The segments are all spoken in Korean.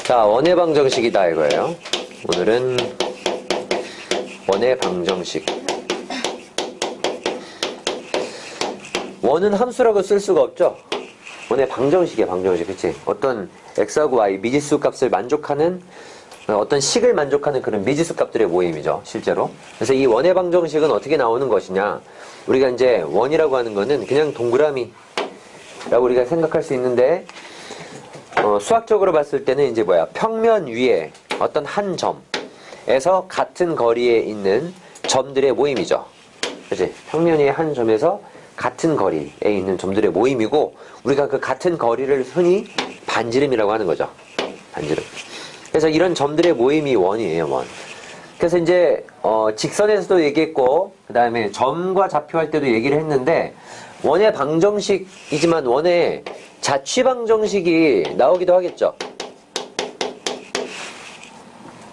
자, 원의 방정식이다 이거예요. 오늘은 원의 방정식. 원은 함수라고 쓸 수가 없죠. 원의 방정식이야, 방정식. 그치? 어떤 x하고 y 미지수 값을 만족하는, 어떤 식을 만족하는 그런 미지수 값들의 모임이죠, 실제로. 그래서 이 원의 방정식은 어떻게 나오는 것이냐. 우리가 이제 원이라고 하는 거는 그냥 동그라미라고 우리가 생각할 수 있는데, 수학적으로 봤을 때는 이제 평면 위에 어떤 한 점에서 같은 거리에 있는 점들의 모임이죠. 그치? 평면 위에 한 점에서 같은 거리에 있는 점들의 모임이고, 우리가 그 같은 거리를 흔히 반지름이라고 하는 거죠. 반지름. 그래서 이런 점들의 모임이 원이에요, 원. 그래서 이제 직선에서도 얘기했고, 그 다음에 점과 좌표 할 때도 얘기를 했는데, 원의 방정식이지만 원의 자취 방정식이 나오기도 하겠죠.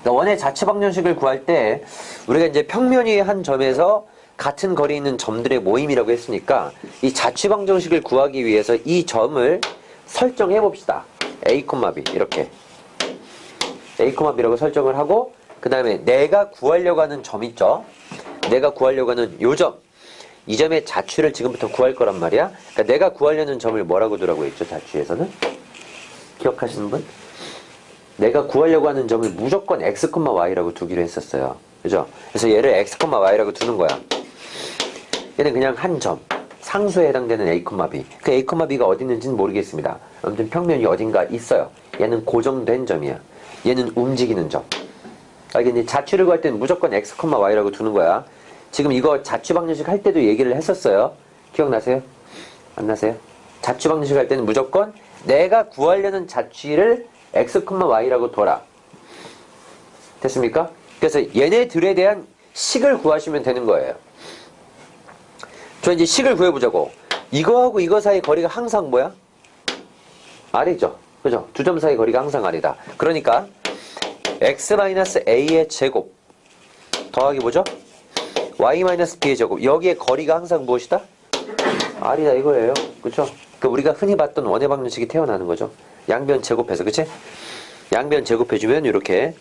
그러니까 원의 자취 방정식을 구할 때 우리가 이제 평면 위의 한 점에서 같은 거리에 있는 점들의 모임이라고 했으니까, 이 자취 방정식을 구하기 위해서 이 점을 설정해 봅시다. a, b 이렇게 a, b라고 설정을 하고, 그 다음에 내가 구하려고 하는 점 있죠. 내가 구하려고 하는 요 점, 이 점의 자취를 지금부터 구할 거란 말이야. 그러니까 내가 구하려는 점을 뭐라고 두라고 했죠, 자취에서는? 기억하시는 분? 내가 구하려고 하는 점을 무조건 x, y라고 두기로 했었어요. 그죠? 그래서 얘를 x, y라고 두는 거야. 얘는 그냥 한 점, 상수에 해당되는 a, b. 그 a, b가 어디 있는지는 모르겠습니다. 아무튼 평면이 어딘가 있어요. 얘는 고정된 점이야. 얘는 움직이는 점. 알겠니? 자취를 구할 때는 무조건 x, y라고 두는 거야. 지금 이거 자취 방정식 할 때도 얘기를 했었어요. 기억나세요? 안 나세요? 자취 방정식 할 때는 무조건 내가 구하려는 자취를 x, y라고 둬라. 됐습니까? 그래서 얘네들에 대한 식을 구하시면 되는 거예요. 저 이제 식을 구해보자고. 이거하고 이거 사이 거리가 항상 뭐야? R이죠. 그죠? 두 점 사이 거리가 항상 R이다. 그러니까 x-a의 제곱 더하기 뭐죠? y-b의 제곱. 여기에 거리가 항상 무엇이다? R이다 이거예요. 그쵸? 그 우리가 흔히 봤던 원의 방정식이 태어나는 거죠. 양변 제곱해서. 그치? 양변 제곱해주면 이렇게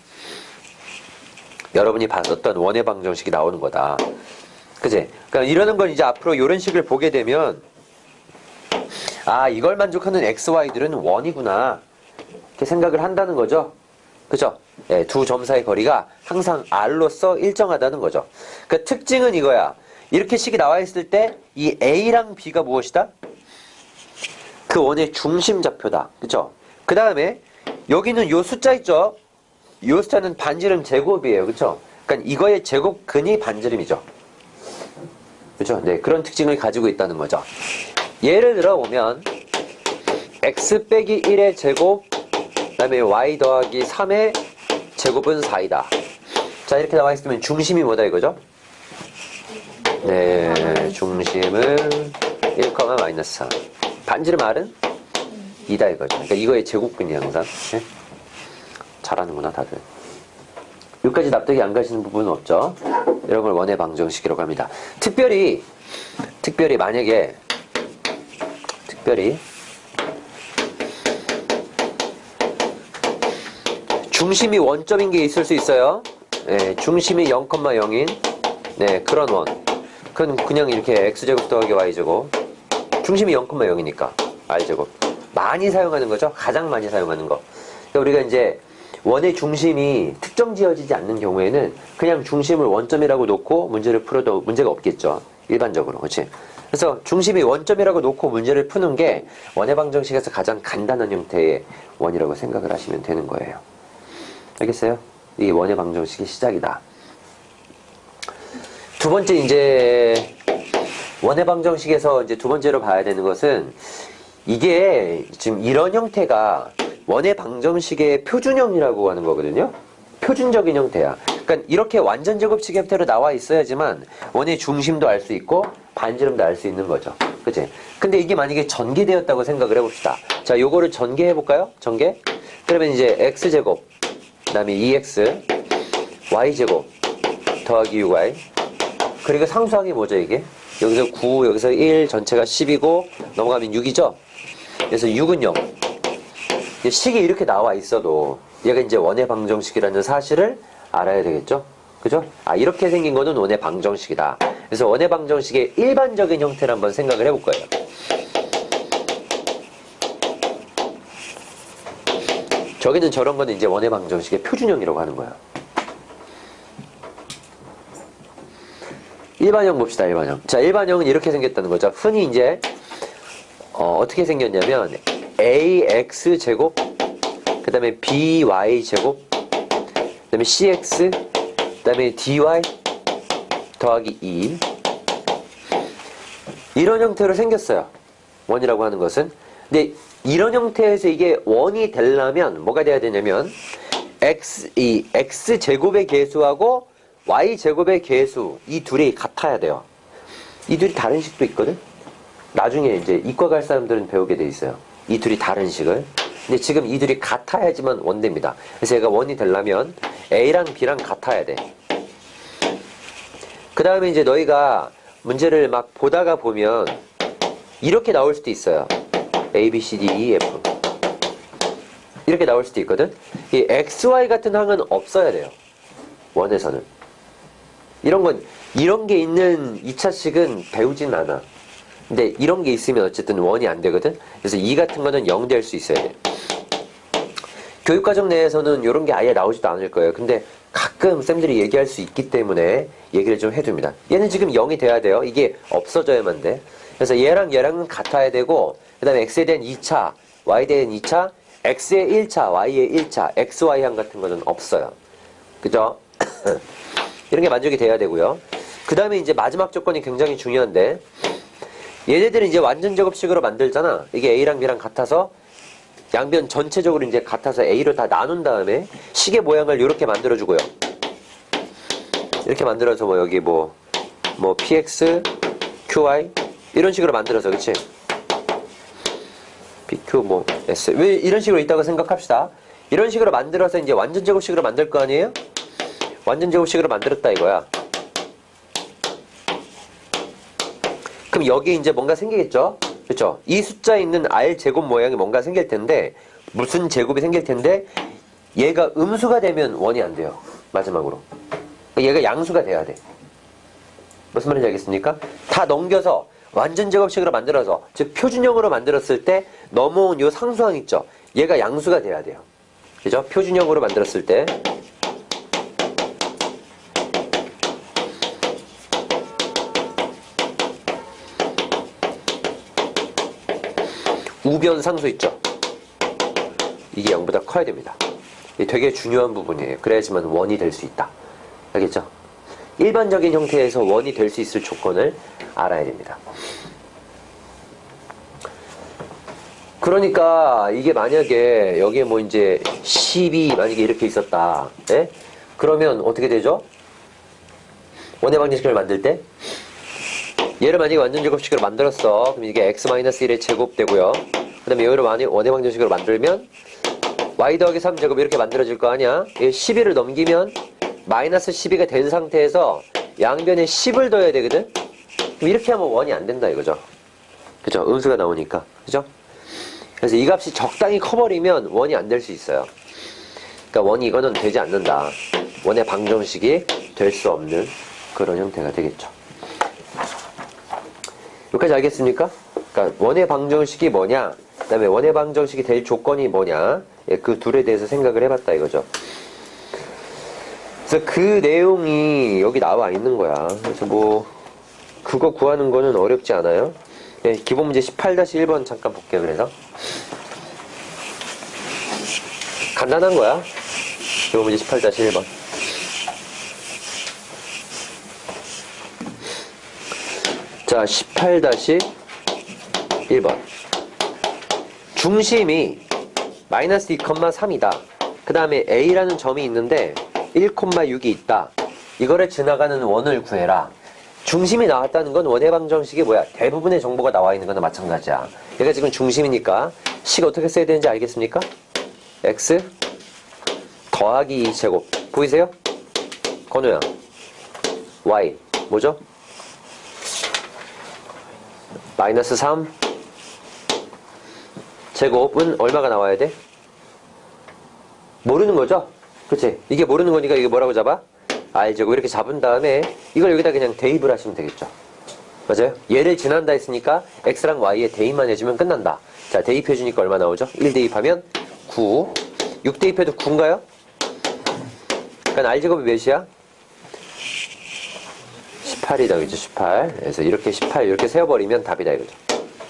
여러분이 봤었던 원의 방정식이 나오는 거다. 그치? 그러니까 이러는 건 이제 앞으로 이런 식을 보게 되면, 아, 이걸 만족하는 x, y들은 원이구나, 이렇게 생각을 한다는 거죠. 그죠? 예, 두 점 사이 거리가 항상 R로서 일정하다는 거죠. 그 특징은 이거야. 이렇게 식이 나와 있을 때 이 A랑 B가 무엇이다? 그 원의 중심 좌표다. 그죠? 그 다음에 여기는 요 숫자 있죠? 요 숫자는 반지름 제곱이에요. 그죠? 그러니까 이거의 제곱근이 반지름이죠. 그죠? 네, 그런 특징을 가지고 있다는 거죠. 예를 들어 보면 x 빼기 1의 제곱, 그 다음에 y 더하기 3의 제곱은 4이다. 자, 이렇게 나와 있으면 중심이 뭐다 이거죠? 네, 중심은 1,-3. 반지름 R은 2다 이거죠. 그러니까 이거의 제곱근이 항상. 네? 잘하는구나 다들. 여기까지 납득이 안 가시는 부분은 없죠? 이런 걸 원의 방정식이라고 합니다. 특별히 만약에 중심이 원점인 게 있을 수 있어요. 네, 중심이 0,0인 네, 그런 원. 그건 그냥 이렇게 x제곱 더하기 y제곱. 중심이 0,0이니까 r제곱. 많이 사용하는 거죠. 가장 많이 사용하는 거. 그러니까 우리가 이제 원의 중심이 특정 지어지지 않는 경우에는 그냥 중심을 원점이라고 놓고 문제를 풀어도 문제가 없겠죠. 일반적으로. 그렇지? 그래서 중심이 원점이라고 놓고 문제를 푸는 게 원의 방정식에서 가장 간단한 형태의 원이라고 생각을 하시면 되는 거예요. 알겠어요? 이게 원의 방정식의 시작이다. 두 번째 이제 원의 방정식에서 이제 두 번째로 봐야 되는 것은, 이게 지금 이런 형태가 원의 방정식의 표준형이라고 하는 거거든요. 표준적인 형태야. 그러니까 이렇게 완전 제곱식 형태로 나와 있어야지만 원의 중심도 알 수 있고 반지름도 알 수 있는 거죠. 그치? 근데 이게 만약에 전개되었다고 생각을 해봅시다. 자, 요거를 전개해볼까요? 전개? 그러면 이제 x제곱, 그 다음에 2x, y제곱, 더하기 6y. 그리고 상수항이 뭐죠, 이게? 여기서 9, 여기서 1, 전체가 10이고, 넘어가면 6이죠? 그래서 6은 0. 식이 이렇게 나와 있어도 얘가 이제 원의 방정식이라는 사실을 알아야 되겠죠? 그죠? 아, 이렇게 생긴 거는 원의 방정식이다. 그래서 원의 방정식의 일반적인 형태를 한번 생각을 해볼 거예요. 저기는 저런 거는 이제 원의 방정식의 표준형이라고 하는 거야. 일반형 봅시다, 일반형. 자, 일반형은 이렇게 생겼다는 거죠. 흔히 이제, 어떻게 생겼냐면, ax 제곱, 그 다음에 by 제곱, 그 다음에 cx, 그 다음에 dy, 더하기 2. 이런 형태로 생겼어요. 원이라고 하는 것은. 근데 이런 형태에서 이게 원이 되려면 뭐가 돼야 되냐면 이 x제곱의 개수하고 y제곱의 개수 이 둘이 같아야 돼요. 이 둘이 다른 식도 있거든. 나중에 이제 이과 갈 사람들은 배우게 돼 있어요. 이 둘이 다른 식을. 근데 지금 이 둘이 같아야지만 원됩니다. 그래서 얘가 원이 되려면 a랑 b랑 같아야 돼. 그 다음에 이제 너희가 문제를 막 보다가 보면 이렇게 나올 수도 있어요. A, B, C, D, E, F 이렇게 나올 수도 있거든. 이 X, Y 같은 항은 없어야 돼요. 원에서는. 이런 게 있는 2차식은 배우진 않아. 근데 이런 게 있으면 어쨌든 원이 안 되거든. 그래서 이 같은 거는 0 될 수 있어야 돼. 교육과정 내에서는 이런 게 아예 나오지도 않을 거예요. 근데 가끔 쌤들이 얘기할 수 있기 때문에 얘기를 좀 해둡니다. 얘는 지금 0이 돼야 돼요. 이게 없어져야만 돼. 그래서 얘랑은 같아야 되고, 그 다음에 x에 대한 2차, y에 대한 2차, x의 1차, y의 1차, xy항 같은 거는 없어요. 그죠? 이런 게 만족이 돼야 되고요. 그 다음에 이제 마지막 조건이 굉장히 중요한데, 얘네들은 이제 완전 제곱식으로 만들잖아. 이게 a랑 b랑 같아서 양변 전체적으로 이제 같아서 a로 다 나눈 다음에 식의 모양을 이렇게 만들어주고요. 이렇게 만들어서 뭐 여기 뭐 px, qy 이런 식으로 만들어서, 그치? pq 뭐 s 왜 이런 식으로 있다고 생각합시다. 이런 식으로 만들어서 이제 완전 제곱식으로 만들 거 아니에요? 완전 제곱식으로 만들었다 이거야. 그럼 여기 이제 뭔가 생기겠죠? 그렇죠? 이 숫자에 있는 r 제곱 모양이 뭔가 생길 텐데, 무슨 제곱이 생길 텐데, 얘가 음수가 되면 원이 안 돼요. 마지막으로. 얘가 양수가 돼야 돼. 무슨 말인지 알겠습니까? 다 넘겨서 완전 제곱식으로 만들어서, 즉 표준형으로 만들었을 때 넘어온 요 상수항 있죠? 얘가 양수가 돼야 돼요. 그죠? 표준형으로 만들었을 때. 우변 상수 있죠? 이게 0보다 커야 됩니다. 이게 되게 중요한 부분이에요. 그래야지만 원이 될 수 있다. 알겠죠? 일반적인 형태에서 원이 될 수 있을 조건을 알아야 됩니다. 그러니까 이게 만약에 여기에 뭐 이제 10이 만약에 이렇게 있었다. 예? 그러면 어떻게 되죠? 원의 방정식을 만들 때 얘를 만약에 완전 제곱식으로 만들었어. 그럼 이게 x-1의 제곱 되고요. 그 다음에 여기를 원의 방정식으로 만들면 y 더하기 3제곱 이렇게 만들어질 거 아니야? 12를 넘기면 마이너스 12가 된 상태에서 양변에 10을 더해야 되거든? 그럼 이렇게 하면 원이 안 된다 이거죠. 그죠? 음수가 나오니까. 그죠? 그래서 이 값이 적당히 커버리면 원이 안 될 수 있어요. 그러니까 원이 이거는 되지 않는다. 원의 방정식이 될 수 없는 그런 형태가 되겠죠. 여기까지 알겠습니까? 그러니까 원의 방정식이 뭐냐, 그 다음에 원의 방정식이 될 조건이 뭐냐, 예, 그 둘에 대해서 생각을 해봤다 이거죠. 그래서 그 내용이 여기 나와 있는 거야. 그래서 뭐 그거 구하는 거는 어렵지 않아요. 예, 기본 문제 18-1번 잠깐 볼게요. 그래서 간단한 거야. 기본 문제 18-1번. 자, 18-1번. 중심이 마이너스 2,3이다. 그 다음에 A라는 점이 있는데 1,6이 있다. 이거를 지나가는 원을 구해라. 중심이 나왔다는 건 원의 방정식이 뭐야? 대부분의 정보가 나와 있는 거나 마찬가지야. 얘가 지금 중심이니까 식 어떻게 써야 되는지 알겠습니까? x 더하기 2제곱. 보이세요? 건우야. y 뭐죠? 마이너스 3 제곱은 얼마가 나와야 돼? 모르는 거죠? 그치? 이게 모르는 거니까 이게 뭐라고 잡아? R제곱 이렇게 잡은 다음에 이걸 여기다 그냥 대입을 하시면 되겠죠. 맞아요? 얘를 지난다 했으니까 X랑 Y에 대입만 해주면 끝난다. 자, 대입해주니까 얼마 나오죠? 1 대입하면 9. 6 대입해도 9인가요? 그러니까 R제곱이 몇이야? 18이다, 그죠? 18. 그래서 이렇게 18, 이렇게 세어버리면 답이다, 이거죠.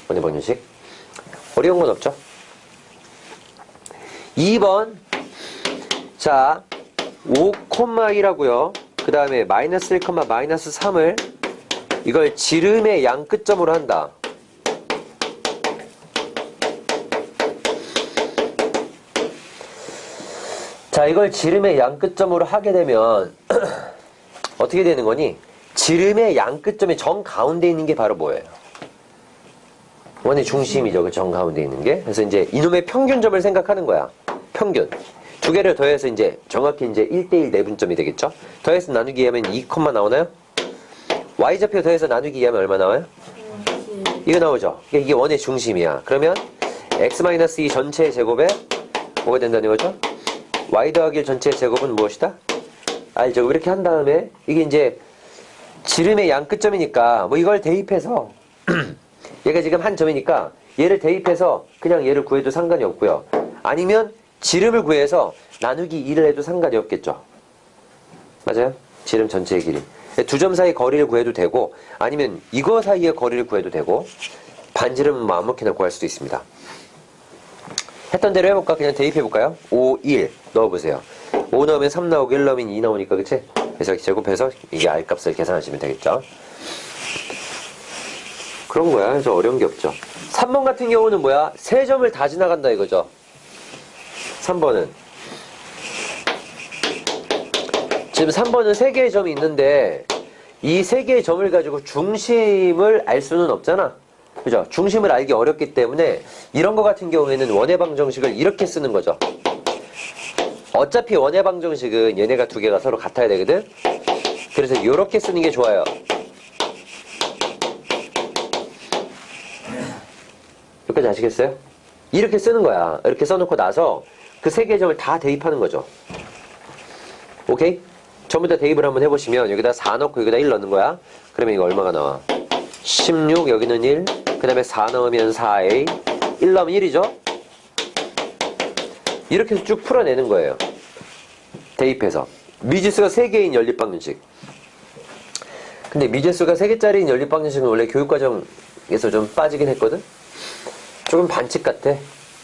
원의 방정식. 어려운 건 없죠? 2번. 자, 5,1하고요. 그 다음에 마이너스 1, 마이너스 3을 이걸 지름의 양 끝점으로 한다. 자, 이걸 지름의 양 끝점으로 하게 되면 어떻게 되는 거니? 지름의 양 끝점의 정 가운데 있는 게 바로 뭐예요? 원의 중심이죠. 그 정 가운데 있는 게. 그래서 이제 이놈의 평균점을 생각하는 거야. 평균. 두 개를 더해서 이제 정확히 이제 1대1 내분점이 되겠죠? 더해서 나누기 하면 2, 나오나요? Y좌표 더해서 나누기 하면 얼마 나와요? 이거 나오죠? 이게 원의 중심이야. 그러면 X-2 전체의 제곱에 뭐가 된다는 거죠? Y 더하기 1 전체의 제곱은 무엇이다? R제곱. 이렇게 한 다음에 이게 이제 지름의 양 끝점이니까 뭐 이걸 대입해서 얘가 지금 한 점이니까 얘를 대입해서 그냥 얘를 구해도 상관이 없고요. 아니면 지름을 구해서 나누기 2를 해도 상관이 없겠죠. 맞아요? 지름 전체의 길이. 두 점 사이 거리를 구해도 되고 아니면 이거 사이의 거리를 구해도 되고 반지름은 뭐 아무렇게나 구할 수도 있습니다. 했던 대로 해볼까? 그냥 대입해볼까요? 5, 1 넣어보세요. 5 넣으면 3 나오고 1 넣으면 2 나오니까 그치? 그래서 제곱해서 이게 R값을 계산하시면 되겠죠. 그런 거야. 그래서 어려운 게 없죠. 3번 같은 경우는 뭐야? 3점을 다 지나간다 이거죠. 3번은 지금 3번은 3개의 점이 있는데 이 3개의 점을 가지고 중심을 알 수는 없잖아. 그죠? 중심을 알기 어렵기 때문에 이런 거 같은 경우에는 원의 방정식을 이렇게 쓰는 거죠. 어차피 원의 방정식은 얘네가 두 개가 서로 같아야 되거든. 그래서 이렇게 쓰는 게 좋아요. 여기까지 아시겠어요? 이렇게 쓰는 거야. 이렇게 써놓고 나서 그 3개의 점을 다 대입하는 거죠. 오케이? 전부 다 대입을 한번 해보시면 여기다 4 넣고 여기다 1 넣는 거야. 그러면 이거 얼마가 나와? 16, 여기는 1, 그 다음에 4 넣으면 4a, 1 넣으면 1이죠? 이렇게 해서 쭉 풀어내는 거예요. 대입해서. 미지수가 3개인 연립방정식. 근데 미지수가 3개짜리인 연립방정식은 원래 교육과정에서 좀 빠지긴 했거든? 조금 반칙 같아.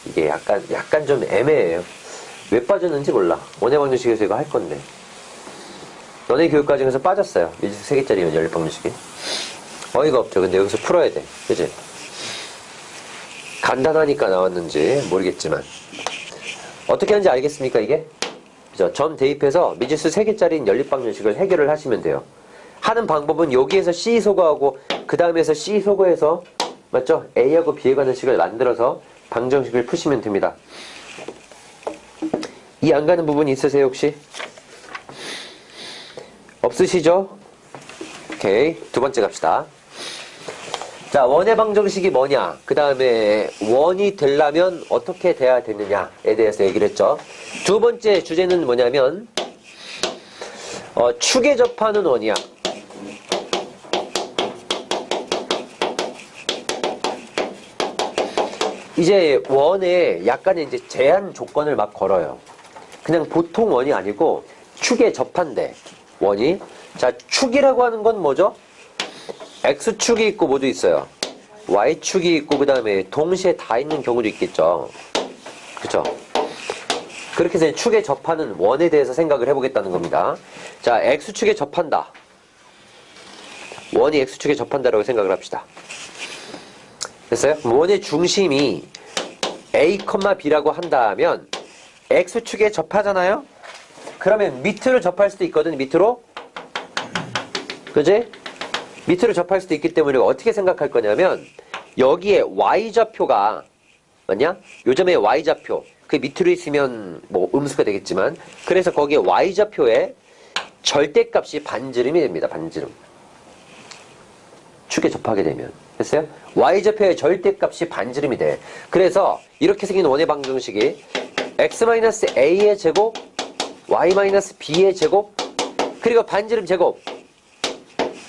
이게 약간 좀 애매해요. 왜 빠졌는지 몰라. 원의 방정식에서 이거 할 건데. 너네 교육과정에서 빠졌어요. 미지수 3개짜리 연립방정식이. 어이가 없죠. 근데 여기서 풀어야 돼. 그치? 간단하니까 나왔는지 모르겠지만. 어떻게 하는지 알겠습니까, 이게? 그죠? 점 대입해서 미지수 3개짜리인 연립방정식을 해결을 하시면 돼요. 하는 방법은 여기에서 C 소거하고 그 다음에서 C 소거해서 맞죠? A하고 B에 관한 식을 만들어서 방정식을 푸시면 됩니다. 이 안 가는 부분이 있으세요, 혹시? 없으시죠? 오케이. 두 번째 갑시다. 자, 원의 방정식이 뭐냐? 그 다음에 원이 되려면 어떻게 돼야 되느냐에 대해서 얘기를 했죠. 두 번째 주제는 뭐냐면 축에 접하는 원이야. 이제 원에 약간의 이제 제한 조건을 막 걸어요. 그냥 보통 원이 아니고 축에 접한대. 원이. 자, 축이라고 하는 건 뭐죠? X축이 있고 뭐도 있어요. Y축이 있고 그 다음에 동시에 다 있는 경우도 있겠죠. 그쵸? 그렇게 해서 축에 접하는 원에 대해서 생각을 해보겠다는 겁니다. 자, X축에 접한다. 원이 X축에 접한다라고 생각을 합시다. 됐어요? 원의 중심이 A, B라고 한다면 X축에 접하잖아요? 그러면 밑으로 접할 수도 있거든, 밑으로. 그지? 밑으로 접할 수도 있기 때문에 어떻게 생각할 거냐면 여기에 Y좌표가 맞냐? 요점에 Y좌표 그 밑으로 있으면 뭐 음수가 되겠지만 그래서 거기에 Y좌표에 절대값이 반지름이 됩니다. 반지름. 축에 접하게 되면. 됐어요? Y좌표의 절대값이 반지름이 돼. 그래서 이렇게 생긴 원의 방정식이 x-a의 제곱 y-b의 제곱 그리고 반지름 제곱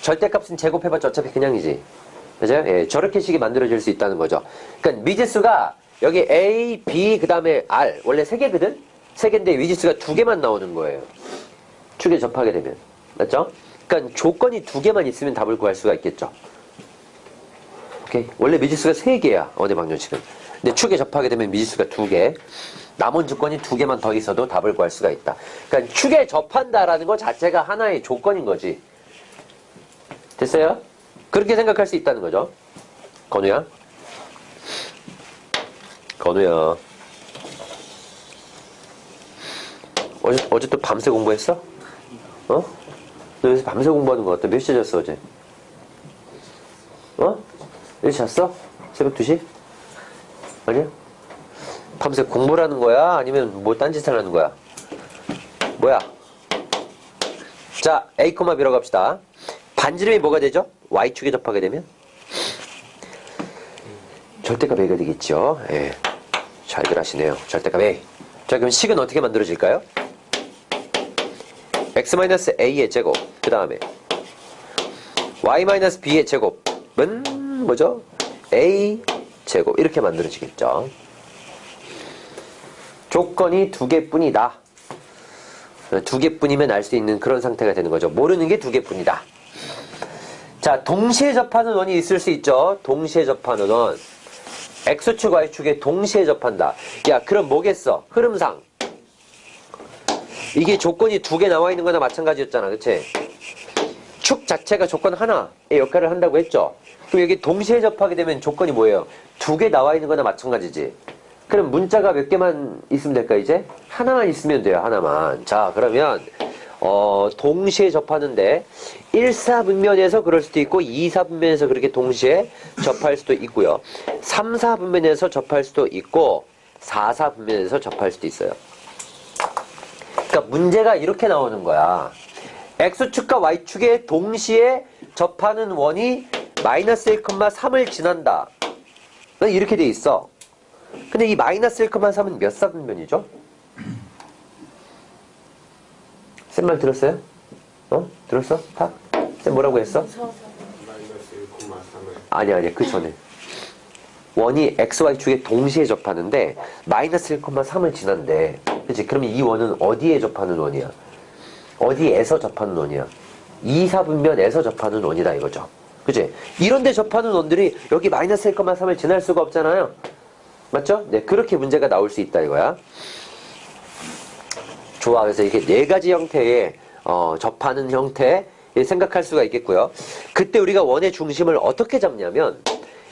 절대값은 제곱해봤자 어차피 그냥이지. 맞아요? 예, 저렇게 식이 만들어질 수 있다는 거죠. 그러니까 미지수가 여기 A, B, 그 다음에 R 원래 3개거든? 3개인데 미지수가 2개만 나오는 거예요. 축에 접하게 되면. 맞죠? 그러니까 조건이 2개만 있으면 답을 구할 수가 있겠죠. 오케이? 원래 미지수가 3개야. 원의 방정식은. 근데 축에 접하게 되면 미지수가 2개. 남은 조건이 2개만 더 있어도 답을 구할 수가 있다. 그러니까 축에 접한다라는 것 자체가 하나의 조건인 거지. 됐어요? 그렇게 생각할 수 있다는 거죠. 건우야. 건우야. 어제 또 밤새 공부했어? 어? 너 요새 밤새 공부하는 거 같다. 몇 시에 잤어, 어제? 어? 일찍 잤어? 새벽 2시? 아니야? 밤새 공부를 하는 거야? 아니면 뭐 딴짓을 하는 거야? 뭐야? 자, A, B로 갑시다. 반지름이 뭐가 되죠? Y축에 접하게 되면? 절대값 A가 되겠죠. 예. 잘들 하시네요. 절대값 A. 자, 그럼 식은 어떻게 만들어질까요? x-a의 제곱, 그 다음에 y-b의 제곱은 뭐죠? a 제곱 이렇게 만들어지겠죠. 조건이 2개뿐이다. 2개뿐이면 알 수 있는 그런 상태가 되는 거죠. 모르는 게 2개뿐이다. 자, 동시에 접하는 원이 있을 수 있죠. 동시에 접하는 원. X축, Y축에 동시에 접한다. 야, 그럼 뭐겠어? 흐름상. 이게 조건이 2개 나와 있는 거나 마찬가지였잖아. 그치? 축 자체가 조건 하나의 역할을 한다고 했죠. 그럼 여기 동시에 접하게 되면 조건이 뭐예요? 2개 나와 있는 거나 마찬가지지. 그럼 문자가 몇 개만 있으면 될까, 이제? 하나만 있으면 돼요, 하나만. 자, 그러면 동시에 접하는데 1사분면에서 그럴 수도 있고 2사분면에서 그렇게 동시에 접할 수도 있고요. 3사분면에서 접할 수도 있고 4사분면에서 접할 수도 있어요. 그러니까 문제가 이렇게 나오는 거야. X축과 Y축에 동시에 접하는 원이 마이너스 1,3을 지난다. 이렇게 돼 있어. 근데 이 마이너스 1,3은 몇 사분면이죠? 쌤 말 들었어요? 어? 들었어? 다? 쌤 뭐라고 했어? 아니야. 그 전에. 원이 XY축에 동시에 접하는데 마이너스 1,3을 지난대. 그치? 그러면 이 원은 어디에 접하는 원이야? 어디에서 접하는 원이야? 2사분면에서 접하는 원이다 이거죠. 그치? 이런데 접하는 원들이 여기 마이너스 1,3을 지날 수가 없잖아요. 맞죠? 네, 그렇게 문제가 나올 수 있다 이거야. 좋아. 그래서 이렇게 4가지 형태의 접하는 형태 생각할 수가 있겠고요. 그때 우리가 원의 중심을 어떻게 잡냐면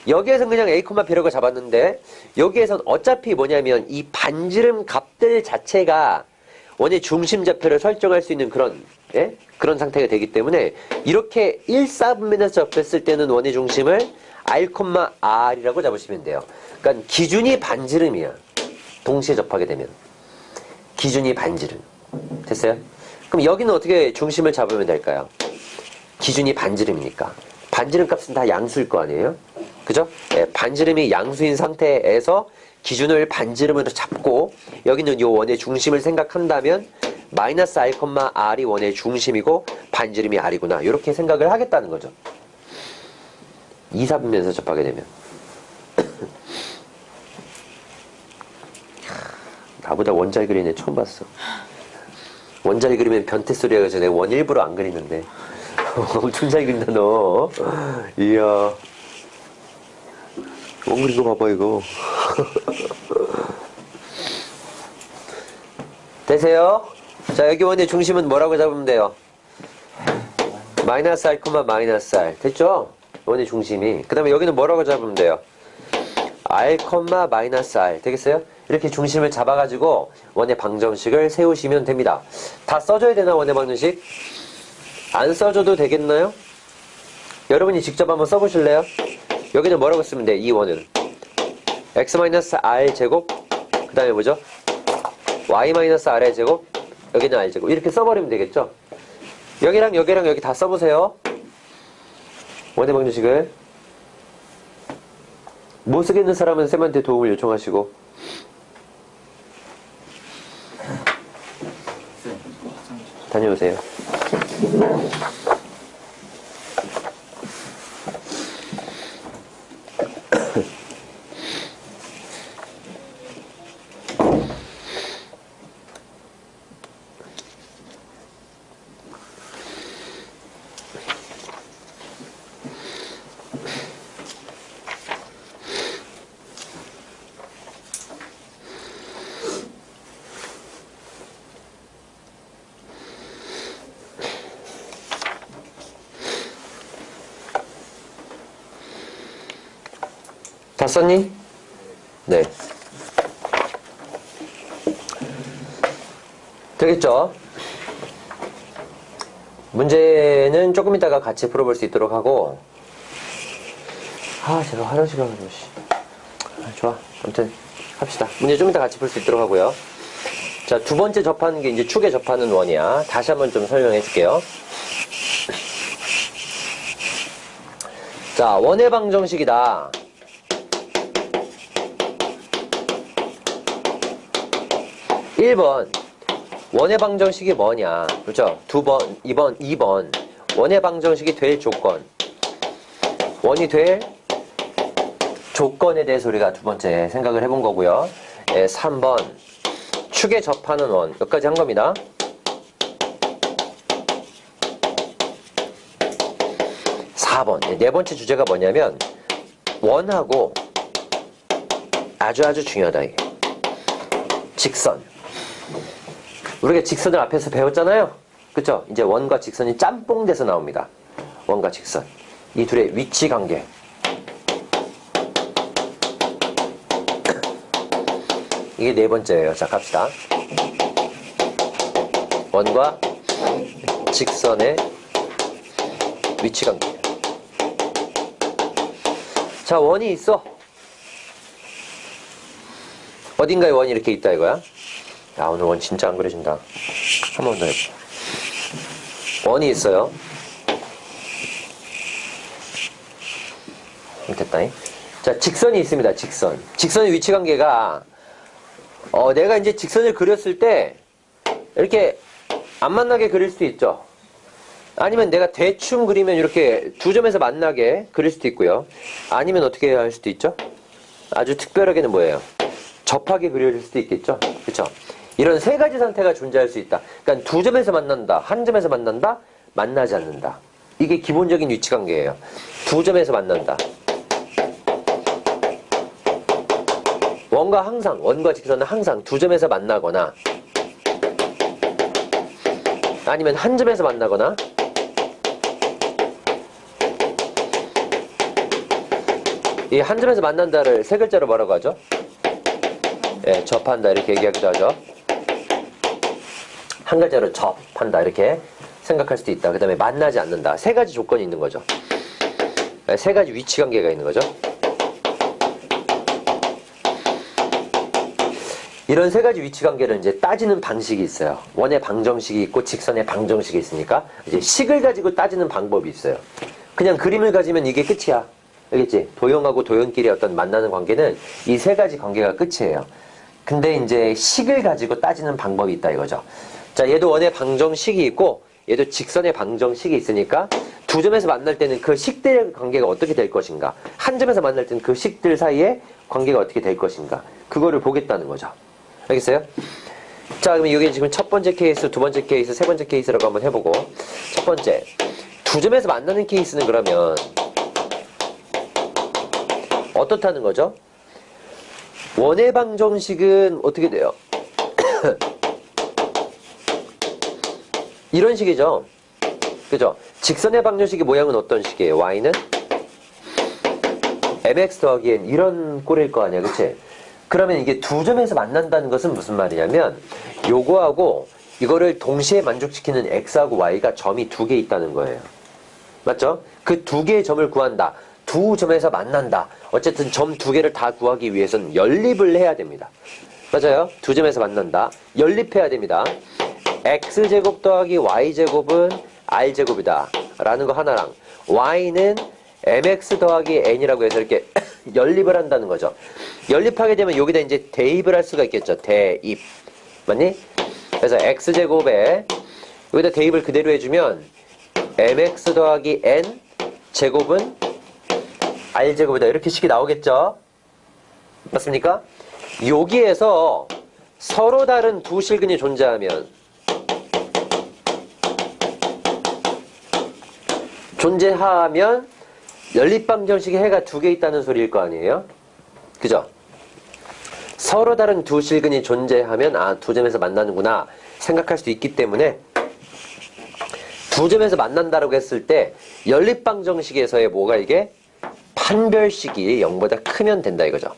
여기에선 그냥 A, B라고 잡았는데 여기에선 어차피 뭐냐면 이 반지름 값들 자체가 원의 중심 좌표를 설정할 수 있는 그런 그런 상태가 되기 때문에 이렇게 1사분면에서 접했을 때는 원의 중심을 R, R이라고 잡으시면 돼요. 그러니까 기준이 반지름이야. 동시에 접하게 되면. 기준이 반지름. 됐어요? 그럼 여기는 어떻게 중심을 잡으면 될까요? 기준이 반지름이니까. 반지름 값은 다 양수일 거 아니에요? 그죠? 예, 반지름이 양수인 상태에서 기준을 반지름으로 잡고 여기는 이 원의 중심을 생각한다면 마이너스 R, R이 원의 중심이고 반지름이 R이구나. 이렇게 생각을 하겠다는 거죠. 2사분면에서 접하게 되면. 나보다 원잘 그리는 애 처음 봤어. 원잘 그리면 변태 소리 해가지고 내가 원 일부러 안 그리는데. 엄청 잘 그린다 너. 이야. 원 그린 거 봐봐 이거. 되세요? 자, 여기 원의 중심은 뭐라고 잡으면 돼요? 마이너스 R, 마이너스 R. 됐죠? 원의 중심이. 그 다음에 여기는 뭐라고 잡으면 돼요? R, 마이너스 R. 되겠어요? 이렇게 중심을 잡아가지고 원의 방정식을 세우시면 됩니다. 다 써줘야 되나 원의 방정식? 안 써줘도 되겠나요? 여러분이 직접 한번 써보실래요? 여기는 뭐라고 쓰면 돼? 이 원은 x-r 제곱 그 다음에 뭐죠? y-r의 제곱 여기는 r 제곱 이렇게 써버리면 되겠죠? 여기랑 여기랑 여기 다 써보세요. 원의 방정식을 못 쓰겠는 사람은 쌤한테 도움을 요청하시고 다녀오세요. 다 썼니? 네. 되겠죠? 문제는 조금 이따가 같이 풀어볼 수 있도록 하고, 제가 화장실 가가지고, 좋아. 아무튼, 합시다. 문제 좀 이따 같이 풀 수 있도록 하고요. 자, 두 번째 접하는 게 이제 축에 접하는 원이야. 다시 한번 좀 설명해 줄게요. 자, 원의 방정식이다. 1번 원의 방정식이 뭐냐, 그렇죠? 2번 원의 방정식이 될 조건, 원이 될 조건에 대해서 우리가 두 번째 생각을 해본 거고요. 3번 축에 접하는 원, 여기까지 한 겁니다. 4번 네 번째 주제가 뭐냐면 원하고 아주 중요하다, 이게 직선. 우리가 직선을 앞에서 배웠잖아요. 그쵸? 이제 원과 직선이 짬뽕 돼서 나옵니다. 원과 직선. 이 둘의 위치 관계. 이게 네 번째예요. 자, 갑시다. 원과 직선의 위치 관계. 자, 원이 있어. 어딘가에 원이 이렇게 있다 이거야. 야, 오늘 원 진짜 안 그려진다. 한 번 더 해보자. 원이 있어요. 됐다잉. 자, 직선이 있습니다. 직선. 직선의 위치 관계가 내가 이제 직선을 그렸을 때 이렇게 안 만나게 그릴 수도 있죠. 아니면 내가 대충 그리면 이렇게 두 점에서 만나게 그릴 수도 있고요. 아니면 어떻게 할 수도 있죠? 아주 특별하게는 뭐예요? 접하게 그려질 수도 있겠죠. 그렇죠? 이런 세 가지 상태가 존재할 수 있다. 그러니까 두 점에서 만난다, 한 점에서 만난다, 만나지 않는다. 이게 기본적인 위치 관계예요. 두 점에서 만난다. 원과 직선은 항상 두 점에서 만나거나 아니면 한 점에서 만나거나 이 한 점에서 만난다를 세 글자로 뭐라고 하죠? 예, 접한다 이렇게 얘기하기도 하죠. 한 글자로 접한다 이렇게 생각할 수도 있다. 그 다음에 만나지 않는다. 세 가지 조건이 있는 거죠. 세 가지 위치 관계가 있는 거죠. 이런 세 가지 위치 관계를 이제 따지는 방식이 있어요. 원의 방정식이 있고 직선의 방정식이 있으니까 이제 식을 가지고 따지는 방법이 있어요. 그냥 그림을 가지면 이게 끝이야. 알겠지? 도형하고 도형끼리 어떤 만나는 관계는 이 세 가지 관계가 끝이에요. 근데 이제 식을 가지고 따지는 방법이 있다 이거죠. 자, 얘도 원의 방정식이 있고 얘도 직선의 방정식이 있으니까 두 점에서 만날 때는 그 식들의 관계가 어떻게 될 것인가, 한 점에서 만날 때는 그 식들 사이에 관계가 어떻게 될 것인가, 그거를 보겠다는 거죠. 알겠어요? 자, 그럼 이게 지금 첫 번째 케이스, 두 번째 케이스, 세 번째 케이스라고 한번 해보고, 첫 번째 두 점에서 만나는 케이스는 그러면 어떻다는 거죠? 원의 방정식은 어떻게 돼요? 이런 식이죠. 그죠? 직선의 방정식의 모양은 어떤 식이에요? y는 mx 더하기 n 이런 꼴일 거 아니야, 그치? 그러면 이게 두 점에서 만난다는 것은 무슨 말이냐면 요거하고 이거를 동시에 만족시키는 x하고 y가 점이 두 개 있다는 거예요. 맞죠? 그 두 개의 점을 구한다. 두 점에서 만난다. 어쨌든 점 두 개를 다 구하기 위해서는 연립을 해야 됩니다. 맞아요? 두 점에서 만난다. 연립해야 됩니다. x제곱 더하기 y제곱은 r제곱이다 라는 거 하나랑 y는 mx 더하기 n이라고 해서 이렇게 연립을 한다는 거죠. 연립하게 되면 여기다 이제 대입을 할 수가 있겠죠. 대입. 맞니? 그래서 x제곱에 여기다 대입을 그대로 해주면 mx 더하기 n 제곱은 r제곱이다. 이렇게 식이 나오겠죠? 맞습니까? 여기에서 서로 다른 두 실근이 존재하면 연립방정식에 해가 두 개 있다는 소리일 거 아니에요? 그죠? 서로 다른 두 실근이 존재하면 두 점에서 만나는구나 생각할 수 있기 때문에 두 점에서 만난다라고 했을 때 연립방정식에서의 뭐가 이게 판별식이 0보다 크면 된다 이거죠.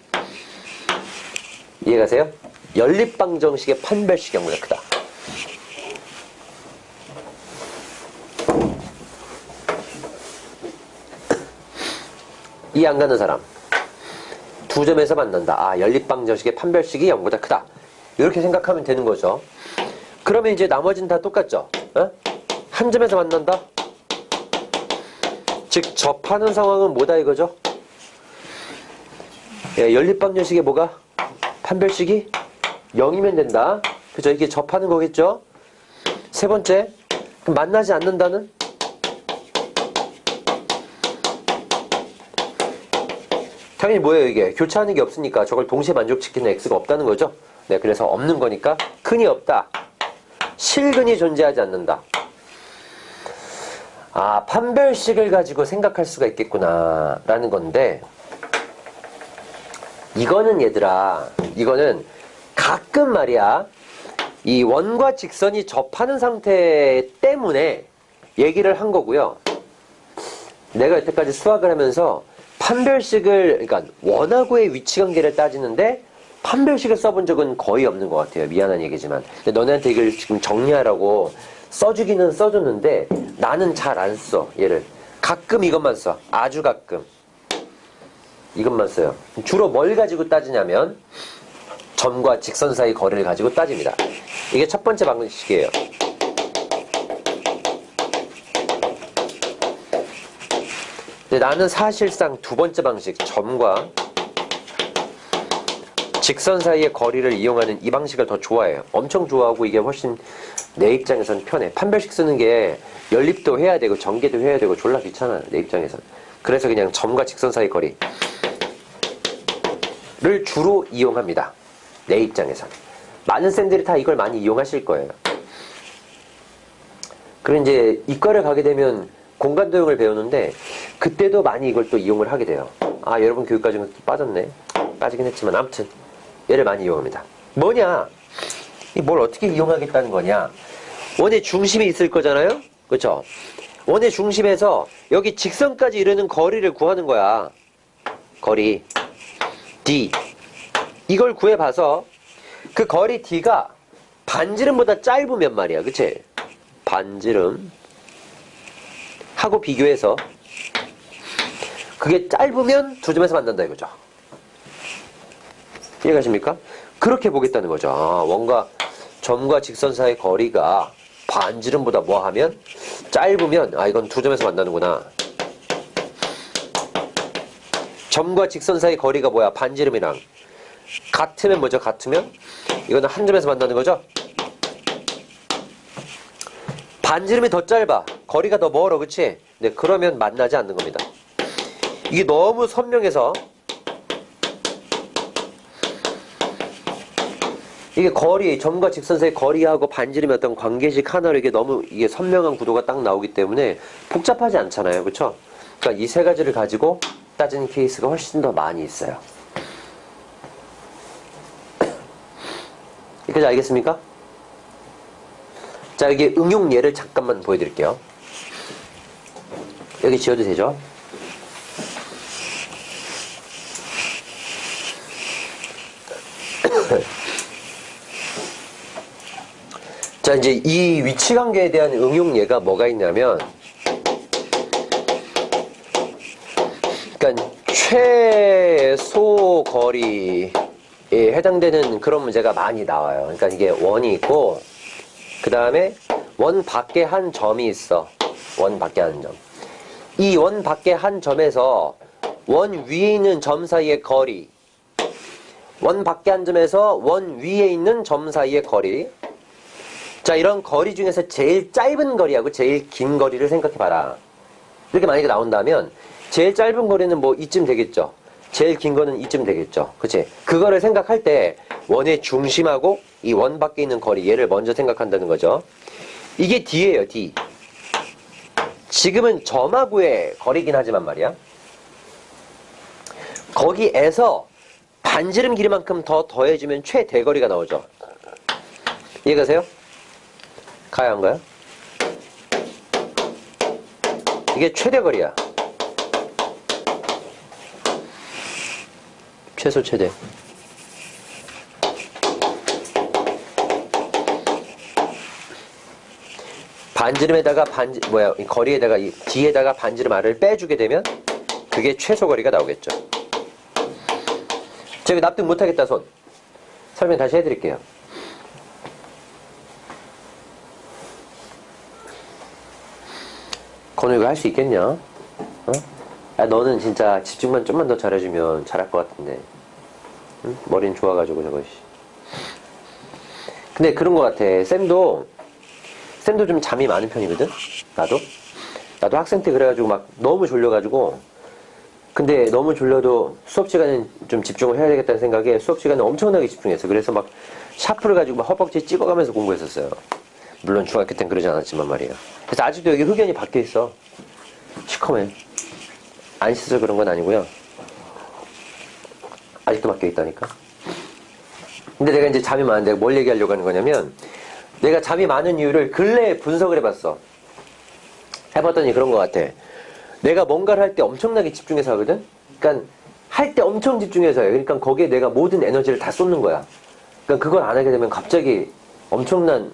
이해가세요? 연립방정식의 판별식이 0보다 크다. 이해 안 가는 사람. 두 점에서 만난다. 연립방정식의 판별식이 0보다 크다. 이렇게 생각하면 되는 거죠. 그러면 이제 나머지는 다 똑같죠? 한 점에서 만난다? 즉 접하는 상황은 뭐다 이거죠? 연립방정식의 뭐가? 판별식이 0이면 된다. 그죠? 이게 접하는 거겠죠? 세 번째, 그럼 만나지 않는다는? 당연히 뭐예요 이게? 교차하는 게 없으니까 저걸 동시에 만족시키는 x가 없다는 거죠? 네, 그래서 없는 거니까 근이 없다. 실근이 존재하지 않는다. 판별식을 가지고 생각할 수가 있겠구나 라는 건데, 이거는 가끔 말이야 이 원과 직선이 접하는 상태 때문에 얘기를 한 거고요. 내가 여태까지 수학을 하면서 그러니까 원하고의 위치관계를 따지는데 판별식을 써본 적은 거의 없는 것 같아요. 미안한 얘기지만. 근데 너네한테 이걸 지금 정리하라고 써주기는 써줬는데 나는 잘 안 써. 얘를 가끔 이것만 써. 아주 가끔 이것만 써요. 주로 뭘 가지고 따지냐면 점과 직선 사이 거리를 가지고 따집니다. 이게 첫 번째 방식이에요. 근데 나는 사실상 두 번째 방식, 점과 직선 사이의 거리를 이용하는 이 방식을 더 좋아해요. 엄청 좋아하고 이게 훨씬 내 입장에서는 편해. 판별식 쓰는 게 연립도 해야 되고 전개도 해야 되고 졸라 귀찮아요. 내 입장에서는. 그래서 그냥 점과 직선 사이 거리를 주로 이용합니다. 내 입장에서는. 많은 쌤들이 다 이걸 많이 이용하실 거예요. 그리고 이제 이과를 가게 되면 공간도형을 배우는데 그때도 많이 이걸 또 이용을 하게 돼요. 여러분 교육과정에서 빠졌네. 빠지긴 했지만 아무튼 얘를 많이 이용합니다. 뭐냐? 뭘 어떻게 이용하겠다는 거냐? 원의 중심이 있을 거잖아요? 그렇죠? 원의 중심에서 여기 직선까지 이르는 거리를 구하는 거야. 거리 D. 이걸 구해봐서 그 거리 D가 반지름보다 짧으면 말이야. 그치? 반지름 하고 비교해서 그게 짧으면 두 점에서 만난다 이거죠. 이해가십니까? 그렇게 보겠다는 거죠. 원과 점과 직선 사이의 거리가 반지름보다 뭐 하면 짧으면 이건 두 점에서 만나는구나. 점과 직선 사이의 거리가 뭐야? 반지름이랑 같으면 뭐죠? 같으면 이거는 한 점에서 만나는 거죠. 반지름이 더 짧아. 거리가 더 멀어. 그치? 네, 그러면 만나지 않는 겁니다. 이게 너무 선명해서 이게 점과 직선 사이 거리하고 반지름의 어떤 관계식 하나로 이게 너무 선명한 구도가 딱 나오기 때문에 복잡하지 않잖아요. 그쵸? 그러니까 이 세 가지를 가지고 따지는 케이스가 훨씬 더 많이 있어요. 여기까지 알겠습니까? 자, 여기 응용 예를 잠깐만 보여드릴게요. 여기 지워도 되죠? 자, 이제 이 위치관계에 대한 응용 예가 뭐가 있냐면, 그러니까 최소 거리에 해당되는 그런 문제가 많이 나와요. 그러니까 이게 원이 있고 그 다음에 원 밖에 한 점이 있어. 원 밖에 한 점. 이 원 밖에 한 점에서 원 위에 있는 점 사이의 거리, 원 밖에 한 점에서 원 위에 있는 점 사이의 거리, 자, 이런 거리 중에서 제일 짧은 거리하고 제일 긴 거리를 생각해봐라. 이렇게 만약에 나온다면 제일 짧은 거리는 뭐 이쯤 되겠죠. 제일 긴 거는 이쯤 되겠죠. 그치? 그거를 생각할 때 원의 중심하고 이 원 밖에 있는 거리, 얘를 먼저 생각한다는 거죠. 이게 D예요, D. 지금은 점하고의 거리긴 하지만 말이야. 거기에서 반지름 길이만큼 더 더해주면 최대거리가 나오죠. 이해가세요? 가야 한가요? 이게 최대거리야. 최소 최대. 반지름에다가 이 거리에다가 이 D에다가 반지름 R을 빼주게 되면 그게 최소 거리가 나오겠죠. 제가 납득 못하겠다 손. 설명 다시 해드릴게요. 건우 이거 할 수 있겠냐? 어? 야, 너는 진짜 집중만 좀만 더 잘해주면 잘할 것 같은데. 응? 머리는 좋아가지고 저것이. 근데 그런 것 같아. 쌤도 좀 잠이 많은 편이거든? 나도 학생 때 그래가지고 막 너무 졸려가지고, 근데 너무 졸려도 수업 시간엔 좀 집중을 해야 되겠다는 생각에 수업 시간에 엄청나게 집중했어. 그래서 막 샤프를 가지고 막 허벅지 찍어가면서 공부했었어요. 물론 중학교 땐 그러지 않았지만 말이에요. 그래서 아직도 여기 흑연이 박혀있어. 시커매. 안 씻어서 그런 건 아니고요. 아직도 박혀있다니까. 근데 내가 이제 잠이 많은데 뭘 얘기하려고 하는 거냐면, 내가 잠이 많은 이유를 근래에 분석을 해봤어. 해봤더니 그런 것 같아. 내가 뭔가를 할 때 엄청나게 집중해서 하거든? 그러니까 할 때 엄청 집중해서 해. 그러니까 거기에 내가 모든 에너지를 다 쏟는 거야. 그러니까 그걸 안 하게 되면 갑자기 엄청난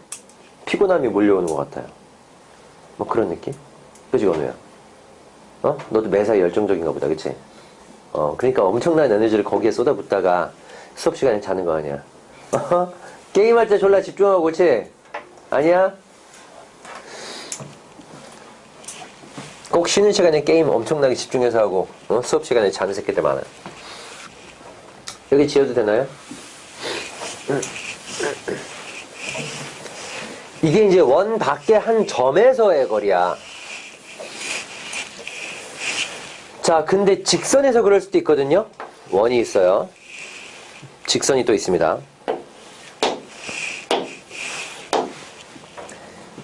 피곤함이 몰려오는 것 같아요. 뭐 그런 느낌? 그치, 건우야? 어? 너도 매사에 열정적인가 보다, 그치? 그러니까 엄청난 에너지를 거기에 쏟아붓다가 수업 시간에 자는 거 아니야. 게임할 때 졸라 집중하고, 그치? 아니야? 꼭 쉬는 시간에 게임 엄청나게 집중해서 하고, 수업 시간에 자는 새끼들 많아. 여기 지어도 되나요? 이게 이제 원 밖의 한 점에서의 거리야. 자, 근데 직선에서 그럴 수도 있거든요? 원이 있어요. 직선이 또 있습니다.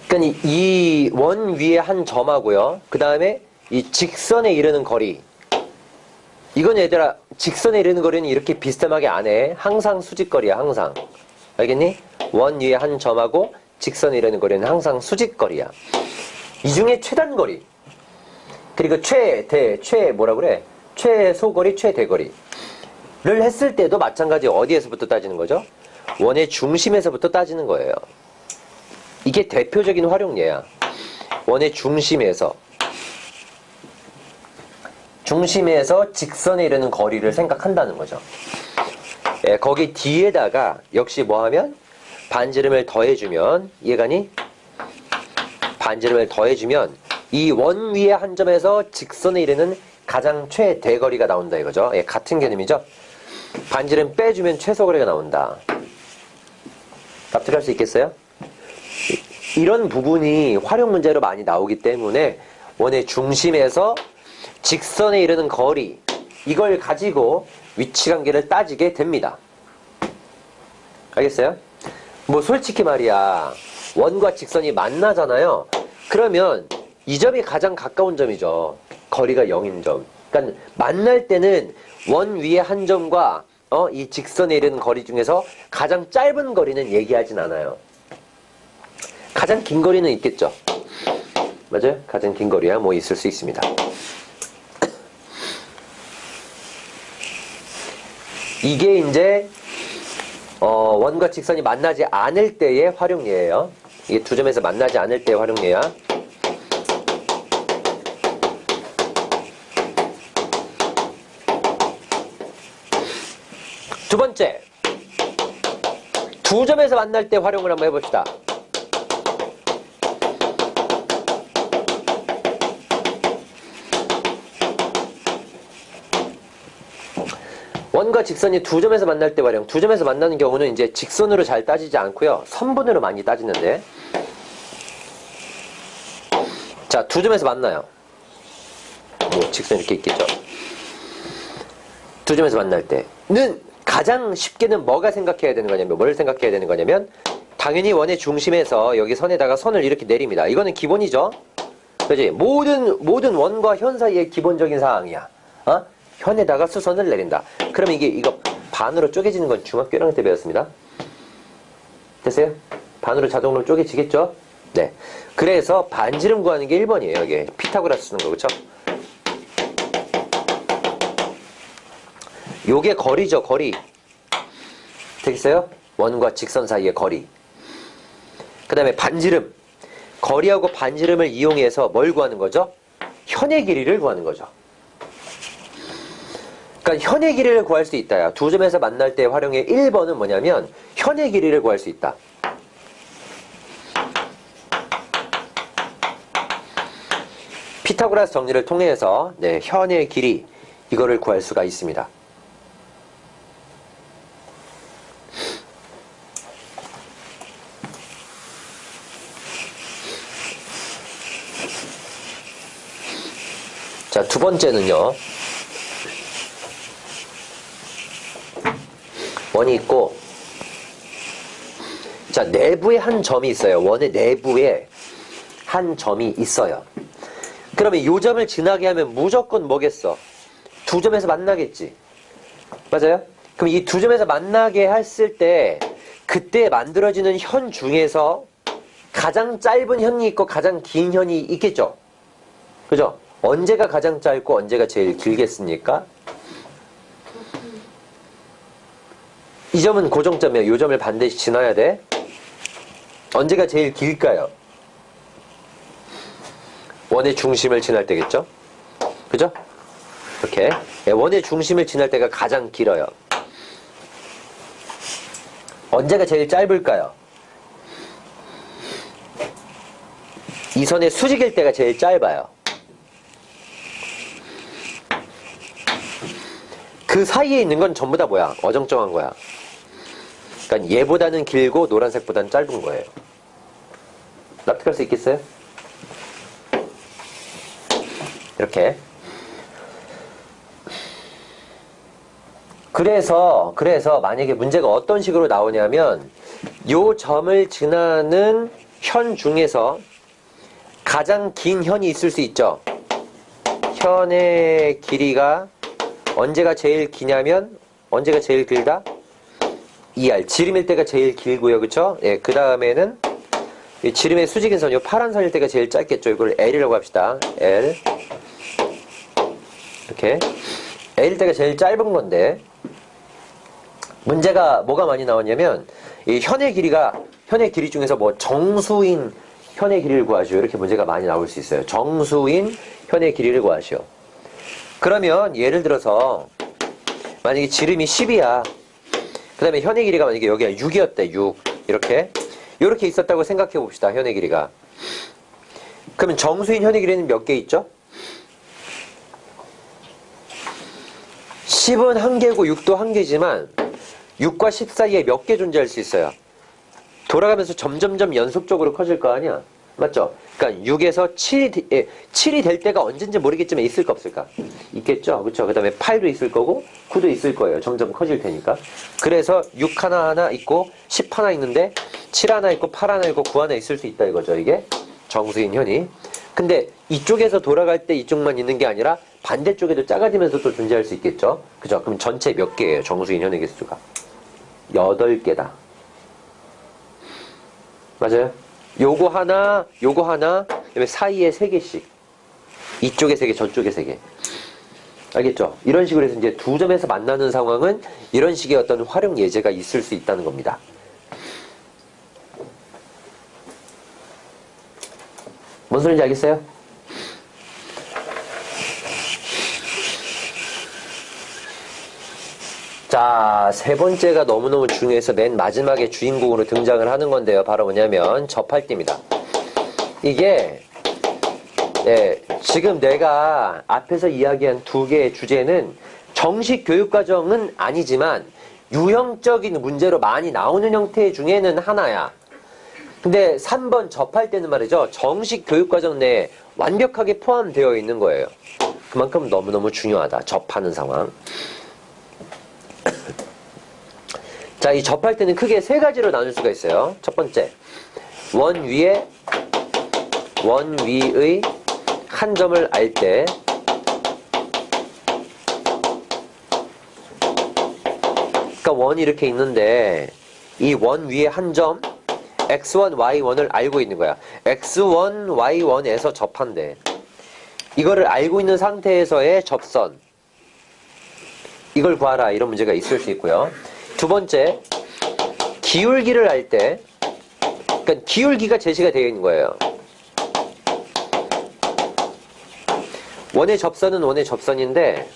그러니까 이 원 위에 한 점하고요. 그 다음에 이 직선에 이르는 거리. 이건 얘들아, 직선에 이르는 거리는 이렇게 비스듬하게 안 해. 항상 수직거리야, 항상. 알겠니? 원 위에 한 점하고 직선에 이르는 거리는 항상 수직거리야. 이 중에 최단거리. 그리고 뭐라 그래? 최소거리, 최대거리를 했을 때도 마찬가지 어디에서부터 따지는 거죠? 원의 중심에서부터 따지는 거예요. 이게 대표적인 활용예야. 원의 중심에서 직선에 이르는 거리를 생각한다는 거죠. 예, 거기 뒤에다가 역시 뭐하면 반지름을 더해주면, 이해가니? 반지름을 더해주면 이 원 위에 한 점에서 직선에 이르는 가장 최대거리가 나온다 이거죠. 예, 같은 개념이죠. 반지름 빼주면 최소거리가 나온다. 납득할 수 있겠어요? 이런 부분이 활용 문제로 많이 나오기 때문에 원의 중심에서 직선에 이르는 거리, 이걸 가지고 위치관계를 따지게 됩니다. 알겠어요? 뭐 솔직히 말이야, 원과 직선이 만나잖아요. 그러면 이 점이 가장 가까운 점이죠. 거리가 0인 점. 그러니까 만날 때는 원 위에 한 점과 이 직선에 이르는 거리 중에서 가장 짧은 거리는 얘기하진 않아요. 가장 긴 거리는 있겠죠. 맞아요? 가장 긴 거리야 뭐 있을 수 있습니다. 이게 이제 원과 직선이 만나지 않을 때의 활용예예요. 이게 두 점에서 만나지 않을 때의 활용예야. 두 번째, 두 점에서 만날 때 활용을 한번 해봅시다. 원과 직선이 두 점에서 만날 때 활용. 두 점에서 만나는 경우는 이제 직선으로 잘 따지지 않고요. 선분으로 많이 따지는데. 자, 두 점에서 만나요. 뭐 직선 이렇게 있겠죠. 두 점에서 만날 때는 가장 쉽게는 뭐가 생각해야 되는 거냐면, 뭘 생각해야 되는 거냐면, 당연히 원의 중심에서 여기 선에다가 선을 이렇게 내립니다. 이거는 기본이죠. 그지? 모든 원과 현 사이의 기본적인 사항이야. 어? 현에다가 수선을 내린다. 그러면 이거 반으로 쪼개지는 건 중학교 1학년 때 배웠습니다. 됐어요? 반으로 자동으로 쪼개지겠죠? 네. 그래서 반지름 구하는 게 1번이에요. 이게 피타고라스 쓰는 거, 그쵸? 요게 거리죠, 거리. 되겠어요? 원과 직선 사이의 거리. 그 다음에 반지름. 거리하고 반지름을 이용해서 뭘 구하는 거죠? 현의 길이를 구하는 거죠. 그러니까 현의 길이를 구할 수 있다야. 두 점에서 만날 때 활용의 1번은 뭐냐면 현의 길이를 구할 수 있다. 피타고라스 정리를 통해서 네, 현의 길이 이거를 구할 수가 있습니다. 자, 두 번째는요. 원이 있고, 자, 내부에 한 점이 있어요. 원의 내부에 한 점이 있어요. 그러면 이 점을 지나게 하면 무조건 뭐겠어? 두 점에서 만나겠지. 맞아요? 그럼 이 두 점에서 만나게 했을 때 그때 만들어지는 현 중에서 가장 짧은 현이 있고 가장 긴 현이 있겠죠? 그죠? 언제가 가장 짧고 언제가 제일 길겠습니까? 이 점은 고정점이에요. 이 점을 반드시 지나야 돼. 언제가 제일 길까요? 원의 중심을 지날 때겠죠? 그죠? 이렇게 원의 중심을 지날 때가 가장 길어요. 언제가 제일 짧을까요? 이 선의 수직일 때가 제일 짧아요. 그 사이에 있는 건 전부 다 뭐야? 어정쩡한 거야. 그러니까 얘보다는 길고 노란색보다는 짧은 거예요. 납득할 수 있겠어요? 이렇게. 그래서 만약에 문제가 어떤 식으로 나오냐면 요 점을 지나는 현 중에서 가장 긴 현이 있을 수 있죠. 현의 길이가 언제가 제일 기냐면 언제가 제일 길다? 2R. 지름일 때가 제일 길고요. 그쵸? 예, 그 다음에는 지름의 수직인 선, 요 파란 선일 때가 제일 짧겠죠. 이걸 L이라고 합시다. L. 이렇게. L일 때가 제일 짧은 건데 문제가 뭐가 많이 나왔냐면 이 현의 길이 중에서 뭐 정수인 현의 길이를 구하시오. 이렇게 문제가 많이 나올 수 있어요. 정수인 현의 길이를 구하시오. 그러면 예를 들어서 만약에 지름이 10이야. 그 다음에 현의 길이가 만약에 여기가 6이었대. 6. 이렇게 있었다고 생각해 봅시다. 현의 길이가. 그러면 정수인 현의 길이는 몇 개 있죠? 10은 한 개고 6도 한 개지만 6과 10 사이에 몇 개 존재할 수 있어요? 돌아가면서 점점점 연속적으로 커질 거 아니야? 맞죠? 그러니까 6에서 7이 될 때가 언젠지 모르겠지만 있을까 없을까? 있겠죠? 그렇죠? 그 다음에 8도 있을 거고 9도 있을 거예요. 점점 커질 테니까. 그래서 6 하나 있고 10 하나 있는데 7 하나 있고 8 하나 있고 9 하나 있을 수 있다 이거죠. 이게 정수인 현이. 근데 이쪽에서 돌아갈 때 이쪽만 있는 게 아니라 반대쪽에도 작아지면서 또 존재할 수 있겠죠? 그죠? 그럼 전체 몇 개예요? 정수인 현의 개수가? 8개다. 맞아요? 요거 하나, 그다음에 사이에 3개씩. 이쪽에 3개, 저쪽에 3개. 알겠죠? 이런 식으로 해서 이제 두 점에서 만나는 상황은 이런 식의 어떤 활용 예제가 있을 수 있다는 겁니다. 뭔 소리인지 알겠어요? 자, 세 번째가 너무너무 중요해서 맨 마지막에 주인공으로 등장을 하는 건데요. 바로 뭐냐면 접할 때입니다. 이게 지금 내가 앞에서 이야기한 두 개의 주제는 정식 교육과정은 아니지만 유형적인 문제로 많이 나오는 형태 중에는 하나야. 근데 3번 접할 때는 말이죠. 정식 교육과정 내에 완벽하게 포함되어 있는 거예요. 그만큼 너무너무 중요하다. 접하는 상황. 자, 이 접할 때는 크게 세 가지로 나눌 수가 있어요. 첫 번째, 원 위의 한 점을 알 때 그러니까 원이 이렇게 있는데 이 원 위에 한 점 x1, y1을 알고 있는 거야. x1, y1에서 접한대. 이거를 알고 있는 상태에서의 접선. 이걸 구하라. 이런 문제가 있을 수 있고요. 두 번째, 기울기를 알 때, 그러니까 기울기가 제시가 되어 있는 거예요. 원의 접선은 원의 접선인데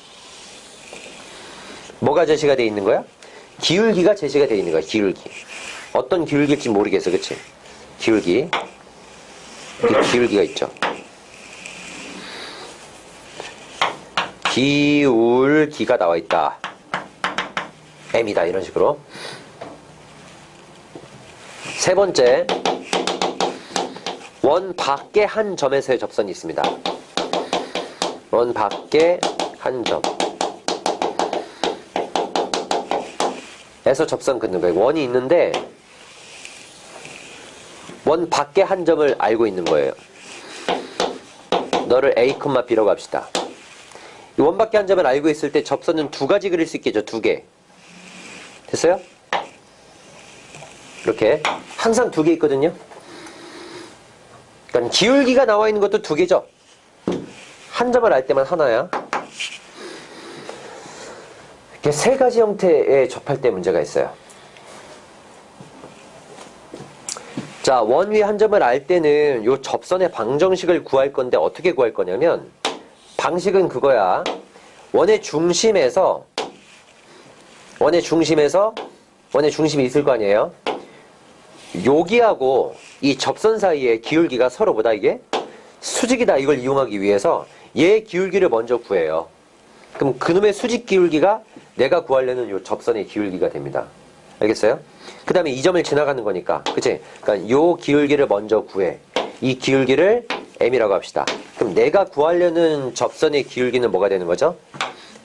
뭐가 제시가 되어 있는 거야? 기울기가 제시가 되어 있는 거야. 기울기. 어떤 기울기일지 모르겠어. 그치? 기울기. 이렇게 기울기가 있죠. 기울기가 나와 있다. m이다. 이런 식으로. 세 번째, 원 밖에 한 점에서의 접선이 있습니다. 원 밖에 한 점 에서 접선 긋는 거예요. 원이 있는데 원 밖에 한 점을 알고 있는 거예요. 너를 A, B라고 합시다. 이 원 밖에 한 점을 알고 있을 때 접선은 두 가지 그릴 수 있겠죠. 두 개. 됐어요? 이렇게 항상 두 개 있거든요. 그러니까 기울기가 나와 있는 것도 두 개죠. 한 점을 알 때만 하나야. 이렇게 세 가지 형태의 접할 때 문제가 있어요. 자, 원 위에 한 점을 알 때는 요 접선의 방정식을 구할 건데 어떻게 구할 거냐면 방식은 그거야. 원의 중심이 있을 거 아니에요. 여기하고 이 접선 사이의 기울기가 서로 보다 이게 수직이다. 이걸 이용하기 위해서 얘의 기울기를 먼저 구해요. 그럼 그놈의 수직 기울기가 내가 구하려는 요 접선의 기울기가 됩니다. 알겠어요? 그 다음에 이 점을 지나가는 거니까. 그치? 그러니까 요 기울기를 먼저 구해. 이 기울기를 m이라고 합시다. 그럼 내가 구하려는 접선의 기울기는 뭐가 되는 거죠?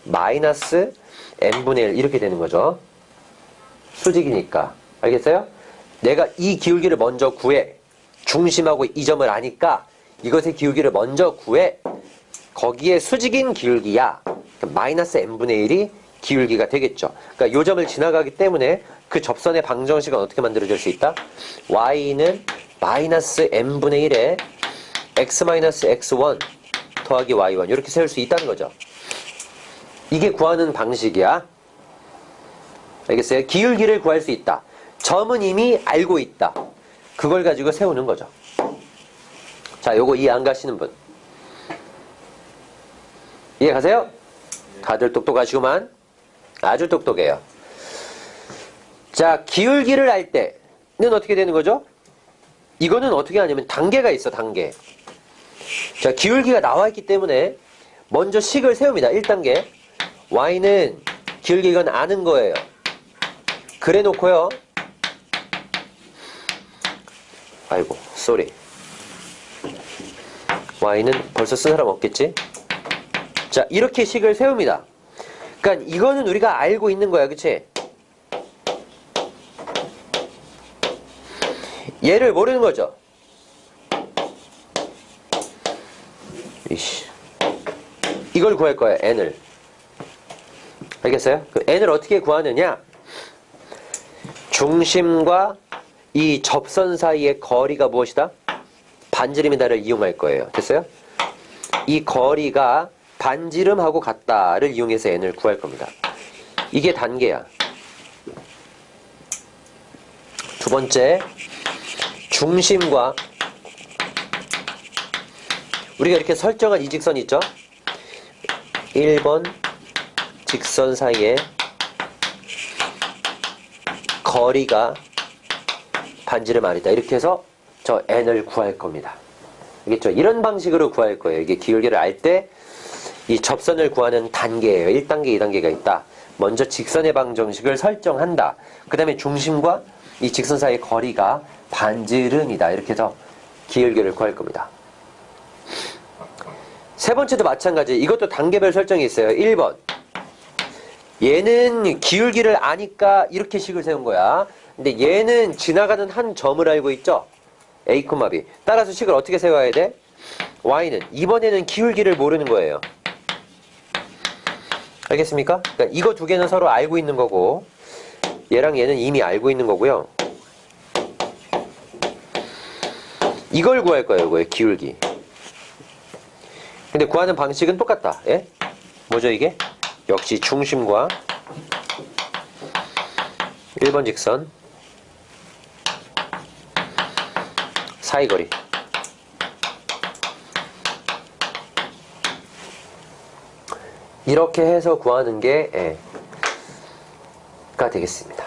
마이너스 n분의 1 이렇게 되는 거죠. 수직이니까. 알겠어요? 내가 이 기울기를 먼저 구해. 중심하고 이 점을 아니까 이것의 기울기를 먼저 구해. 거기에 수직인 기울기야. 마이너스 n분의 1이 기울기가 되겠죠. 그러니까 요 점을 지나가기 때문에 그 접선의 방정식은 어떻게 만들어질 수 있다? y는 마이너스 n분의 1에 x 마이너스 x1 더하기 y1 이렇게 세울 수 있다는 거죠. 이게 구하는 방식이야. 알겠어요? 기울기를 구할 수 있다. 점은 이미 알고 있다. 그걸 가지고 세우는 거죠. 자, 요거 이해 안 가시는 분? 이해 가세요? 다들 똑똑하시구만. 아주 똑똑해요. 자, 기울기를 알 때는 어떻게 되는 거죠? 이거는 어떻게 하냐면 단계가 있어, 단계. 자, 기울기가 나와 있기 때문에 먼저 식을 세웁니다. 1단계. y는 기울기 이건 아는 거예요. 그래 놓고요. 아이고, 쏘리. y는 벌써 쓴 사람 없겠지? 자, 이렇게 식을 세웁니다. 그러니까 이거는 우리가 알고 있는 거야. 그치? 얘를 모르는 거죠. 이씨. 이걸 구할 거야. n을. 알겠어요? 그 n을 어떻게 구하느냐? 중심과 이 접선 사이의 거리가 무엇이다? 반지름이다를 이용할 거예요. 됐어요? 이 거리가 반지름하고 같다를 이용해서 n을 구할 겁니다. 이게 단계야. 두 번째, 중심과 우리가 이렇게 설정한 이 직선 있죠? 1번 직선 사이에 거리가 반지름 r이다. 이렇게 해서 저 n을 구할 겁니다. 알겠죠? 이런 방식으로 구할 거예요. 이게 기울기를 알 때 이 접선을 구하는 단계예요. 1단계, 2단계가 있다. 먼저 직선의 방정식을 설정한다. 그 다음에 중심과 이 직선 사이의 거리가 반지름이다. 이렇게 해서 기울기를 구할 겁니다. 세 번째도 마찬가지. 이것도 단계별 설정이 있어요. 1번. 얘는 기울기를 아니까 이렇게 식을 세운 거야. 근데 얘는 지나가는 한 점을 알고 있죠? A, B. 따라서 식을 어떻게 세워야 돼? Y는 이번에는 기울기를 모르는 거예요. 알겠습니까? 그러니까 이거 두 개는 서로 알고 있는 거고 얘랑 얘는 이미 알고 있는 거고요. 이걸 구할 거예요. 이거의 기울기. 근데 구하는 방식은 똑같다. 예? 뭐죠 이게? 역시 중심과 1번 직선 사이거리. 이렇게 해서 구하는 게 가 되겠습니다.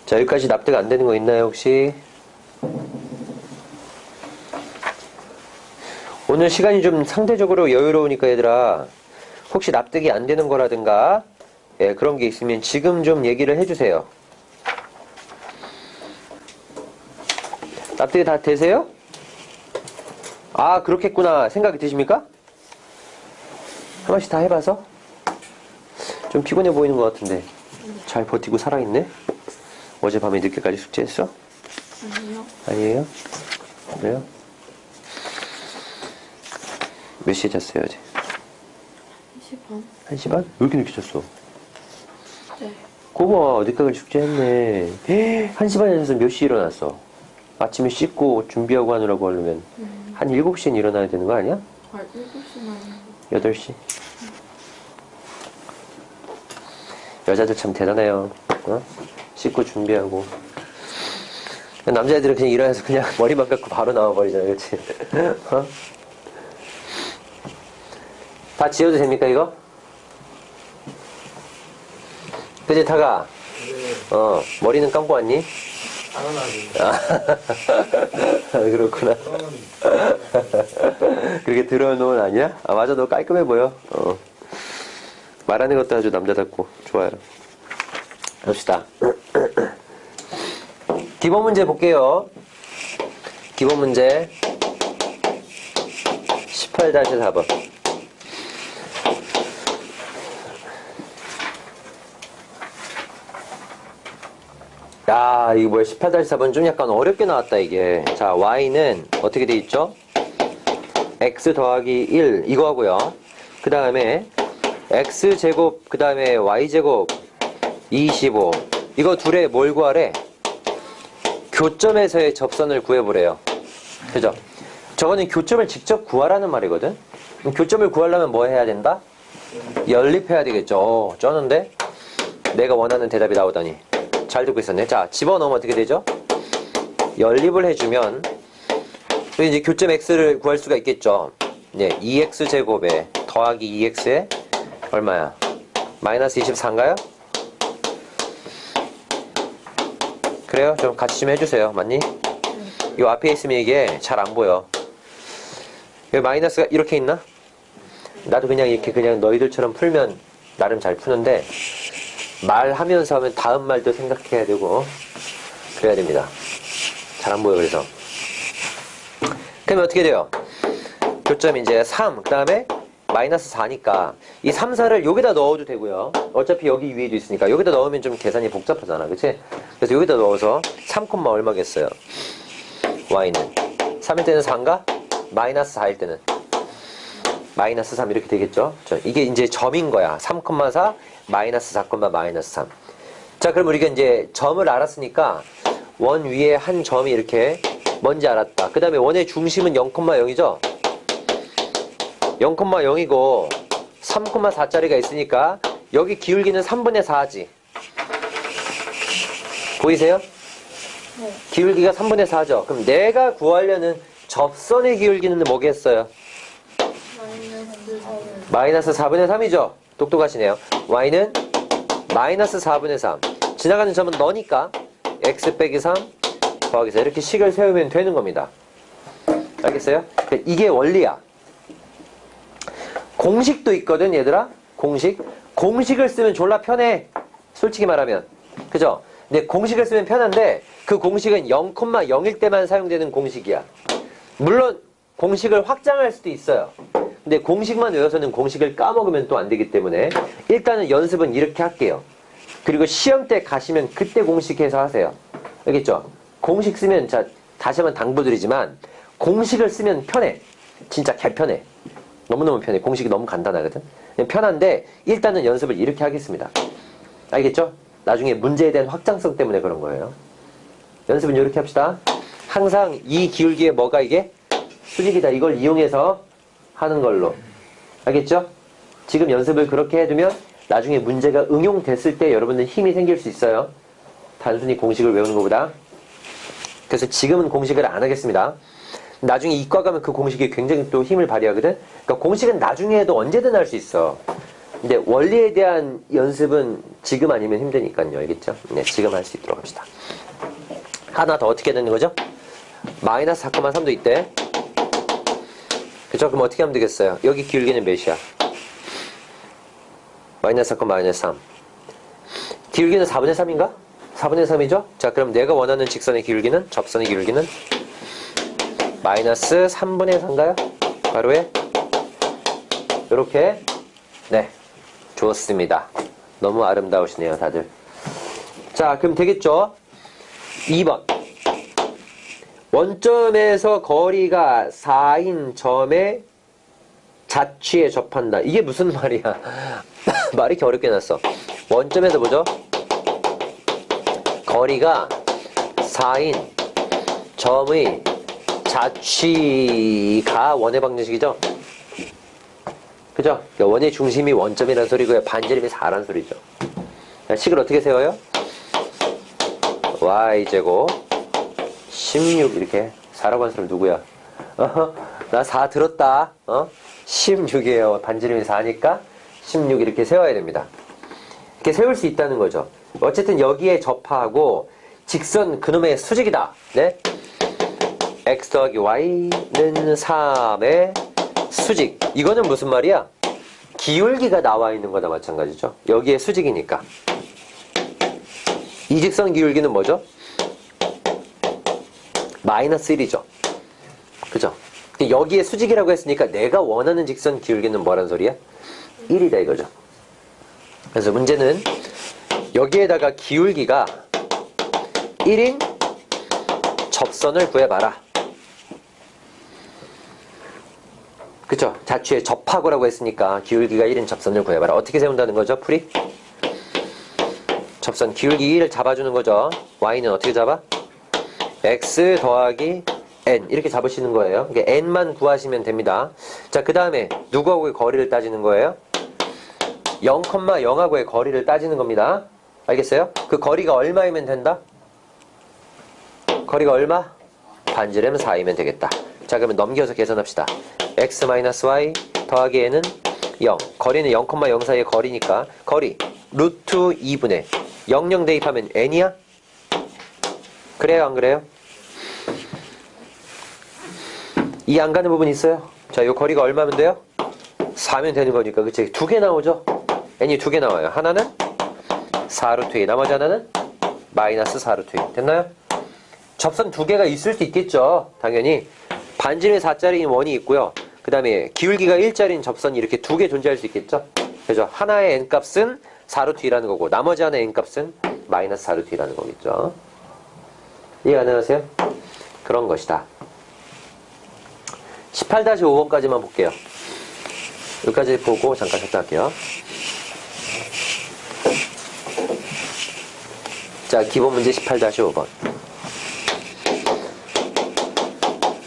자, 여기까지 납득 안 되는 거 있나요 혹시? 오늘 시간이 좀 상대적으로 여유로우니까 얘들아 혹시 납득이 안 되는 거라든가 그런 게 있으면 지금 좀 얘기를 해주세요. 납득이 다 되세요? 아 그렇겠구나 생각이 드십니까? 한 번씩 다 해봐서? 좀 피곤해 보이는 것 같은데 잘 버티고 살아있네? 어젯밤에 늦게까지 숙제했어? 아니요. 아니에요? 그래요? 몇 시에 잤어요 어제? 10번. 1시 반? 왜 이렇게 늦게 잤어? 네. 고마 늦게까지 숙제했네. 1시 반에 자서 몇 시에 일어났어? 아침에 씻고 준비하고 하느라고 하려면 한 7시엔 일어나야 되는 거 아니야? 7시는 8시? 여자들 참 대단해요. 어? 씻고 준비하고. 남자애들은 그냥 일어나서 그냥 머리만 감고 바로 나와버리잖아, 그렇지? 어? 다 지워도 됩니까, 이거? 그지, 타가? 머리는 감고 왔니? 그렇구나. 그렇게 더러운 놈은 아니야? 아, 맞아, 너 깔끔해 보여. 말하는 것도 아주 남자답고, 좋아요. 봅시다. 기본 문제 볼게요. 기본 문제 18-4번. 야, 이거 뭐야? 18-4번 좀 약간 어렵게 나왔다, 이게. 자, y는 어떻게 돼 있죠? x 더하기 1, 이거 하고요. 그 다음에 x제곱, 그 다음에 y제곱 25. 이거 둘에 뭘 구하래? 교점에서의 접선을 구해보래요. 그죠? 저거는 교점을 직접 구하라는 말이거든? 그럼 교점을 구하려면 뭐 해야 된다? 연립해야 되겠죠. 쩌는데? 내가 원하는 대답이 나오다니. 잘 듣고 있었네. 자, 집어넣으면 어떻게 되죠? 연립을 해주면 이제 교점 x를 구할 수가 있겠죠. 네, 2x제곱에 더하기 2x에 얼마야? 마이너스 24인가요? 그래요? 좀 같이 좀 해주세요. 맞니? 요 앞에 있으면 이게 잘 안 보여. 여기 마이너스가 이렇게 있나? 나도 그냥 이렇게 그냥 너희들처럼 풀면 나름 잘 푸는데 말하면서 하면 다음 말도 생각해야 되고 그래야 됩니다. 잘 안 보여 그래서. 그러면 어떻게 돼요? 교점 이제 3, 그 다음에 마이너스 4니까 이 3, 4를 여기다 넣어도 되고요. 어차피 여기 위에도 있으니까 여기다 넣으면 좀 계산이 복잡하잖아. 그치? 그래서 여기다 넣어서 3, 얼마겠어요? y는 3일 때는 4인가? 마이너스 4일 때는 마이너스 3 이렇게 되겠죠? 이게 이제 점인 거야. 3,4 마이너스 4, 마이너스 3. 자, 그럼 우리가 이제 점을 알았으니까 원 위에 한 점이 이렇게 뭔지 알았다. 그 다음에 원의 중심은 0,0이죠? 0,0이고 3,4짜리가 있으니까 여기 기울기는 3분의 4지. 보이세요? 네. 기울기가 3분의 4죠. 그럼 내가 구하려는 접선의 기울기는 뭐겠어요? 마이너스 4분의 3이죠. 똑똑하시네요. y는 마이너스 4분의 3. 지나가는 점은 너니까 x 빼기 3 더하기 4 이렇게 식을 세우면 되는 겁니다. 알겠어요? 이게 원리야. 공식도 있거든, 얘들아. 공식을 쓰면 졸라 편해. 솔직히 말하면. 그죠? 근데 공식을 쓰면 편한데 그 공식은 0,0일 때만 사용되는 공식이야. 물론 공식을 확장할 수도 있어요. 근데 공식만 외워서는 공식을 까먹으면 또 안 되기 때문에 일단은 연습은 이렇게 할게요. 그리고 시험 때 가시면 그때 공식해서 하세요. 알겠죠? 공식 쓰면, 자, 다시 한번 당부드리지만 공식을 쓰면 편해. 진짜 개편해. 너무너무 편해. 공식이 너무 간단하거든. 편한데 일단은 연습을 이렇게 하겠습니다. 알겠죠? 나중에 문제에 대한 확장성 때문에 그런 거예요. 연습은 이렇게 합시다. 항상 이 기울기에 뭐가 이게? 수직이다. 이걸 이용해서 하는 걸로. 알겠죠? 지금 연습을 그렇게 해두면 나중에 문제가 응용됐을 때 여러분들 힘이 생길 수 있어요. 단순히 공식을 외우는 것보다. 그래서 지금은 공식을 안 하겠습니다. 나중에 이과 가면 그 공식이 굉장히 또 힘을 발휘하거든. 그러니까 공식은 나중에 해도 언제든 할 수 있어. 근데 원리에 대한 연습은 지금 아니면 힘드니까요. 알겠죠? 네, 지금 할 수 있도록 합시다. 하나 더 어떻게 되는 거죠? 마이너스 4,3도 있대. 그죠? 그럼 어떻게 하면 되겠어요? 여기 기울기는 몇이야? 마이너스 4, 마이너스 3. 기울기는 4분의 3인가? 4분의 3이죠? 자, 그럼 내가 원하는 직선의 기울기는? 접선의 기울기는? 마이너스 3분의 4인가요? 가로에? 요렇게? 네. 좋습니다. 너무 아름다우시네요, 다들. 자, 그럼 되겠죠? 2번. 원점에서 거리가 4인 점에 자취에 접한다. 이게 무슨 말이야? 말이 이렇게 어렵게 났어. 원점에서 뭐죠? 거리가 4인 점의 자취가 원의 방정식이죠? 그죠? 원의 중심이 원점이라는 소리고요. 반지름이 4라는 소리죠. 식을 어떻게 세워요? y제곱 16 이렇게 4라고 한 사람 누구야? 나 4 들었다. 16이에요. 반지름이 4니까 16 이렇게 세워야 됩니다. 이렇게 세울 수 있다는 거죠. 어쨌든 여기에 접하고 직선 그놈의 수직이다. 네? x 더하기 y는 3의 수직. 이거는 무슨 말이야? 기울기가 나와 있는 거나 마찬가지죠. 여기에 수직이니까. 이 직선 기울기는 뭐죠? 마이너스 1이죠. 그죠? 여기에 수직이라고 했으니까 내가 원하는 직선 기울기는 뭐란 소리야? 1이다 이거죠. 그래서 문제는 여기에다가 기울기가 1인 접선을 구해봐라. 그쵸? 자취에 접하고라고 했으니까 기울기가 1인 접선을 구해봐라. 어떻게 세운다는 거죠? 풀이? 접선 기울기 1을 잡아주는 거죠. y는 어떻게 잡아? x 더하기 n 이렇게 잡으시는 거예요. n만 구하시면 됩니다. 자, 그 다음에 누구하고의 거리를 따지는 거예요? 0,0하고의 거리를 따지는 겁니다. 알겠어요? 그 거리가 얼마이면 된다? 거리가 얼마? 반지름 4이면 되겠다. 자, 그러면 넘겨서 계산합시다. x-y 더하기 n은 0. 거리는 0,0 사이의 거리니까 거리 루트 2분의 00 대입하면 n이야? 그래요, 안 그래요? 이 안 가는 부분 있어요? 자, 요 거리가 얼마면 돼요? 4면 되는 거니까, 그치? 두 개 나오죠? n이 두 개 나와요. 하나는 4루트 2, 나머지 하나는 마이너스 4루트 2. 됐나요? 접선 두 개가 있을 수 있겠죠. 당연히. 반지름이 4짜리인 원이 있고요. 그 다음에 기울기가 1짜리인 접선이 이렇게 두 개 존재할 수 있겠죠. 그죠? 하나의 n값은 4루트 2라는 거고, 나머지 하나의 n값은 마이너스 4루트 2라는 거겠죠. 이해 가능하세요? 그런 것이다. 18-5번까지만 볼게요. 여기까지 보고 잠깐 삭제할게요. 자, 기본 문제 18-5번.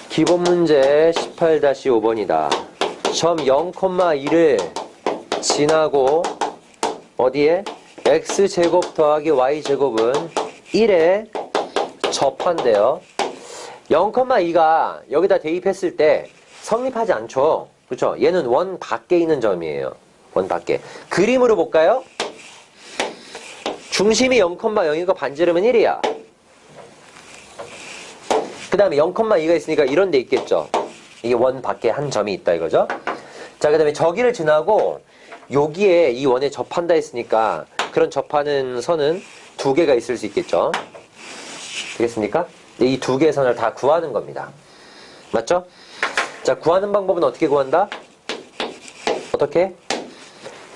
기본 문제 18-5번이다. 점 0,1을 지나고 어디에? x제곱 더하기 y제곱은 1에 접한대요. 0,2가 여기다 대입했을 때 성립하지 않죠. 그렇죠? 얘는 원 밖에 있는 점이에요. 원 밖에. 그림으로 볼까요? 중심이 0,0이고 반지름은 1이야. 그 다음에 0,2가 있으니까 이런 데 있겠죠. 이게 원 밖에 한 점이 있다 이거죠. 자, 그 다음에 저기를 지나고 여기에 이 원에 접한다 했으니까 그런 접하는 선은 두 개가 있을 수 있겠죠. 되겠습니까? 이 두 개의 선을 다 구하는 겁니다. 맞죠? 자, 구하는 방법은 어떻게 구한다? 어떻게?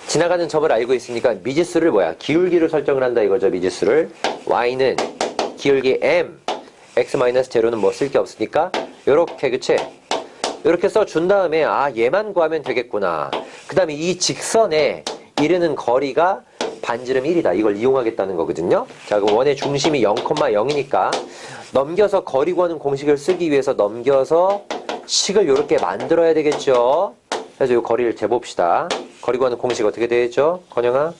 지나가는 점을 알고 있으니까 미지수를 뭐야? 기울기로 설정을 한다 이거죠. 미지수를. y는 기울기 m, x-0는 뭐 쓸 게 없으니까 요렇게, 그치? 요렇게 써준 다음에 아, 얘만 구하면 되겠구나. 그 다음에 이 직선에 이르는 거리가 반지름 1이다. 이걸 이용하겠다는 거거든요. 자, 그럼 원의 중심이 0,0이니까 넘겨서 거리 구하는 공식을 쓰기 위해서 넘겨서 식을 요렇게 만들어야 되겠죠. 그래서 요 거리를 재봅시다. 거리 구하는 공식 어떻게 되겠죠? 건영아?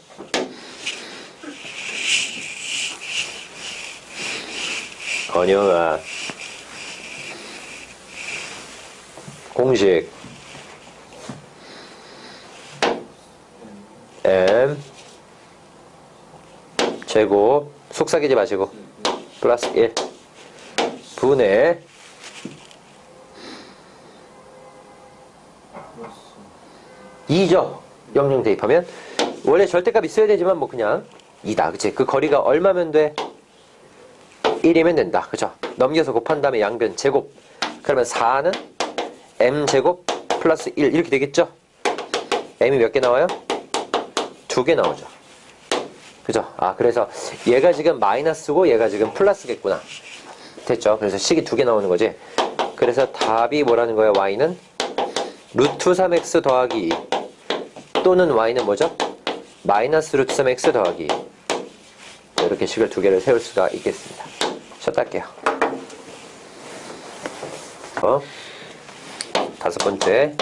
건영아. 공식. m 제곱 속삭이지 마시고 플러스 1 분의 이죠 00 대입하면 원래 절대값 있어야 되지만 뭐 그냥 2다. 그치? 그 거리가 얼마면 돼? 1이면 된다. 그죠? 넘겨서 곱한 다음에 양변 제곱. 그러면 4는 m제곱 플러스 1 이렇게 되겠죠? m이 몇 개 나와요? 2개 나오죠. 그죠? 아, 그래서 얘가 지금 마이너스고 얘가 지금 플러스겠구나. 됐죠? 그래서 식이 2개 나오는 거지. 그래서 답이 뭐라는 거예요? y는 루트 3x 더하기 2 또는 y는 뭐죠? 마이너스 루트 3x 더하기 2. 이렇게 식을 2개를 세울 수가 있겠습니다. 쉬었다 할게요. 다섯 번째,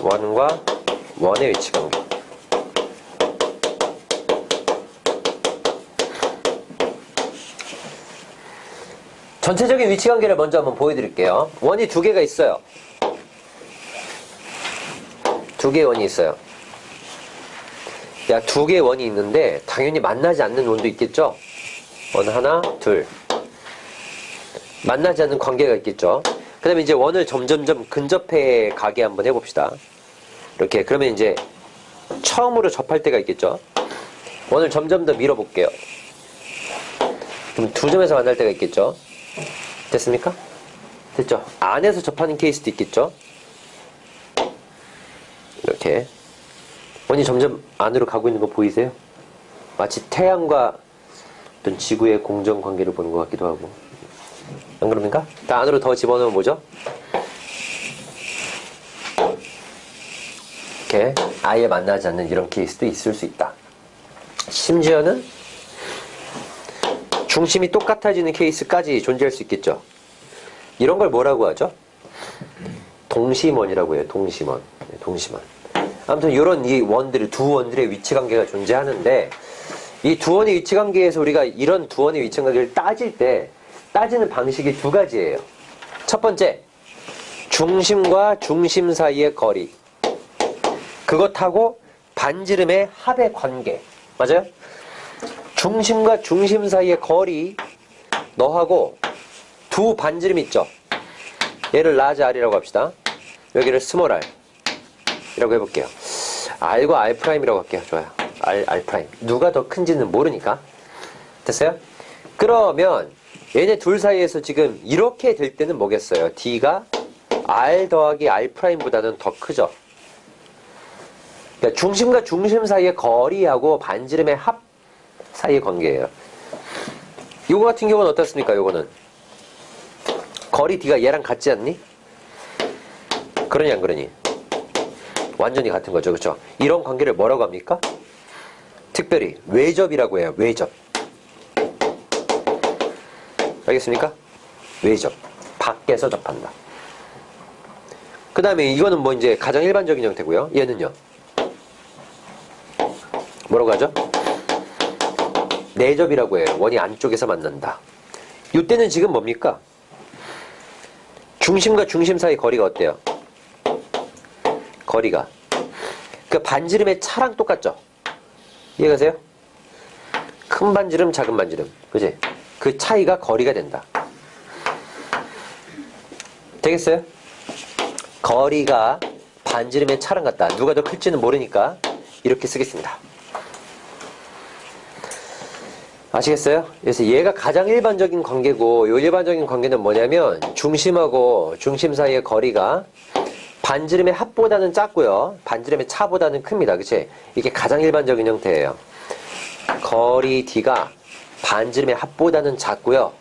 원과 원의 위치 관계. 전체적인 위치 관계를 먼저 한번 보여드릴게요. 원이 2개가 있어요. 2개의 원이 있어요. 야, 2개의 원이 있는데 당연히 만나지 않는 원도 있겠죠? 원 하나, 둘. 만나지 않는 관계가 있겠죠? 그 다음에 이제 원을 점점점 근접해 가게 한번 해봅시다. 이렇게. 그러면 이제 처음으로 접할 때가 있겠죠? 원을 점점 더 밀어볼게요. 그럼 2점에서 만날 때가 있겠죠? 됐습니까? 됐죠? 안에서 접하는 케이스도 있겠죠? 이렇게. 원이 점점 안으로 가고 있는 거 보이세요? 마치 태양과 어떤 지구의 공정관계를 보는 것 같기도 하고. 안 그럽니까? 다 안으로 더 집어넣으면 뭐죠? 이렇게 아예 만나지 않는 이런 케이스도 있을 수 있다. 심지어는 중심이 똑같아지는 케이스까지 존재할 수 있겠죠. 이런 걸 뭐라고 하죠? 동심원이라고 해요. 동심원. 네, 동심원. 아무튼 이런 이 원들이 두 원들의 위치 관계가 존재하는데 이 두 원의 위치 관계에서 우리가 이런 두 원의 위치 관계를 따질 때 따지는 방식이 2가지예요. 첫 번째, 중심과 중심 사이의 거리. 그것하고 반지름의 합의 관계. 맞아요? 중심과 중심 사이의 거리, 너하고 두 반지름 있죠? 얘를 라지 r이라고 합시다. 여기를 스몰 r 이라고 해볼게요. r과 r'이라고 할게요. 좋아요. r'. 누가 더 큰지는 모르니까. 됐어요? 그러면 얘네 둘 사이에서 지금 이렇게 될 때는 뭐겠어요? d가 r 더하기 r'보다는 더 크죠? 그러니까 중심과 중심 사이의 거리하고 반지름의 합 사이의 관계예요. 요거 같은 경우는 어떻습니까? 요거는 거리 d가 얘랑 같지 않니? 그러니 안 그러니? 완전히 같은 거죠. 그렇죠? 이런 관계를 뭐라고 합니까? 특별히 외접이라고 해요. 외접. 알겠습니까? 외접. 밖에서 접한다. 그 다음에 이거는 뭐 이제 가장 일반적인 형태고요. 얘는요. 뭐라고 하죠? 내접이라고 해요. 원이 안쪽에서 만난다. 이때는 지금 뭡니까? 중심과 중심 사이 거리가 어때요? 거리가 그 반지름의 차랑 똑같죠? 이해가세요? 큰 반지름, 작은 반지름. 그지? 그 차이가 거리가 된다. 되겠어요? 거리가 반지름의 차랑 같다. 누가 더 클지는 모르니까 이렇게 쓰겠습니다. 아시겠어요? 그래서 얘가 가장 일반적인 관계고, 이 일반적인 관계는 뭐냐면 중심하고 중심 사이의 거리가 반지름의 합보다는 작고요, 반지름의 차보다는 큽니다. 그치? 이게 가장 일반적인 형태예요. 거리 D가 반지름의 합보다는 작고요,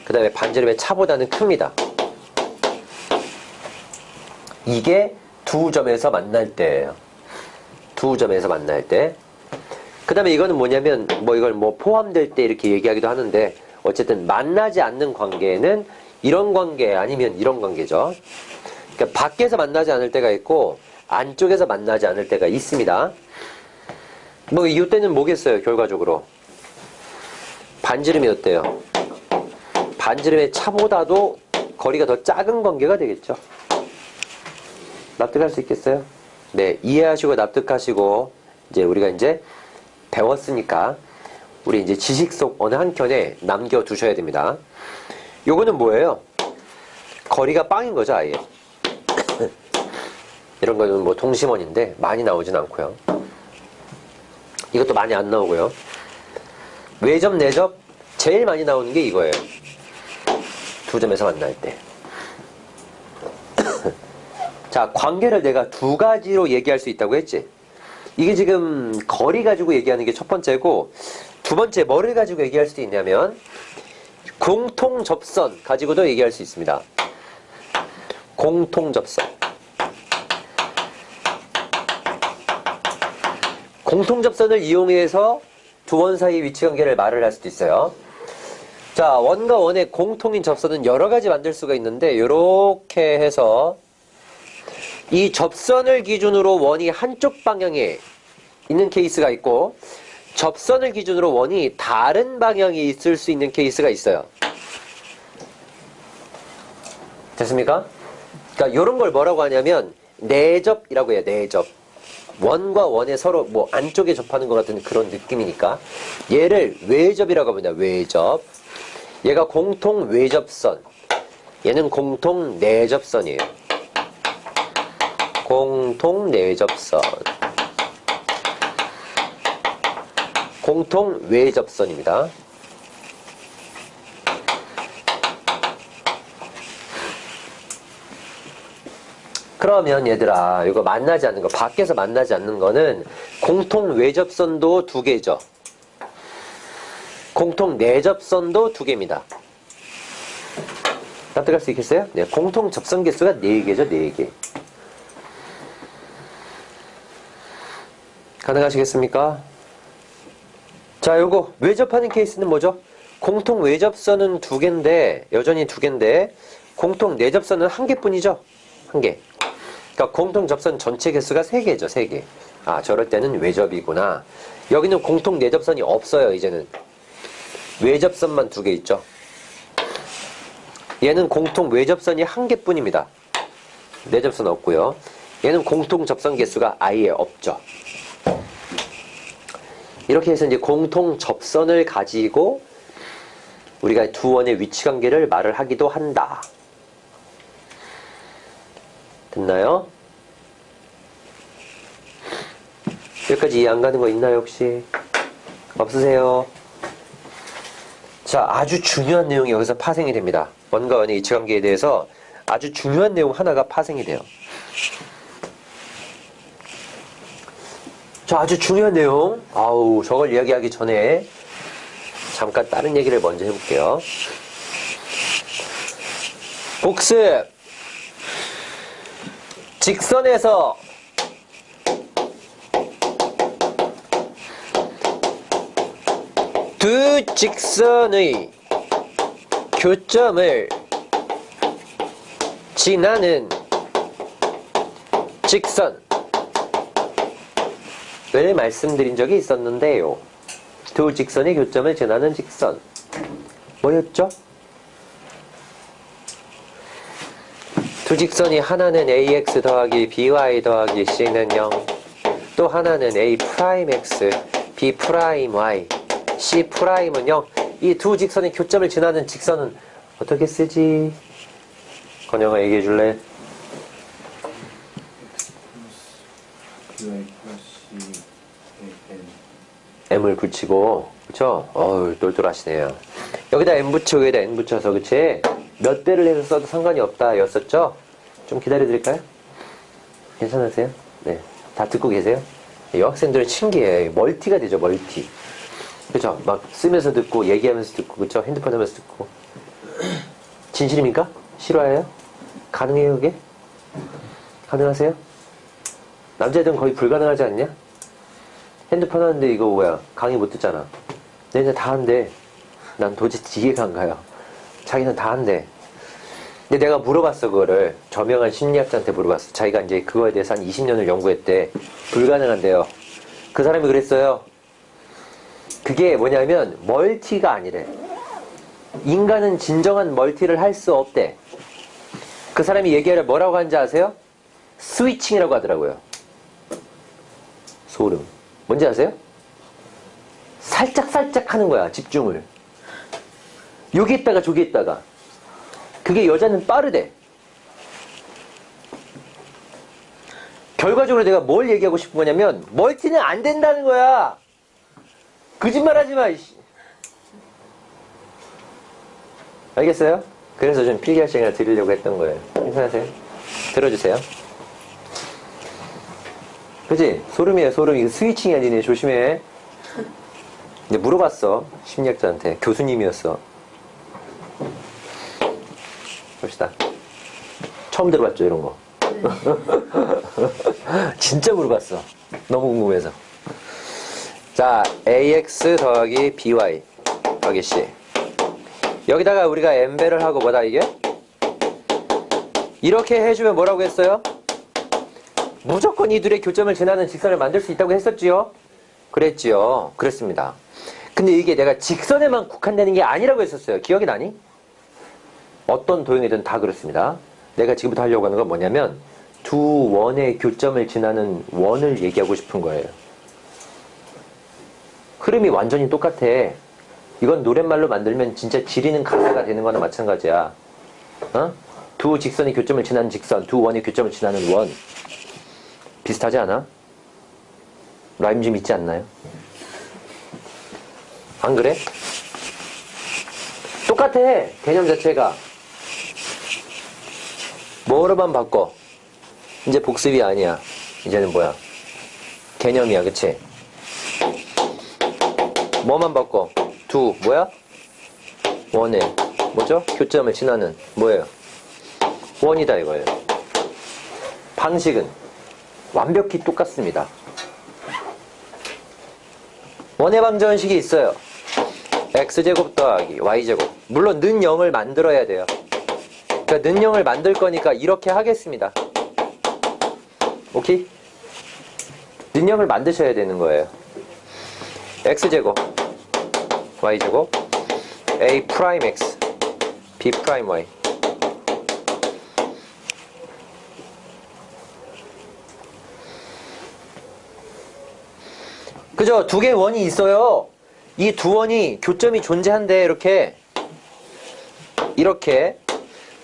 그 다음에 반지름의 차보다는 큽니다. 이게 두 점에서 만날 때예요. 두 점에서 만날 때. 그 다음에 이거는 뭐냐면, 이걸 포함될 때 이렇게 얘기하기도 하는데, 어쨌든 만나지 않는 관계는 이런 관계 아니면 이런 관계죠. 그러니까 밖에서 만나지 않을 때가 있고, 안쪽에서 만나지 않을 때가 있습니다. 이때는 뭐겠어요, 결과적으로? 반지름이 어때요? 반지름의 차보다도 거리가 더 작은 관계가 되겠죠. 납득할 수 있겠어요? 네, 이해하시고 납득하시고, 우리가 배웠으니까 우리 지식 속 어느 한 켠에 남겨두셔야 됩니다. 요거는 뭐예요? 거리가 빵인 거죠, 아예. 이런 거는 동심원인데 많이 나오진 않고요. 이것도 많이 안 나오고요. 외접, 내접 제일 많이 나오는 게 이거예요. 두 점에서 만날 때. 자, 관계를 내가 두 가지로 얘기할 수 있다고 했지? 이게 지금 거리 가지고 얘기하는 게 첫 번째고, 두 번째 뭐를 가지고 얘기할 수도 있냐면 공통접선 가지고도 얘기할 수 있습니다. 공통접선. 공통접선을 이용해서 두 원 사이 위치관계를 말을 할 수도 있어요. 자, 원과 원의 공통인 접선은 여러 가지 만들 수가 있는데, 이렇게 해서 이 접선을 기준으로 원이 한쪽 방향에 있는 케이스가 있고, 접선을 기준으로 원이 다른 방향에 있을 수 있는 케이스가 있어요. 됐습니까? 그러니까 이런 걸 뭐라고 하냐면 내접이라고 해요. 내접. 원과 원의 서로 안쪽에 접하는 것 같은 그런 느낌이니까 얘를 외접이라고 합니다. 외접. 얘가 공통 외접선, 얘는 공통 내접선이에요. 공통 내접선, 공통 외접선입니다. 그러면 얘들아, 이거 만나지 않는 거, 밖에서 만나지 않는 거는 공통 외접선도 두 개죠. 공통 내접선도 두 개입니다. 납득할 수 있겠어요? 네, 공통 접선 개수가 4개죠, 4개. 가능하시겠습니까? 자, 요거 외접하는 케이스는 뭐죠? 공통 외접선은 2개인데, 여전히 2개인데, 공통 내접선은 1개뿐이죠? 1개. 그러니까 공통 접선 전체 개수가 3개죠, 3개. 아, 저럴 때는 외접이구나. 여기는 공통 내접선이 없어요, 이제는. 외접선만 2개 있죠. 얘는 공통 외접선이 1개뿐입니다. 내접선 없고요. 얘는 공통 접선 개수가 아예 없죠. 이렇게 해서 이제 공통 접선을 가지고 우리가 두 원의 위치관계를 말을 하기도 한다. 됐나요? 여기까지 이해 안 가는 거 있나요, 혹시? 없으세요? 자, 아주 중요한 내용이 여기서 파생이 됩니다. 원과 원의 위치관계에 대해서 아주 중요한 내용 하나가 파생이 돼요. 자, 아주 중요한 내용. 아우, 저걸 이야기하기 전에 잠깐 다른 얘기를 먼저 해볼게요. 복습. 직선에서 두 직선의 교점을 지나는 직선을 말씀드린 적이 있었는데요. 두 직선의 교점을 지나는 직선 뭐였죠? 두 직선이 하나는 ax 더하기 by 더하기 c는 0, 또 하나는 a 프라임 x, b 프라임 y, c 프라임은 0. 이 두 직선의 교점을 지나는 직선은 어떻게 쓰지? 건영아 얘기해 줄래? QA 플러스 N M을 붙이고, 그쵸? 어우, 똘똘하시네요. 여기다 M 붙이고, 여기다 N 붙여서, 그치? 몇 대를 해서 써도 상관이 없다, 였었죠? 좀 기다려드릴까요? 괜찮으세요? 네. 다 듣고 계세요? 여학생들은 신기해. 멀티가 되죠, 멀티. 그쵸? 막 쓰면서 듣고, 얘기하면서 듣고, 그쵸? 핸드폰 하면서 듣고. 진실입니까? 실화예요? 가능해요, 그게? 가능하세요? 남자애들은 거의 불가능하지 않냐? 핸드폰 하는데 이거 뭐야? 강의 못 듣잖아. 얘네 다 한대. 난 도대체 이해가 안 가요. 자기는 다 한대. 근데 내가 물어봤어, 그거를. 저명한 심리학자한테 물어봤어. 자기가 이제 그거에 대해서 한 20년을 연구했대. 불가능한데요. 그 사람이 그랬어요. 그게 뭐냐면, 멀티가 아니래. 인간은 진정한 멀티를 할 수 없대. 그 사람이 얘기하려 뭐라고 하는지 아세요? 스위칭이라고 하더라고요. 소름. 뭔지 아세요? 살짝살짝 하는 거야, 집중을. 여기 있다가 저기 있다가. 그게 여자는 빠르대. 결과적으로 내가 뭘 얘기하고 싶은 거냐면, 멀티는 안 된다는 거야. 거짓말 하지 마, 이씨. 알겠어요? 그래서 좀 필기할 시간을 드리려고 했던 거예요. 괜찮으세요? 들어주세요. 그치? 소름이에요, 소름. 이거 스위칭이 아니네. 조심해. 근데 물어봤어. 심리학자한테. 교수님이었어. 봅시다. 처음 들어봤죠, 이런 거. 진짜 물어봤어. 너무 궁금해서. 자, ax 더하기 by 더하기 c. 여기다가 우리가 n배를 하고 뭐다, 이게? 이렇게 해주면 뭐라고 했어요? 무조건 이 둘의 교점을 지나는 직선을 만들 수 있다고 했었지요? 그랬지요. 그랬습니다. 근데 이게 내가 직선에만 국한되는 게 아니라고 했었어요. 기억이 나니? 어떤 도형이든 다 그렇습니다. 내가 지금부터 하려고 하는 건 뭐냐면 두 원의 교점을 지나는 원을 얘기하고 싶은 거예요. 흐름이 완전히 똑같아. 이건 노랫말로 만들면 진짜 지리는 가사가 되는 거나 마찬가지야. 어? 두 직선의 교점을 지나는 직선, 두 원의 교점을 지나는 원. 비슷하지 않아? 라임 좀 있지 않나요? 안 그래? 똑같아, 개념 자체가. 뭐로만 바꿔? 이제 복습이 아니야. 이제는 뭐야? 개념이야, 그치? 뭐만 바꿔? 두, 뭐야? 원의, 뭐죠? 교점을 지나는, 뭐예요? 원이다, 이거예요. 방식은 완벽히 똑같습니다. 원의 방정식이 있어요. x제곱 더하기 y제곱. 물론 는 0을 만들어야 돼요. 그러니까 는 0을 만들 거니까 이렇게 하겠습니다. 오케이? 는 0을 만드셔야 되는 거예요. x제곱 y제곱 a 프라임 x b 프라임 y. 그죠? 두 개의 원이 있어요. 이 두 원이 교점이 존재한대. 이렇게.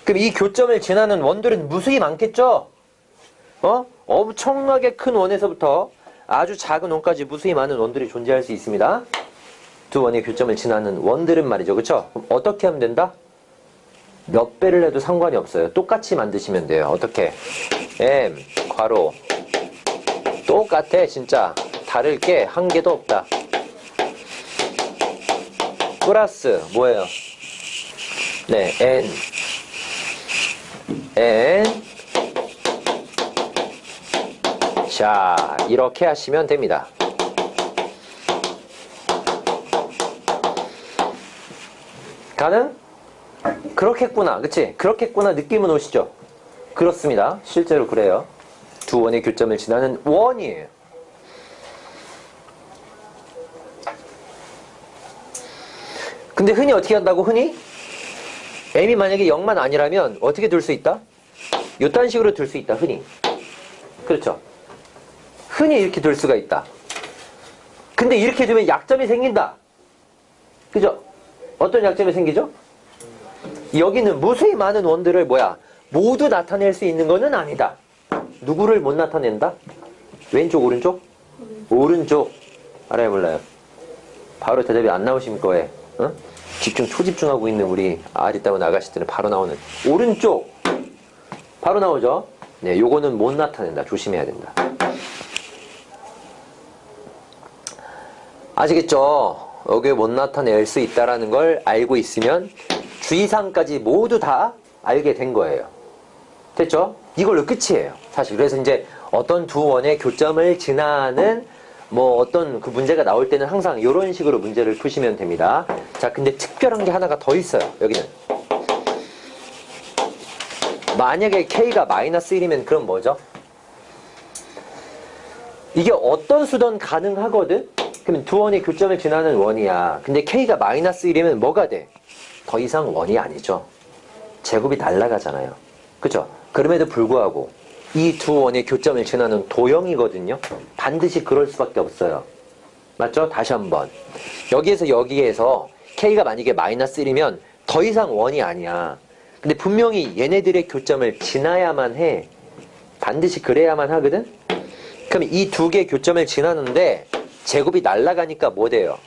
그럼 이 교점을 지나는 원들은 무수히 많겠죠? 엄청나게 큰 원에서부터 아주 작은 원까지 무수히 많은 원들이 존재할 수 있습니다. 두 원의 교점을 지나는 원들은 말이죠. 그쵸? 그럼 어떻게 하면 된다? 몇 배를 해도 상관이 없어요. 똑같이 만드시면 돼요. 어떻게? m 괄호 똑같아. 진짜 다를 게 한 개도 없다. 플러스 뭐예요? 네, n 자, 이렇게 하시면 됩니다. 가능? 그렇겠구나. 그치? 그렇겠구나 느낌은 오시죠? 그렇습니다. 실제로 그래요. 두 원의 교점을 지나는 원이에요. 근데 흔히 어떻게 한다고? 흔히? m이 만약에 0만 아니라면 어떻게 둘 수 있다? 요딴 식으로 둘 수 있다. 흔히. 그렇죠? 흔히 이렇게 둘 수가 있다. 근데 이렇게 두면 약점이 생긴다. 그죠? 어떤 약점이 생기죠? 여기는 무수히 많은 원들을 모두 나타낼 수 있는 거는 아니다. 누구를 못 나타낸다? 왼쪽, 오른쪽? 오른쪽. 알아요, 몰라요? 바로 대답이 안 나오십니까, 왜? 어? 초집중하고 있는 우리 아리따운 아가씨들은 바로 나오는 오른쪽. 바로 나오죠? 네, 요거는 못 나타낸다. 조심해야 된다. 아시겠죠? 여기에 못 나타낼 수 있다라는 걸 알고 있으면 주의사항까지 모두 다 알게 된 거예요. 됐죠? 이걸로 끝이에요. 사실. 그래서 이제 어떤 두 원의 교점을 지나는 뭐 어떤 그 문제가 나올 때는 항상 이런 식으로 문제를 푸시면 됩니다. 자, 근데 특별한 게 하나가 더 있어요. 여기는. 만약에 K가 마이너스 1이면 그럼 뭐죠? 이게 어떤 수든 가능하거든? 그러면 두 원의 교점을 지나는 원이야. 근데 K가 마이너스 1이면 뭐가 돼? 더 이상 원이 아니죠. 제곱이 날아가잖아요. 그죠? 그럼에도 불구하고 이 두 원의 교점을 지나는 도형이거든요. 반드시 그럴 수밖에 없어요. 맞죠? 다시 한번. 여기에서 K가 만약에 마이너스 1이면 더 이상 원이 아니야. 근데 분명히 얘네들의 교점을 지나야만 해. 반드시 그래야만 하거든? 그럼 이 두 개의 교점을 지나는데 제곱이 날아가니까 뭐 돼요?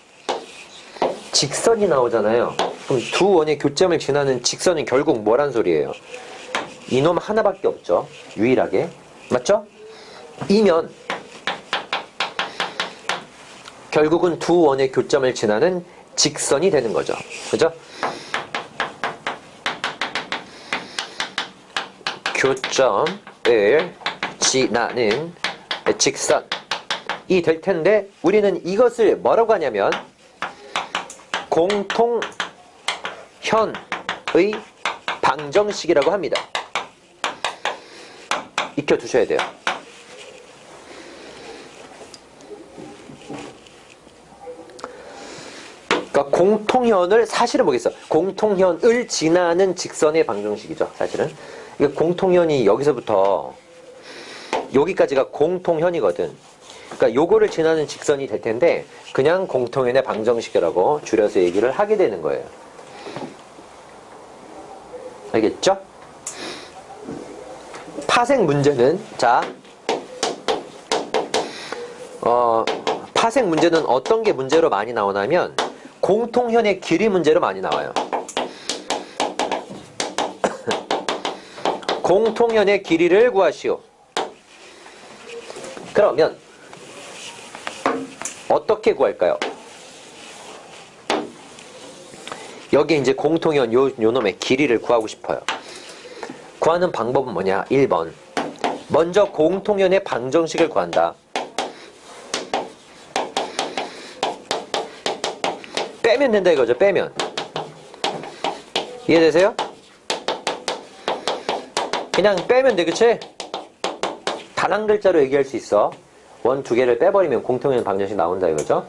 직선이 나오잖아요. 그럼 두 원의 교점을 지나는 직선은 결국 뭐란 소리예요? 이놈 하나밖에 없죠. 유일하게. 맞죠? 이면 결국은 두 원의 교점을 지나는 직선이 되는 거죠. 그죠? 교점을 지나는 직선이 될 텐데 우리는 이것을 뭐라고 하냐면 공통현의 방정식이라고 합니다. 익혀두셔야 돼요. 그러니까 공통현을 사실은 뭐겠어? 공통현을 지나는 직선의 방정식이죠. 사실은. 그러니까 공통현이 여기서부터 여기까지가 공통현이거든. 그러니까 요거를 지나는 직선이 될 텐데 그냥 공통현의 방정식이라고 줄여서 얘기를 하게 되는 거예요. 알겠죠? 파생 문제는 자 파생 문제는 어떤 게 문제로 많이 나오냐면 공통현의 길이 문제로 많이 나와요. 공통현의 길이를 구하시오. 그러면 어떻게 구할까요? 여기 이제 공통현 요 놈의 길이를 구하고 싶어요. 구하는 방법은 뭐냐? 1번. 먼저 공통현의 방정식을 구한다. 빼면 된다 이거죠. 빼면. 이해되세요? 그냥 빼면 돼. 그치? 단 한 글자로 얘기할 수 있어. 원 두 개를 빼버리면 공통현 방정식 나온다 이거죠.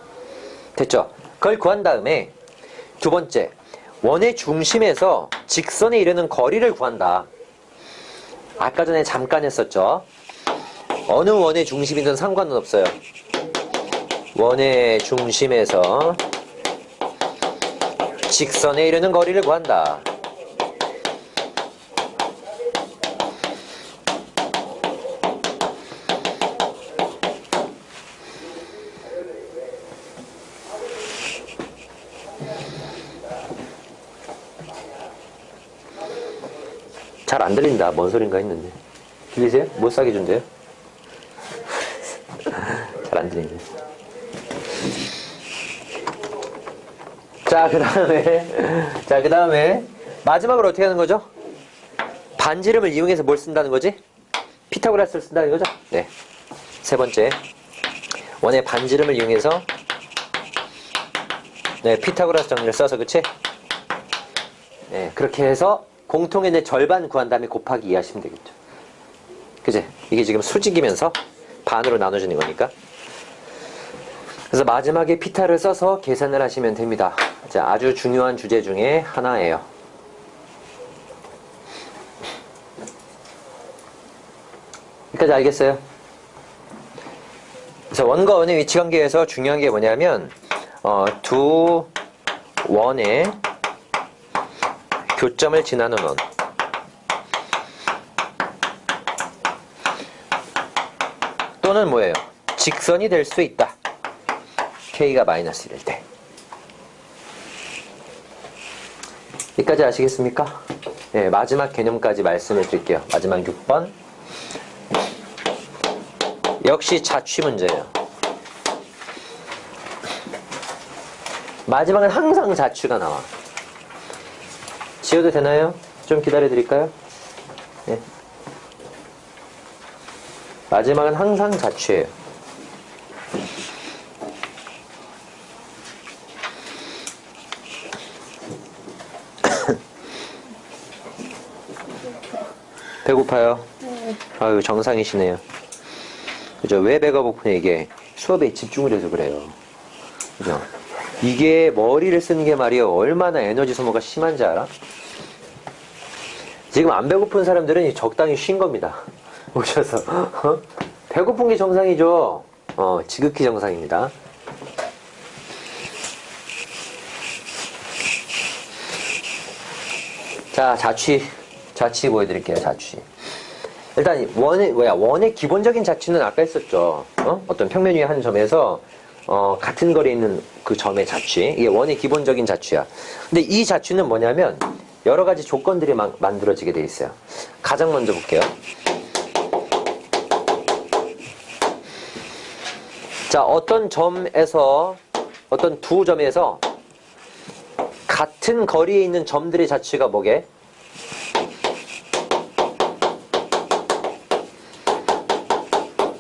됐죠? 그걸 구한 다음에 두 번째. 원의 중심에서 직선에 이르는 거리를 구한다. 아까 전에 잠깐 했었죠. 어느 원의 중심이든 상관은 없어요. 원의 중심에서 직선에 이르는 거리를 구한다. 잘 안 들린다. 뭔 소린가 했는데. 들리세요? 못 사게 준대요? 잘 안 들리네. 자, 그 다음에 마지막으로 어떻게 하는 거죠? 반지름을 이용해서 뭘 쓴다는 거지? 피타고라스를 쓴다는 거죠? 네. 세 번째. 원의 반지름을 이용해서 네, 피타고라스 정리를 써서 그치? 네, 그렇게 해서 공통현의 절반 구한 다음에 곱하기 2 하시면 되겠죠. 그치? 이게 지금 수직이면서 반으로 나눠지는 거니까. 그래서 마지막에 피타를 써서 계산을 하시면 됩니다. 자, 아주 중요한 주제 중에 하나예요. 여기까지 알겠어요? 그래서 원과 원의 위치관계에서 중요한 게 뭐냐면 두 원의 교점을 지나는 원 또는 뭐예요? 직선이 될 수 있다. K가 마이너스 1일 때. 여기까지 아시겠습니까? 네, 마지막 개념까지 말씀을 드릴게요. 마지막 6번. 역시 자취 문제예요. 마지막은 항상 자취가 나와. 지워도 되나요? 좀 기다려 드릴까요? 네. 마지막은 항상 자취예요. 배고파요? 네. 아유, 정상이시네요. 그죠? 왜 배가 고프냐, 이게. 수업에 집중을 해서 그래요. 그죠? 이게 머리를 쓰는 게 말이요. 얼마나 에너지 소모가 심한지 알아? 지금 안 배고픈 사람들은 적당히 쉰 겁니다. 오셔서. 배고픈 게 정상이죠? 지극히 정상입니다. 자, 자취 보여드릴게요, 자취. 일단, 원의 기본적인 자취는 아까 했었죠. 어떤 평면 위의 한 점에서, 같은 거리에 있는 그 점의 자취. 이게 원의 기본적인 자취야. 근데 이 자취는 뭐냐면, 여러 가지 조건들이 만들어지게 돼 있어요. 가장 먼저 볼게요. 자, 어떤 두 점에서 같은 거리에 있는 점들의 자취가 뭐게?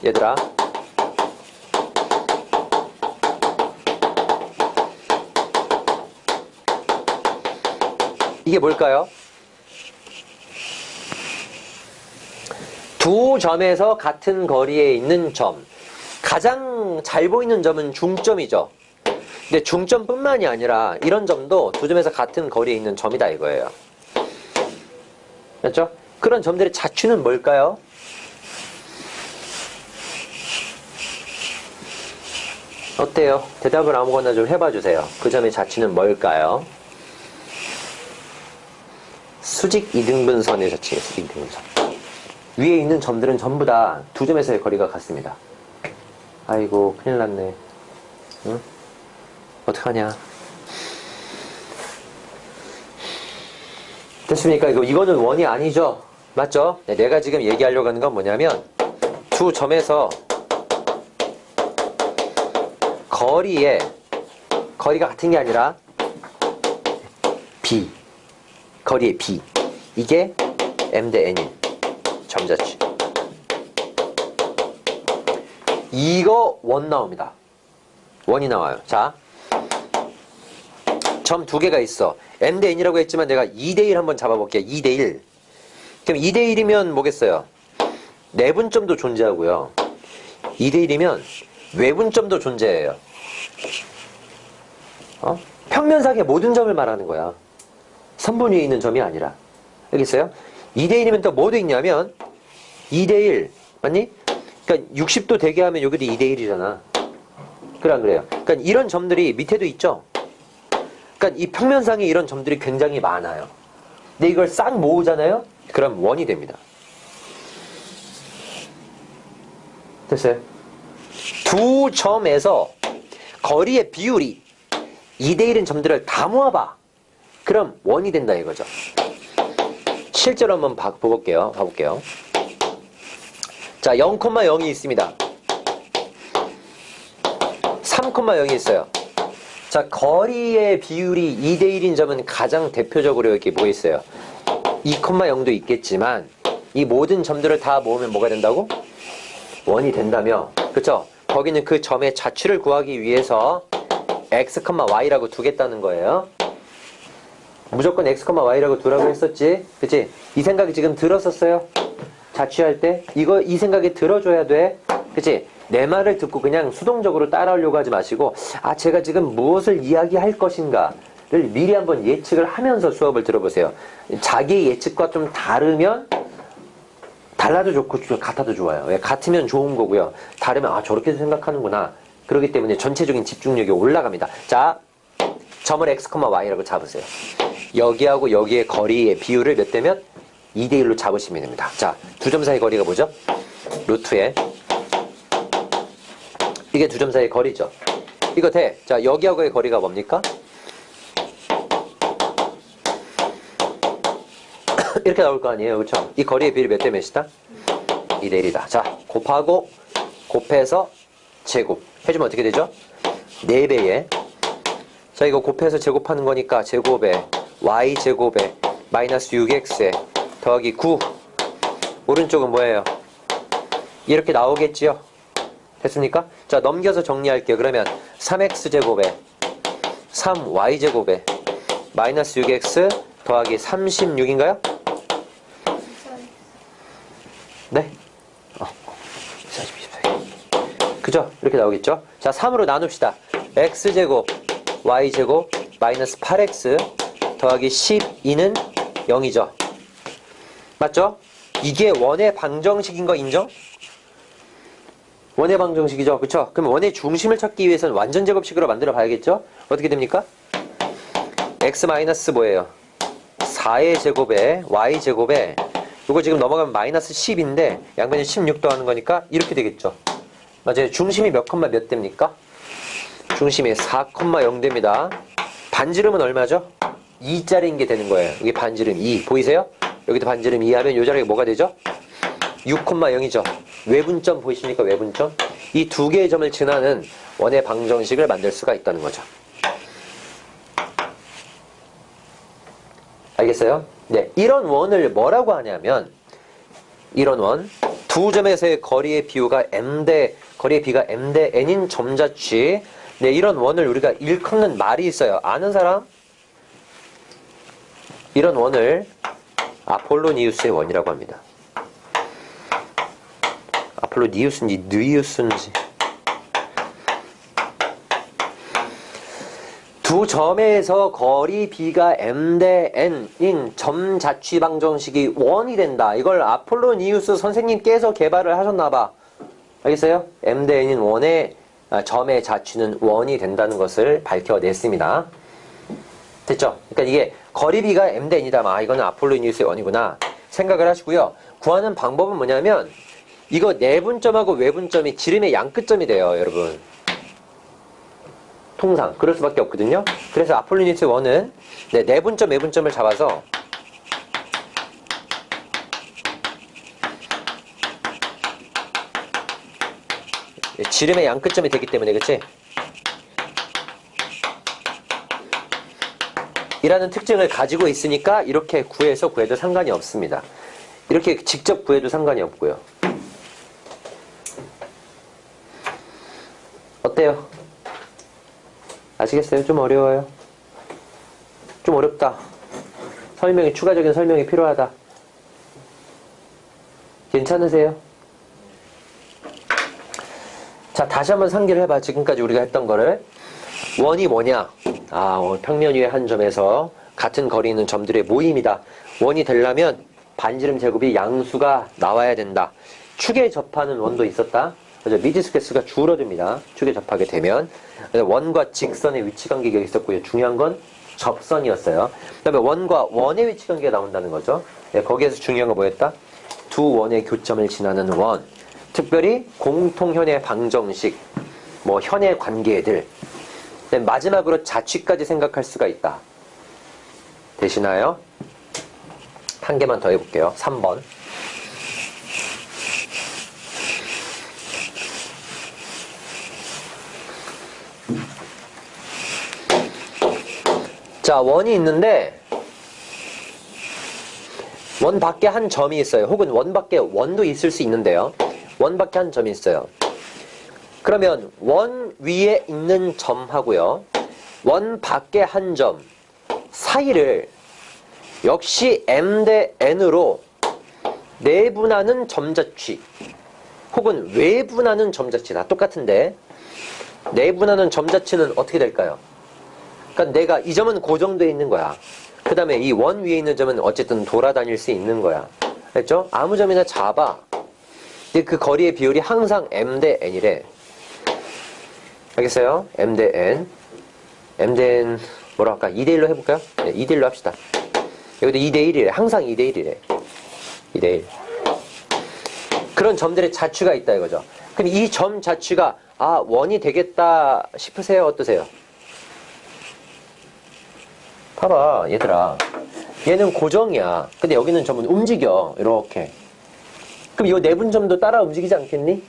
얘들아, 이게 뭘까요? 두 점에서 같은 거리에 있는 점. 가장 잘 보이는 점은 중점이죠. 근데 중점뿐만이 아니라 이런 점도 두 점에서 같은 거리에 있는 점이다 이거예요. 맞죠? 그런 점들의 자취는 뭘까요? 어때요? 대답을 아무거나 좀 해봐 주세요. 그 점의 자취는 뭘까요? 수직 이등분선의 자취예요. 수직 이등분선. 위에 있는 점들은 전부 다 두 점에서의 거리가 같습니다. 아이고, 큰일 났네. 응? 어떡하냐. 됐습니까? 이거는 원이 아니죠? 맞죠? 네, 내가 지금 얘기하려고 하는 건 뭐냐면, 두 점에서 거리가 같은 게 아니라, B. 거리의 B. 이게 M 대 N인 점자취. 이거 원 나옵니다. 원이 나와요. 자, 점 두 개가 있어. M 대 N이라고 했지만 내가 2대1 한번 잡아볼게요. 2대1. 그럼 2대1이면 뭐겠어요? 내분점도 존재하고요. 2대1이면 외분점도 존재해요. 평면상의 모든 점을 말하는 거야. 선분 위에 있는 점이 아니라. 알겠어요? 2대1이면 또 뭐 돼 있냐면 2대1 맞니? 그러니까 60도 되게 하면 여기도 2대1이잖아. 그래 안 그래요? 그러니까 이런 점들이 밑에도 있죠. 그러니까 이 평면상에 이런 점들이 굉장히 많아요. 근데 이걸 싹 모으잖아요? 그럼 원이 됩니다. 됐어요? 두 점에서 거리의 비율이 2대1인 점들을 다 모아봐. 그럼 원이 된다 이거죠. 실제로 한번 봐볼게요. 자, 0,0이 있습니다. 3,0이 있어요. 자, 거리의 비율이 2대1인 점은 가장 대표적으로 여기 뭐 있어요? 2,0도 있겠지만 이 모든 점들을 다 모으면 뭐가 된다고? 원이 된다며. 그쵸? 거기는 그 점의 자취를 구하기 위해서 x, y라고 두겠다는 거예요. 무조건 x, y라고 두라고 했었지. 그치? 이 생각이 지금 들었었어요? 자취할 때? 이 생각이 들어줘야 돼. 그치? 내 말을 듣고 그냥 수동적으로 따라오려고 하지 마시고, 제가 지금 무엇을 이야기할 것인가를 미리 한번 예측을 하면서 수업을 들어보세요. 자기의 예측과 좀 다르면, 달라도 좋고, 같아도 좋아요. 왜? 같으면 좋은 거고요. 다르면, 저렇게 생각하는구나. 그렇기 때문에 전체적인 집중력이 올라갑니다. 자, 점을 x, y라고 잡으세요. 여기하고 여기의 거리의 비율을 몇 대면? 2대1로 잡으시면 됩니다. 자, 두 점 사이 거리가 뭐죠? 루트에 이게 두 점 사이의 거리죠. 이거 돼. 자, 여기하고의 거리가 뭡니까? 이렇게 나올 거 아니에요. 그렇죠? 이 거리의 비율이 몇 대 몇이다? 2대 1이다. 자, 곱하고 곱해서 제곱 해주면 어떻게 되죠? 4배에 자, 이거 곱해서 제곱하는 거니까 제곱에 y제곱에 마이너스 6x에 더하기 9 오른쪽은 뭐예요? 이렇게 나오겠지요? 됐습니까? 자, 넘겨서 정리할게요. 그러면 3x제곱에 3y제곱에 마이너스 6x 더하기 36인가요? 네? 24. 그죠? 이렇게 나오겠죠? 자, 3으로 나눕시다. x제곱 y제곱 마이너스 8x 더하기 12는 0이죠. 맞죠? 이게 원의 방정식인 거 인정? 원의 방정식이죠. 그쵸? 그럼 원의 중심을 찾기 위해서는 완전 제곱식으로 만들어 봐야겠죠? 어떻게 됩니까? x 마이너스 뭐예요? 4의 제곱에 y 제곱에 이거 지금 넘어가면 마이너스 10인데 양변에 16 더하는 거니까 이렇게 되겠죠. 맞아요. 중심이 몇 컴마 몇 됩니까? 중심이 4,0 됩니다. 반지름은 얼마죠? 2짜리인 게 되는 거예요. 여기 반지름 2 보이세요? 여기도 반지름 2 하면 이 자리가 뭐가 되죠? 6,0이죠. 외분점 보이십니까? 외분점. 이 두 개의 점을 지나는 원의 방정식을 만들 수가 있다는 거죠. 알겠어요? 네, 이런 원을 뭐라고 하냐면 이런 원, 두 점에서의 거리의 비가 m 대 n인 점자취. 네, 이런 원을 우리가 일컫는 말이 있어요. 아는 사람? 이런 원을 아폴로니우스의 원이라고 합니다. 아폴로니우스인지 느이우스인지. 두 점에서 거리 b가 m 대 n인 점자취 방정식이 원이 된다. 이걸 아폴로니우스 선생님께서 개발을 하셨나봐. 알겠어요? m 대 n인 원의 점의 자취는 원이 된다는 것을 밝혀냈습니다. 됐죠? 그러니까 이게 거리 b가 m 대 n이다. 이거는 아폴로니우스의 원이구나 생각을 하시고요. 구하는 방법은 뭐냐면 이거 내분점하고 외분점이 지름의 양끝점이 돼요, 여러분. 통상 그럴 수밖에 없거든요. 그래서 아폴로니우스 원은 내분점, 외분점을 잡아서 지름의 양끝점이 되기 때문에, 그치? 이라는 특징을 가지고 있으니까 이렇게 구해도 상관이 없습니다. 이렇게 직접 구해도 상관이 없고요. 어때요? 아시겠어요? 좀 어려워요? 좀 어렵다. 추가적인 설명이 필요하다. 괜찮으세요? 자, 다시 한번 상기를 해봐. 지금까지 우리가 했던 거를. 원이 뭐냐? 평면 위의 한 점에서 같은 거리 있는 점들의 모임이다. 원이 되려면 반지름 제곱이 양수가 나와야 된다. 축에 접하는 원도 있었다. 그래서 미지수 개수가 줄어듭니다. 축에 접하게 되면. 원과 직선의 위치관계가 있었고요. 중요한 건 접선이었어요. 그 다음에 원과 원의 위치관계가 나온다는 거죠. 거기에서 중요한 건 뭐였다? 두 원의 교점을 지나는 원. 특별히 공통현의 방정식, 현의 관계들. 마지막으로 자취까지 생각할 수가 있다. 되시나요? 한 개만 더 해볼게요. 3번. 자, 원이 있는데 원 밖에 한 점이 있어요. 혹은 원 밖에 원도 있을 수 있는데요. 원 밖에 한 점이 있어요. 그러면 원 위에 있는 점하고요, 원 밖에 한 점 사이를 역시 m 대 n으로 내분하는 점자취 혹은 외분하는 점자취 다 똑같은데 내분하는 점자취는 어떻게 될까요? 그러니까 내가 이 점은 고정되어 있는 거야. 그 다음에 이 원 위에 있는 점은 어쨌든 돌아다닐 수 있는 거야. 됐죠? 아무 점이나 잡아. 근데 그 거리의 비율이 항상 m 대 n이래. 알겠어요? m 대 n. m 대 n 뭐라 할까? 2대 1로 해볼까요? 네, 2대 1로 합시다. 여기도 2대 1이래. 항상 2대 1이래. 2대 1. 그런 점들의 자취가 있다 이거죠. 그럼 이 점 자취가 아, 원이 되겠다 싶으세요? 어떠세요? 봐봐, 얘들아. 얘는 고정이야. 근데 여기는 전부 움직여. 이렇게. 그럼 이 내분점도 따라 움직이지 않겠니?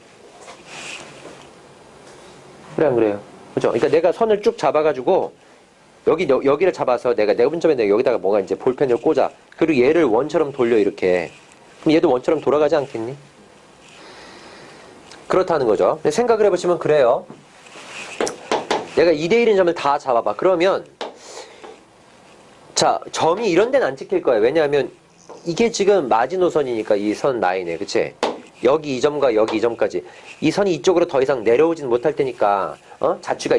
그래, 안 그래요? 그죠? 그러니까 내가 선을 쭉 잡아가지고, 여기를 잡아서 내가 내분점에 내가 여기다가 뭔가 이제 볼펜을 꽂아. 그리고 얘를 원처럼 돌려, 이렇게. 그럼 얘도 원처럼 돌아가지 않겠니? 그렇다는 거죠. 근데 생각을 해보시면 그래요. 내가 2대1인 점을 다 잡아봐. 그러면, 자, 점이 이런 데는 안 찍힐 거예요. 왜냐하면, 이게 지금 마지노선이니까 이 선 라인에, 그치? 여기 이 점과 여기 이 점까지. 이 선이 이쪽으로 더 이상 내려오진 못할 테니까, 자취가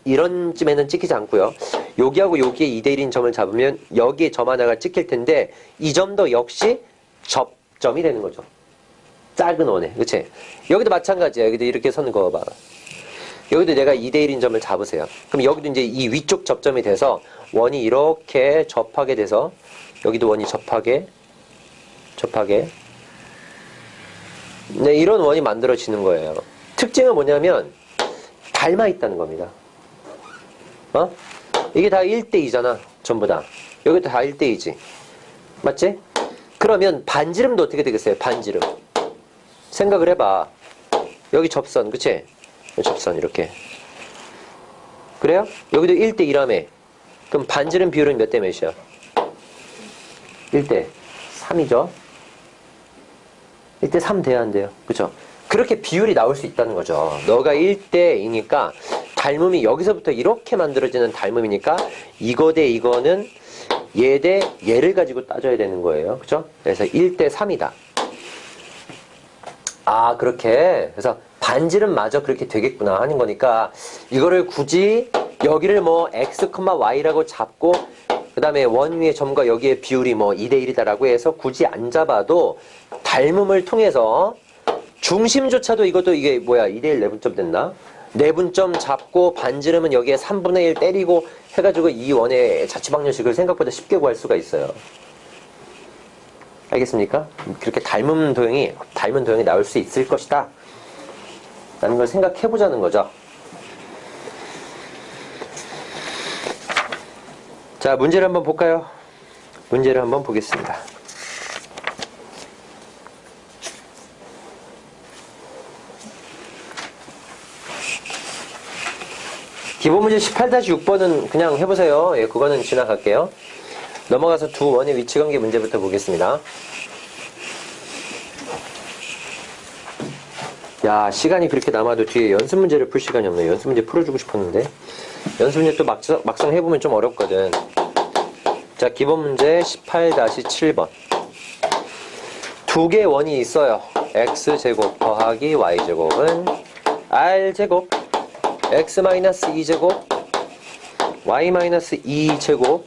이런 쯤에는 찍히지 않고요. 여기하고 여기에 2대1인 점을 잡으면 여기에 점 하나가 찍힐 텐데, 이 점도 역시 접점이 되는 거죠. 작은 원에, 그치? 여기도 마찬가지야. 여기도 이렇게 선 그어봐. 여기도 내가 2대1인 점을 잡으세요. 그럼 여기도 이제 이 위쪽 접점이 돼서 원이 이렇게 접하게 돼서 여기도 원이 접하게 네, 이런 원이 만들어지는 거예요. 특징은 뭐냐면 닮아 있다는 겁니다. 이게 다 1대2잖아. 전부 다. 여기도 다 1대2지. 맞지? 그러면 반지름도 어떻게 되겠어요? 반지름. 생각을 해봐. 여기 접선, 그치? 여기 접선 이렇게. 그래요? 여기도 1대2라며. 그럼 반지름 비율은 몇 대 몇이야? 1대3이죠. 1대3 돼야 안 돼요. 그쵸? 그렇게 비율이 나올 수 있다는 거죠. 너가 1대2니까 닮음이 여기서부터 이렇게 만들어지는 닮음이니까 이거 대 이거는 얘 대 얘를 가지고 따져야 되는 거예요. 그쵸? 그래서 1대3이다. 아, 그렇게. 그래서 반지름마저 그렇게 되겠구나 하는 거니까 이거를 굳이 여기를 뭐 x, y라고 잡고 그 다음에 원 위의 점과 여기의 비율이 뭐 2대1이다라고 해서 굳이 안 잡아도 닮음을 통해서 중심조차도 이것도 이게 뭐야 2대1 내분점 됐나? 내분점 잡고 반지름은 여기에 3분의 1 때리고 해가지고 이 원의 자취방정식을 생각보다 쉽게 구할 수가 있어요. 알겠습니까? 그렇게 닮은 도형이 나올 수 있을 것이다 라는 걸 생각해보자는 거죠. 자, 문제를 한번 볼까요? 문제를 한번 보겠습니다. 기본 문제 18-6번은 그냥 해보세요. 예, 그거는 지나갈게요. 넘어가서 두 원의 위치관계 문제부터 보겠습니다. 야, 시간이 그렇게 남아도 뒤에 연습 문제를 풀 시간이 없네. 연습 문제 풀어주고 싶었는데 연습 문제 또 막상 해보면 좀 어렵거든. 자, 기본 문제 18-7번. 두 개의 원이 있어요. x제곱 더하기 y제곱은 r제곱 x-2제곱 y-2제곱은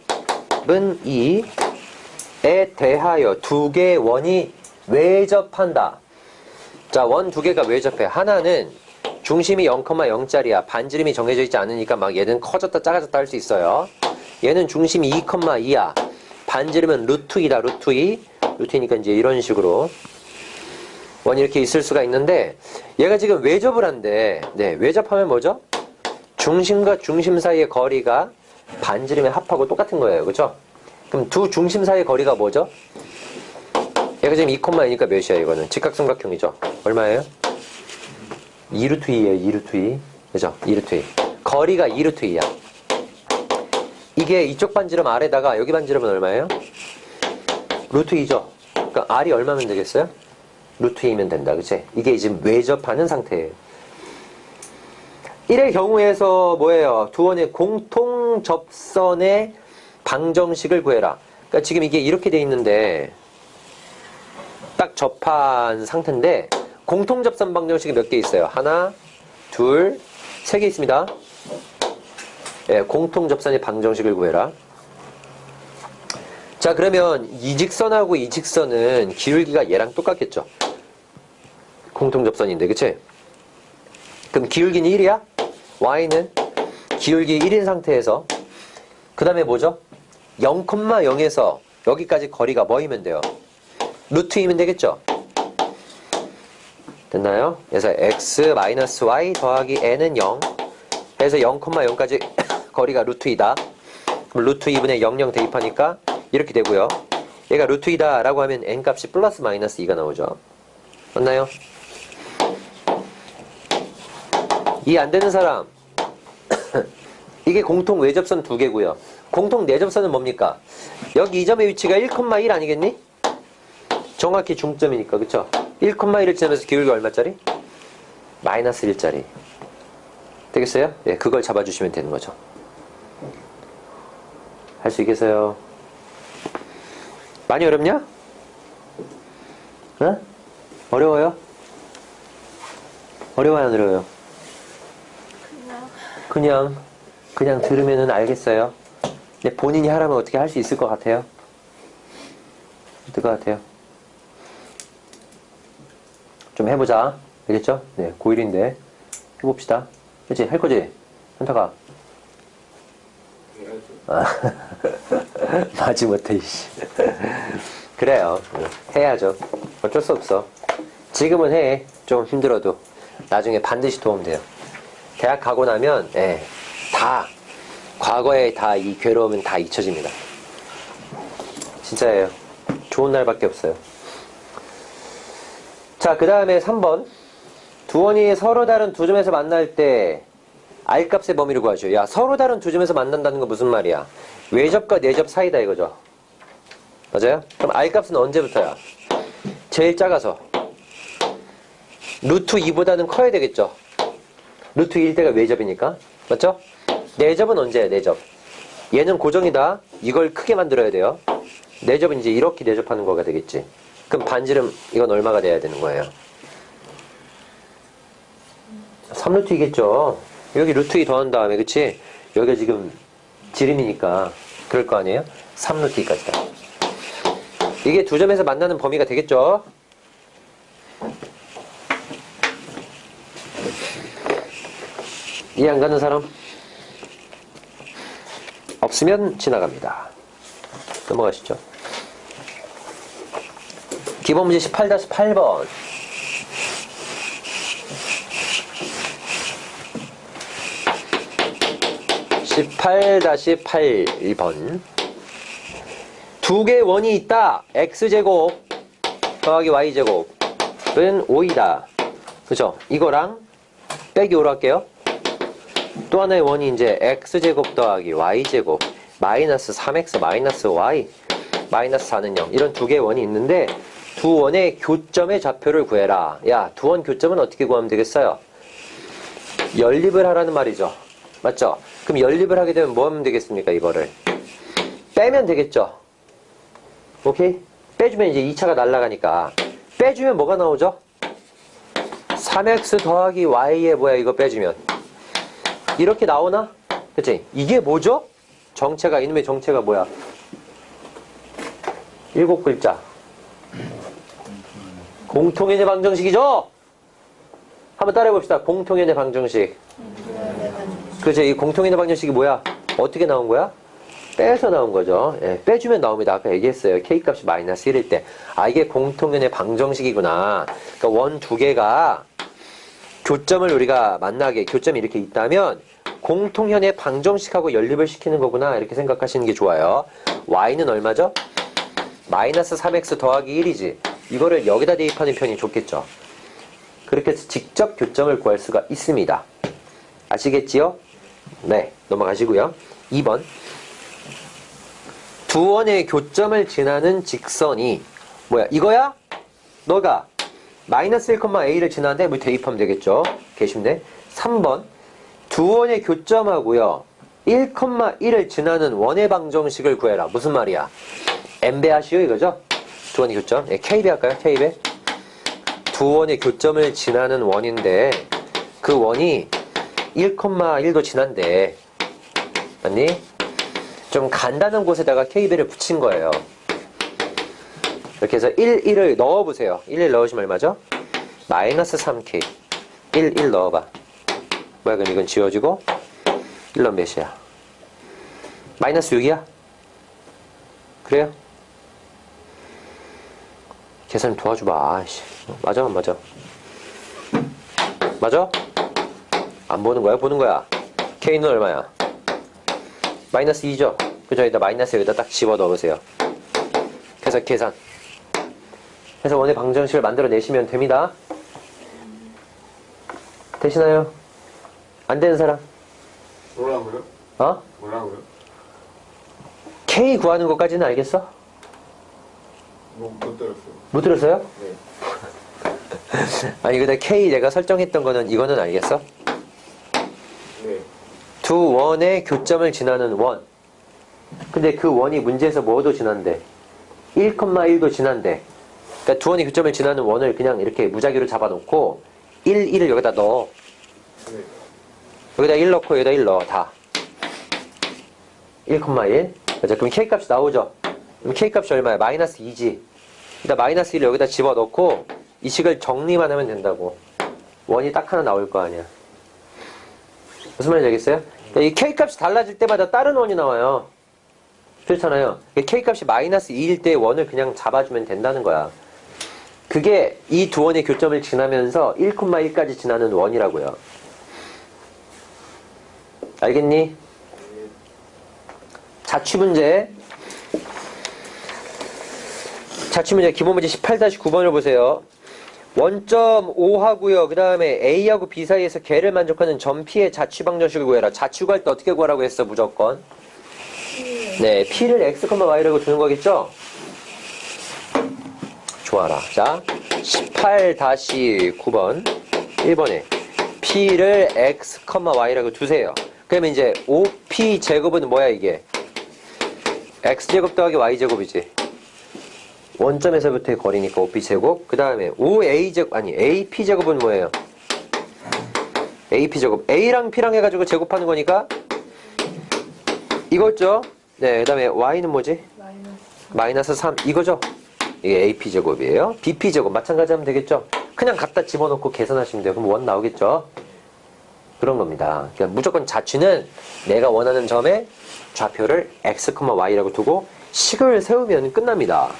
2에 대하여 두 개의 원이 외접한다. 자, 원 두 개가 외접해. 하나는 중심이 0,0짜리야. 반지름이 정해져 있지 않으니까 막 얘는 커졌다 작아졌다 할 수 있어요. 얘는 중심이 2,2야. 반지름은 루트2다. 루트이니까 이제 이런 식으로 원이 이렇게 있을 수가 있는데 얘가 지금 외접을 한대. 네, 외접하면 뭐죠? 중심과 중심 사이의 거리가 반지름의 합하고 똑같은 거예요. 그렇죠? 그럼 두 중심 사이의 거리가 뭐죠? 얘가 지금 2,2니까 몇이야 이거는? 직각삼각형이죠. 얼마예요? 2루트2예요. 2루트2. 그죠? 2루트2. 거리가 2루트2야. 이게 이쪽 반지름 R에다가 여기 반지름은 얼마예요? 루트2죠. 그러니까 R이 얼마면 되겠어요? 루트2면 된다. 그치? 이게 지금 외접하는 상태예요. 1의 경우에서 뭐예요? 두 원의 공통 접선의 방정식을 구해라. 그러니까 지금 이게 이렇게 돼 있는데 딱 접한 상태인데 공통 접선 방정식이 몇 개 있어요? 하나, 둘, 세 개 있습니다. 예, 공통 접선의 방정식을 구해라. 자, 그러면 이 직선하고 이 직선은 기울기가 얘랑 똑같겠죠? 공통 접선인데, 그치? 그럼 기울기는 1이야? y는 기울기 1인 상태에서 그 다음에 뭐죠? 0,0에서 여기까지 거리가 뭐이면 돼요? 루트이면 되겠죠? 됐나요? 그래서 x 마이너스 y 더하기 n은 0 해서 0,0까지 거리가 루트 2다. 그럼 루트 2분의 00 대입하니까 이렇게 되고요. 얘가 루트 2다 라고 하면 n 값이 플러스 마이너스 2가 나오죠. 맞나요? 이해 안 되는 사람? 이게 공통 외접선 두 개고요. 공통 내접선은 뭡니까? 여기 이 점의 위치가 1,1 아니겠니? 정확히 중점이니까, 그쵸? 1,1을 지나면서 기울기 얼마짜리? 마이너스 1짜리. 되겠어요? 예, 그걸 잡아주시면 되는 거죠. 할 수 있겠어요? 많이 어렵냐? 어? 어려워요? 어려워요, 안 어려워요? 그냥 들으면은 알겠어요. 근데 본인이 하라면 어떻게 할 수 있을 것 같아요? 어떨 것 같아요? 좀 해보자. 알겠죠? 네, 고1인데 해봅시다. 그치? 할 거지? 현타가. 아, 마지못해, 이씨. 그래요. 해야죠. 어쩔 수 없어. 지금은 해. 좀 힘들어도. 나중에 반드시 도움 돼요. 대학 가고 나면, 예, 다, 과거에 다 이 괴로움은 다 잊혀집니다. 진짜예요. 좋은 날밖에 없어요. 자, 그 다음에 3번. 두 원이 서로 다른 두 점에서 만날 때 R값의 범위를 구하죠. 야, 서로 다른 두 점에서 만난다는 건 무슨 말이야? 외접과 내접 사이다 이거죠. 맞아요? 그럼 R값은 언제부터야? 제일 작아서 루트 2보다는 커야 되겠죠. 루트 2일 때가 외접이니까. 맞죠? 내접은 언제야? 내접. 얘는 고정이다. 이걸 크게 만들어야 돼요. 내접은 이제 이렇게 내접하는 거가 되겠지. 그럼 반지름 이건 얼마가 돼야 되는 거예요? 3루트이겠죠. 여기 루트 2 더한 다음에, 그치? 여기가 지금 지름이니까 그럴 거 아니에요? 3루트2까지다. 이게 두 점에서 만나는 범위가 되겠죠? 이해 안 가는 사람? 없으면 지나갑니다. 넘어가시죠. 기본 문제 18-8번. 18-8번. 두 개의 원이 있다. x제곱 더하기 y제곱은 5이다. 그죠? 이거랑 빼기 5로 할게요. 또 하나의 원이 이제 x제곱 더하기 y제곱 마이너스 3x 마이너스 y 마이너스 4는 0. 이런 두 개의 원이 있는데 두 원의 교점의 좌표를 구해라. 야, 두 원 교점은 어떻게 구하면 되겠어요? 연립을 하라는 말이죠. 맞죠? 그럼 연립을 하게 되면 뭐 하면 되겠습니까? 이거를 빼면 되겠죠. 오케이? 빼주면 이제 2차가 날아가니까 빼주면 뭐가 나오죠? 3x 더하기 y의 뭐야 이거 빼주면 이렇게 나오나? 그치? 이게 뭐죠? 정체가, 이놈의 정체가 뭐야? 7글자 공통연의 방정식이죠? 한번 따라해봅시다. 공통연의 방정식. 그죠? 이 공통연의 방정식이 뭐야? 어떻게 나온 거야? 빼서 나온 거죠. 예, 빼주면 나옵니다. 아까 얘기했어요. K값이 마이너스 1일 때. 아, 이게 공통연의 방정식이구나. 그러니까 원 두 개가 교점을 우리가 만나게, 교점이 이렇게 있다면 공통연의 방정식하고 연립을 시키는 거구나. 이렇게 생각하시는 게 좋아요. Y는 얼마죠? 마이너스 3x 더하기 1이지. 이거를 여기다 대입하는 편이 좋겠죠. 그렇게 해서 직접 교점을 구할 수가 있습니다. 아시겠지요? 네, 넘어가시고요. 2번. 두 원의 교점을 지나는 직선이 뭐야? 이거야? 너가 마이너스 1,a를 지나는데 뭐 대입하면 되겠죠? 계시면 3번. 두 원의 교점하고요. 1,1을 지나는 원의 방정식을 구해라. 무슨 말이야? n배 하시오 이거죠? 두 원의 교점. 예, k배 할까요? k배. 두 원의 교점을 지나는 원인데 그 원이 1,1도 지난대. 맞니? 좀 간단한 곳에다가 k배를 붙인 거예요. 이렇게 해서 1, 1을 넣어보세요. 1, 1 넣으시면 얼마죠? 마이너스 3k. 1, 1 넣어봐. 뭐야, 그럼 이건 지워지고 1 넣으면 몇이야? 마이너스 6이야? 그래요? 계산 도와줘봐. 아이씨. 맞아, 안 맞아? 맞아? 안 보는 거야? 보는 거야? K는 얼마야? 마이너스 2죠? 그죠? 여기다 마이너스 여기다 딱 집어 넣으세요. 그래서 계산. 그래서 원의 방정식을 만들어 내시면 됩니다. 되시나요? 안 되는 사람? 뭐라고요? 어? 뭐라고요? K 구하는 것까지는 알겠어? 못 들었어요. 못 들었어요? 네. 아니 근데 K 내가 설정했던 거는 이거는 알겠어? 네. 두 원의 교점을 지나는 원. 근데 그 원이 문제에서 뭐도 지난대? 1,1도 지난대. 그러니까 두 원의 교점을 지나는 원을 그냥 이렇게 무작위로 잡아놓고 1, 1을 여기다 넣어. 네. 여기다 1 넣고 여기다 1 넣어. 다. 1,1. 그죠? 그럼 K값이 나오죠? 그럼 K값이 얼마야? 마이너스 2지. 일단 마이너스 1을 여기다 집어넣고 이 식을 정리만 하면 된다고. 원이 딱 하나 나올 거 아니야. 무슨 말인지 알겠어요? 이 K값이 달라질 때마다 다른 원이 나와요. 그렇잖아요. K값이 마이너스 2일 때 원을 그냥 잡아주면 된다는 거야. 그게 이 두 원의 교점을 지나면서 1,1까지 지나는 원이라고요. 알겠니? 자취문제. 자취문제 기본문제 18-9번을 보세요. 원점 O 하고요. 그 다음에 A하고 B 사이에서 걔를 만족하는 점 P의 자취방정식을 구해라. 자취 구할 때 어떻게 구하라고 했어? 무조건. 네, P를 X, Y라고 두는 거겠죠? 좋아라. 자, 18-9번 1번에 P를 X, Y라고 두세요. 그러면 이제 OP 제곱은 뭐야 이게? X제곱 더하기 Y제곱이지. 원점에서부터의 거리니까 OP제곱. 그 다음에 OA제곱, 아니 AP제곱은 뭐예요? AP제곱. A랑 P랑 해가지고 제곱하는 거니까 이거죠? 네, 그 다음에 Y는 뭐지? 마이너스 3. 이거죠? 이게 AP제곱이에요. BP제곱. 마찬가지 하면 되겠죠? 그냥 갖다 집어넣고 계산하시면 돼요. 그럼 원 나오겠죠? 그런 겁니다. 그러니까 무조건 자취는 내가 원하는 점에 좌표를 X, Y라고 두고 식을 세우면 끝납니다.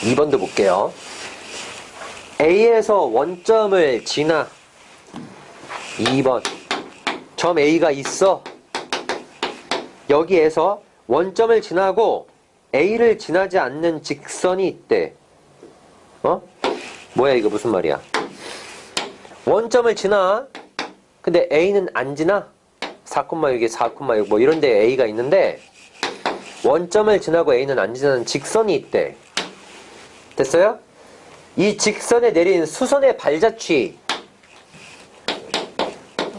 2번도 볼게요. A에서 원점을 지나. 2번. 점 A가 있어. 여기에서 원점을 지나고 A를 지나지 않는 직선이 있대. 어? 뭐야 이거 무슨 말이야? 원점을 지나. 근데 A는 안 지나? 4,6에 4,6 뭐 이런 데 A가 있는데 원점을 지나고 A는 안 지나는 직선이 있대. 됐어요? 이 직선에 내린 수선의 발자취.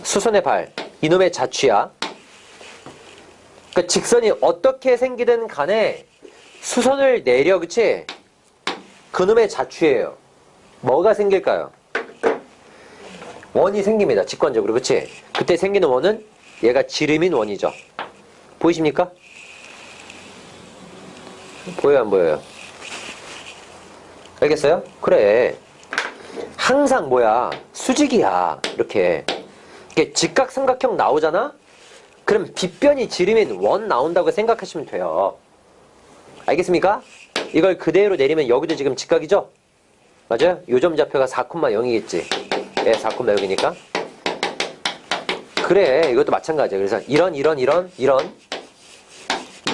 수선의 발. 이놈의 자취야. 그러니까 직선이 어떻게 생기든 간에 수선을 내려, 그치? 그놈의 자취예요. 뭐가 생길까요? 원이 생깁니다. 직관적으로, 그치? 그때 생기는 원은 얘가 지름인 원이죠. 보이십니까? 보여요, 안 보여요? 알겠어요? 그래. 항상 뭐야? 수직이야. 이렇게 직각삼각형 나오잖아? 그럼 빗변이 지름인 원 나온다고 생각하시면 돼요. 알겠습니까? 이걸 그대로 내리면 여기도 지금 직각이죠? 맞아요? 요점 좌표가 4,0이겠지. 예, 4,0이니까. 그래, 이것도 마찬가지예요. 그래서 이런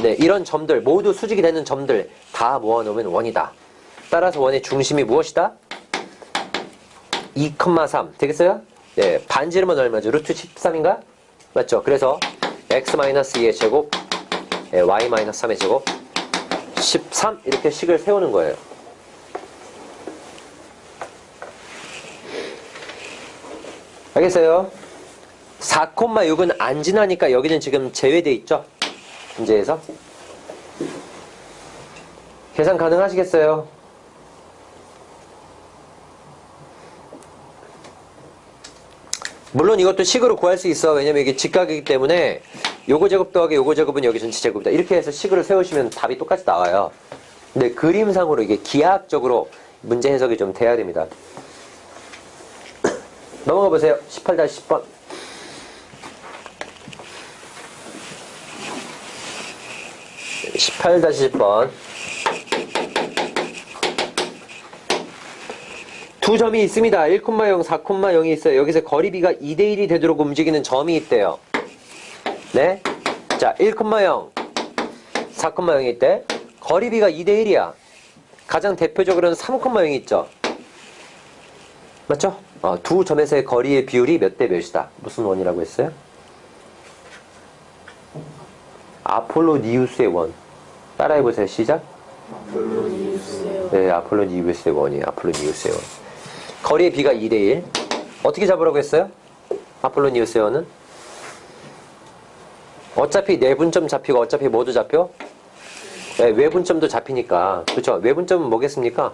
네, 이런 점들 모두 수직이 되는 점들 다 모아놓으면 원이다. 따라서 원의 중심이 무엇이다? 2,3 되겠어요? 네, 반지름은 얼마죠? 루트 13인가? 맞죠? 그래서 x-2의 제곱, y-3의 제곱 13 이렇게 식을 세우는 거예요. 알겠어요? 4,6은 안 지나니까 여기는 지금 제외돼 있죠? 문제에서. 계산 가능하시겠어요? 물론 이것도 식으로 구할 수 있어. 왜냐면 이게 직각이기 때문에 요거 제곱 더하기 요거 제곱은 여기 전체 제곱이다. 이렇게 해서 식으로 세우시면 답이 똑같이 나와요. 근데 그림상으로 이게 기하학적으로 문제 해석이 좀 돼야 됩니다. 넘어가 보세요. 18-10번. 네, 18-10번. 두 점이 있습니다. 1,0, 4,0이 있어요. 여기서 거리비가 2대1이 되도록 움직이는 점이 있대요. 네? 자, 1,0, 4,0이 있대. 거리비가 2대1이야. 가장 대표적으로는 3,0이 있죠. 맞죠? 두 점에서의 거리의 비율이 몇 대 몇이다. 무슨 원이라고 했어요? 아폴로니우스의 원. 따라해보세요. 시작. 네, 아폴로니우스의 원이에요. 아폴로니우스의 원. 거리의 비가 2대1. 어떻게 잡으라고 했어요? 아폴로니우스의 원은? 어차피 내분점 잡히고 어차피 뭐도 잡혀? 네, 외분점도 잡히니까. 그렇죠? 외분점은 뭐겠습니까?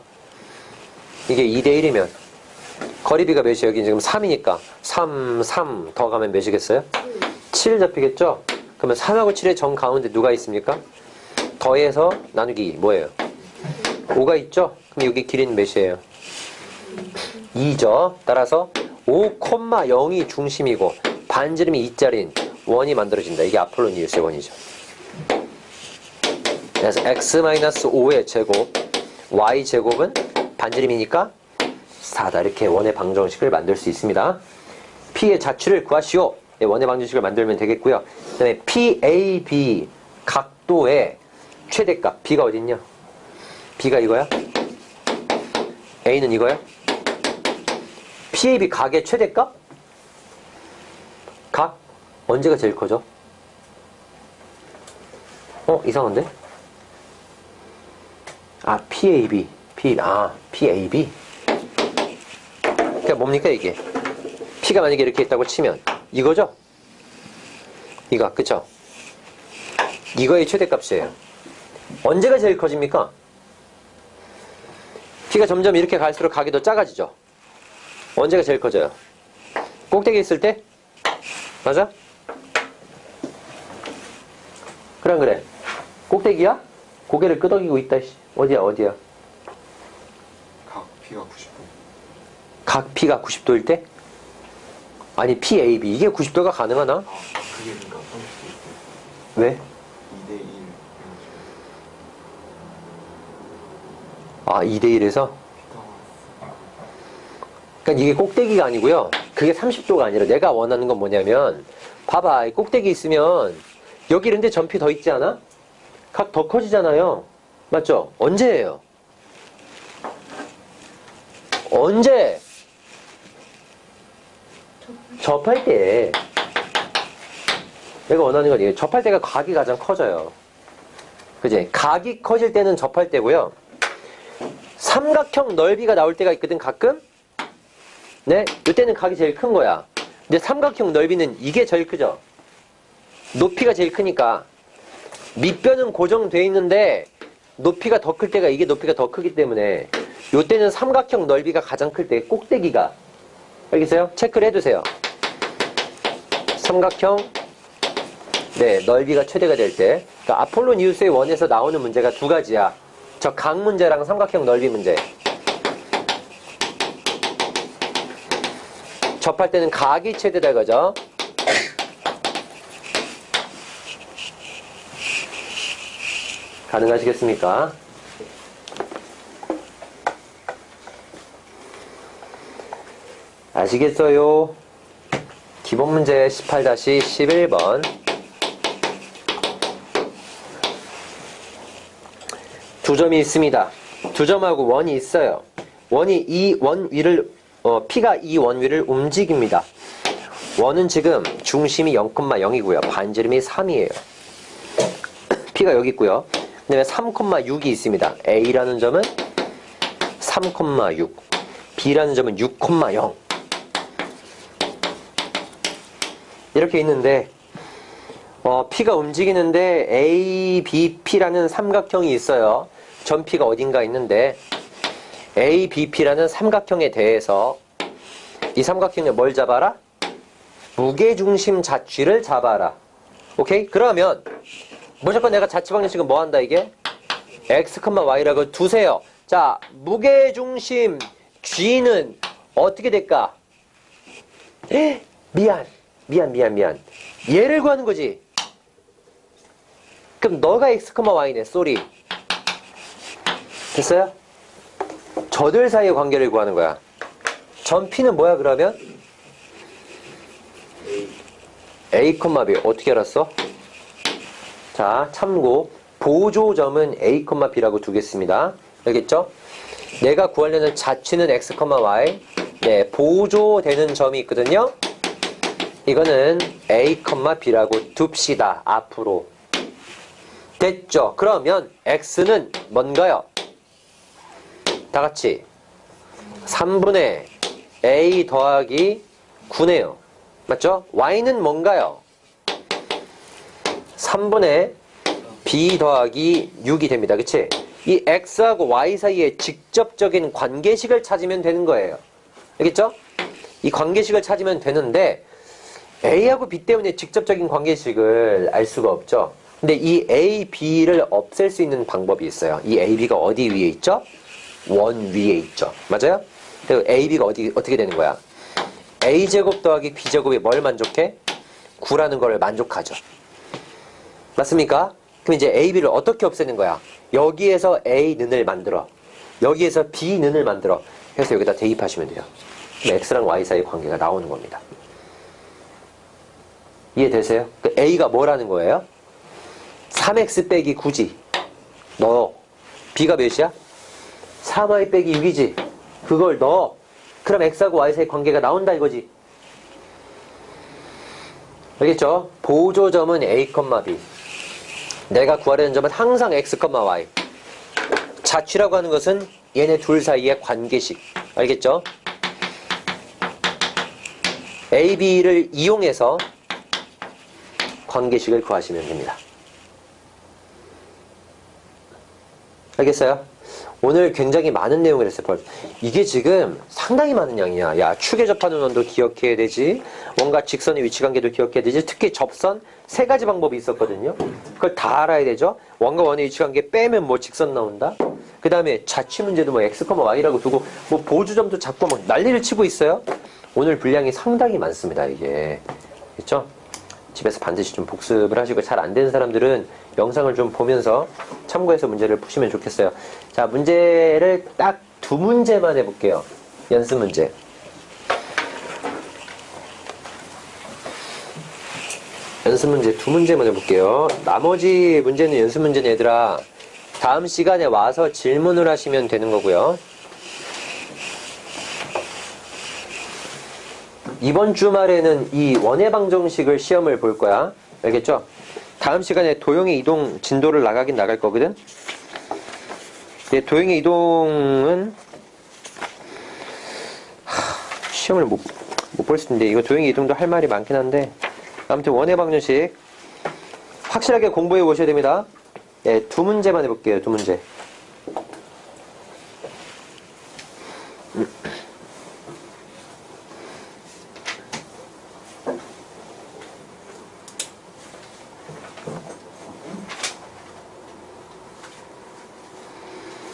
이게 2대1이면 거리비가 몇이에요? 여기 지금 3이니까 3 더 가면 몇이겠어요? 7 잡히겠죠? 그러면 3하고 7의 정 가운데 누가 있습니까? 더해서 나누기 뭐예요? 5가 있죠? 그럼 여기 길이는 몇이에요? 2죠. 따라서 5,0이 중심이고 반지름이 2짜리인 원이 만들어진다. 이게 아폴로니우스의 원이죠. 그래서 x-5의 제곱 y제곱은 반지름이니까 4다. 이렇게 원의 방정식을 만들 수 있습니다. P의 자취를 구하시오. 네, 원의 방정식을 만들면 되겠고요. 그 다음에 PAB 각도의 최대값. B가 어딨냐? B가 이거야? A는 이거야? PAB 각의 최대값? 각? 언제가 제일 커져? 이상한데? PAB. PAB. 그러니까 뭡니까 이게? P가 만약에 이렇게 있다고 치면 이거죠? 이거, 그쵸? 이거의 최대값이에요. 언제가 제일 커집니까? P가 점점 이렇게 갈수록 각이 더 작아지죠? 언제가 제일 커져요? 꼭대기 있을 때? 맞아? 그래 안 그래? 꼭대기야? 고개를 끄덕이고 있다. 어디야? 각 P가 90도. 각 P가 90도일 때? 아니 PAB 이게 90도가 가능하나? 그게 그러니까 30도. 왜? 2대1. 2대1에서? 그러니까 이게 꼭대기가 아니고요. 그게 30도가 아니라 내가 원하는 건 뭐냐면 봐봐. 이 꼭대기 있으면 여기 이런데 점피 더 있지 않아? 각 더 커지잖아요. 맞죠? 언제예요? 언제? 접할 때. 내가 원하는 건 이게 접할 때가 각이 가장 커져요. 그지? 각이 커질 때는 접할 때고요. 삼각형 넓이가 나올 때가 있거든 가끔. 네? 이때는 각이 제일 큰 거야. 근데 삼각형 넓이는 이게 제일 크죠. 높이가 제일 크니까. 밑변은 고정돼 있는데 높이가 더 클 때가 이게 높이가 더 크기 때문에 이때는 삼각형 넓이가 가장 클 때 꼭대기가. 알겠어요? 체크를 해두세요. 삼각형 넓이가 최대가 될 때. 그러니까 아폴로니우스의 원에서 나오는 문제가 두 가지야. 저 각 문제랑 삼각형 넓이 문제. 접할 때는 각이 최대다 그죠? 가능하시겠습니까? 아시겠어요? 기본 문제 18-11번. 두 점이 있습니다. 두 점하고 원이 있어요. 원이 이 원 위를 P가 이 원 위를 움직입니다. 원은 지금 중심이 0,0이고요. 반지름이 3이에요. P가 여기 있고요. 그 다음에 3,6이 있습니다. A라는 점은 3,6, B라는 점은 6,0. 이렇게 있는데 P가 움직이는데 A, B, P라는 삼각형이 있어요. 점 P가 어딘가 있는데 A, B, P라는 삼각형에 대해서 이 삼각형에 뭘 잡아라? 무게중심 자취를 잡아라. 오케이? 그러면 무조건 내가 자취 방정식은 뭐 한다 이게? x, y라고 두세요. 자, 무게중심 G는 어떻게 될까? 미안. 얘를 구하는 거지. 그럼 너가 x, y네. 쏘리. 됐어요? 저들 사이의 관계를 구하는 거야. 점 P는 뭐야 그러면? A, B 어떻게 알았어? 자, 참고 보조점은 A, B라고 두겠습니다. 알겠죠? 내가 구하려는 자취는 X, Y. 네, 보조되는 점이 있거든요. 이거는 A, B라고 둡시다. 앞으로. 됐죠? 그러면 X는 뭔가요? 다 같이 3분의 A 더하기 9네요. 맞죠? Y는 뭔가요? 3분의 B 더하기 6이 됩니다. 그치? 이 X하고 Y 사이에 직접적인 관계식을 찾으면 되는 거예요. 알겠죠? 이 관계식을 찾으면 되는데 A하고 B 때문에 직접적인 관계식을 알 수가 없죠. 근데 이 A, B를 없앨 수 있는 방법이 있어요. 이 A, B가 어디 위에 있죠? 원 위에 있죠. 맞아요? 그리고 A, B가 어떻게 되는 거야? A제곱 더하기 B제곱이 뭘 만족해? 9라는 걸 만족하죠. 맞습니까? 그럼 이제 A, B를 어떻게 없애는 거야? 여기에서 A는을 만들어. 여기에서 B는을 만들어. 그래서 여기다 대입하시면 돼요. 그럼 X랑 Y 사이 관계가 나오는 겁니다. 이해되세요? A가 뭐라는 거예요? 3X 빼기 9지. 넣어. B가 몇이야? 3Y 빼기 6이지. 그걸 넣어. 그럼 X하고 Y 사이 관계가 나온다 이거지. 알겠죠? 보조점은 A, B. 내가 구하려는 점은 항상 X, Y. 자취라고 하는 것은 얘네 둘 사이의 관계식. 알겠죠? A, B를 이용해서 관계식을 구하시면 됩니다. 알겠어요? 오늘 굉장히 많은 내용을 했어요. 이게 지금 상당히 많은 양이야. 야, 축에 접하는 원도 기억해야 되지. 원과 직선의 위치관계도 기억해야 되지. 특히 접선 3가지 방법이 있었거든요. 그걸 다 알아야 되죠. 원과 원의 위치관계 빼면 뭐 직선 나온다. 그 다음에 자취 문제도 뭐 X, Y라고 두고 뭐 보조점도 잡고 막 난리를 치고 있어요. 오늘 분량이 상당히 많습니다. 이게. 그렇죠? 집에서 반드시 좀 복습을 하시고 잘 안 되는 사람들은 영상을 좀 보면서 참고해서 문제를 푸시면 좋겠어요. 자, 문제를 딱 2문제만 해볼게요. 연습 문제. 연습 문제 2문제만 해볼게요. 나머지 문제는 연습 문제는 얘들아 다음 시간에 와서 질문을 하시면 되는 거고요. 이번 주말에는 이 원해방정식을 시험을 볼 거야. 알겠죠? 다음 시간에 도형의 이동 진도를 나가긴 나갈 거거든. 근데 도형의 이동은 시험을 못 볼 수 있는데 이거 도형의 이동도 할 말이 많긴 한데 아무튼 원해방정식 확실하게 공부해 보셔야 됩니다. 네, 2문제만 해볼게요. 2문제.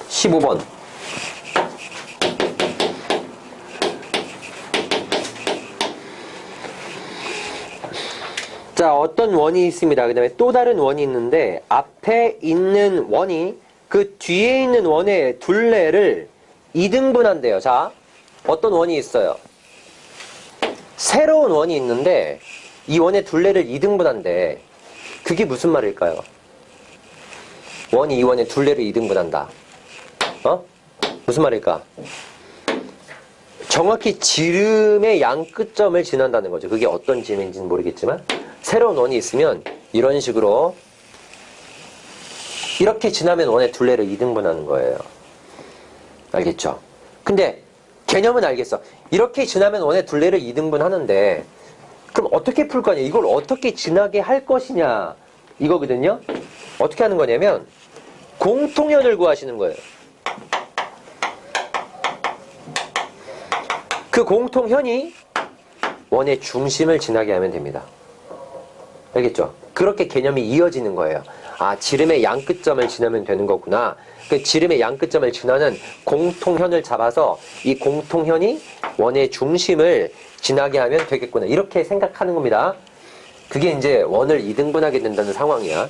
15번. 자, 어떤 원이 있습니다. 그 다음에 또 다른 원이 있는데 앞에 있는 원이 그 뒤에 있는 원의 둘레를 2등분한대요. 자, 어떤 원이 있어요? 새로운 원이 있는데 이 원의 둘레를 2등분한대. 그게 무슨 말일까요? 원이 이 원의 둘레를 2등분한다. 어? 무슨 말일까? 정확히 지름의 양 끝점을 지난다는 거죠. 그게 어떤 지름인지는 모르겠지만 새로운 원이 있으면 이런 식으로 이렇게 지나면 원의 둘레를 2등분하는 거예요. 알겠죠? 근데 개념은 알겠어. 이렇게 지나면 원의 둘레를 2등분 하는데 그럼 어떻게 풀 거냐? 이걸 어떻게 지나게 할 것이냐? 이거거든요. 어떻게 하는 거냐면 공통현을 구하시는 거예요. 그 공통현이 원의 중심을 지나게 하면 됩니다. 알겠죠? 그렇게 개념이 이어지는 거예요. 아, 지름의 양 끝점을 지나면 되는 거구나. 그 지름의 양 끝점을 지나는 공통현을 잡아서 이 공통현이 원의 중심을 지나게 하면 되겠구나. 이렇게 생각하는 겁니다. 그게 이제 원을 2등분하게 된다는 상황이야.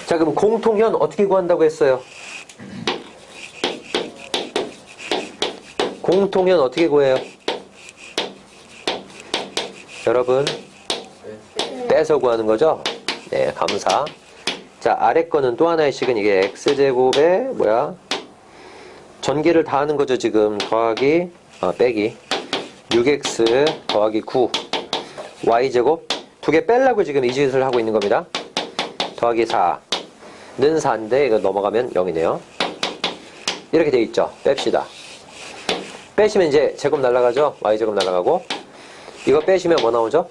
자, 그럼 공통현 어떻게 구한다고 했어요? 공통현 어떻게 구해요? 여러분 빼서 구하는 거죠? 네, 감사. 자, 아래 거는 또 하나의 식은 이게 x제곱에 뭐야? 전개를 다 하는 거죠, 지금. 더하기, 빼기. 6x 더하기 9. y제곱. 두 개 빼려고 지금 이 짓을 하고 있는 겁니다. 더하기 4. 는 4인데, 이거 넘어가면 0이네요. 이렇게 돼 있죠. 뺍시다. 빼시면 이제 제곱 날아가죠? y제곱 날아가고. 이거 빼시면 뭐 나오죠?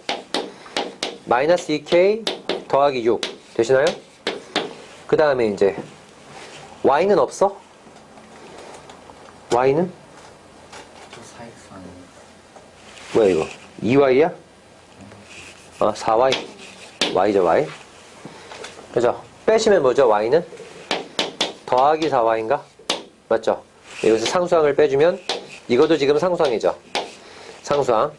마이너스 2k 더하기 6. 되시나요? 그 다음에 이제 y는 없어? y는? 또 4x 아니에요? 뭐야 이거? 2y야? 4y. y죠 y. 그죠? 빼시면 뭐죠? y는? 더하기 4y인가? 맞죠? 여기서 상수항을 빼주면 이것도 지금 상수항이죠. 상수항.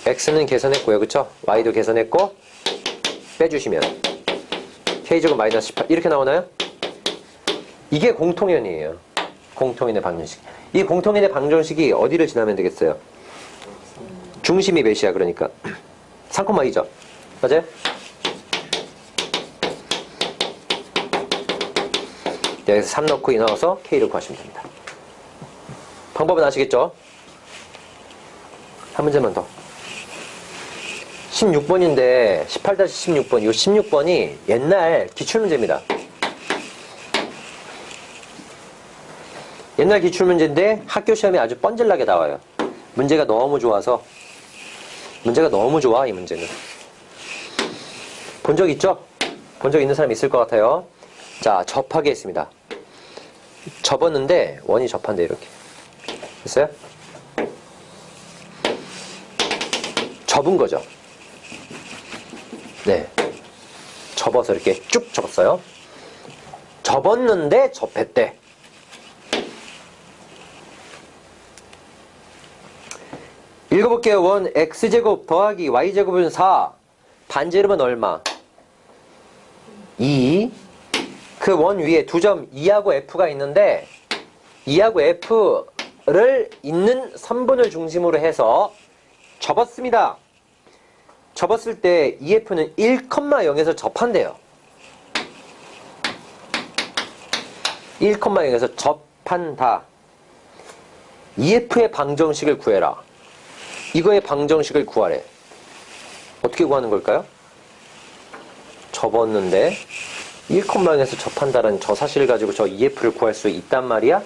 x는 계산했고요. 그쵸? y도 계산했고 빼주시면 k제곱 마이너스 18 이렇게 나오나요? 이게 공통현이에요. 공통현의 방정식. 이 공통현의 방정식이 어디를 지나면 되겠어요? 중심이 몇이야 그러니까 3,2죠. 맞아요? 여기서 3 넣고 2 넣어서 k를 구하시면 됩니다. 방법은 아시겠죠? 한 문제만 더. 16번인데 18-16번 이 16번이 옛날 기출문제입니다. 옛날 기출문제인데 학교 시험에 아주 뻔질나게 나와요. 문제가 너무 좋아서 문제가 너무 좋아 이 문제는. 본 적 있죠? 본 적 있는 사람 있을 것 같아요. 자, 접하게 했습니다. 접었는데 원이 접한대 이렇게. 됐어요? 접은 거죠. 네. 접어서 이렇게 쭉 접었어요. 접었는데 접했대. 읽어볼게요. 원 x제곱 더하기 y제곱은 4. 반지름은 얼마? 2. 그 원 위에 두 점 2하고 f가 있는데 2하고 f를 있는 선분을 중심으로 해서 접었습니다. 접었을 때 EF는 1,0에서 접한대요. 1,0에서 접한다. EF의 방정식을 구해라. 이거의 방정식을 구하래. 어떻게 구하는 걸까요? 접었는데 1,0에서 접한다는 저 사실을 가지고 저 EF를 구할 수 있단 말이야?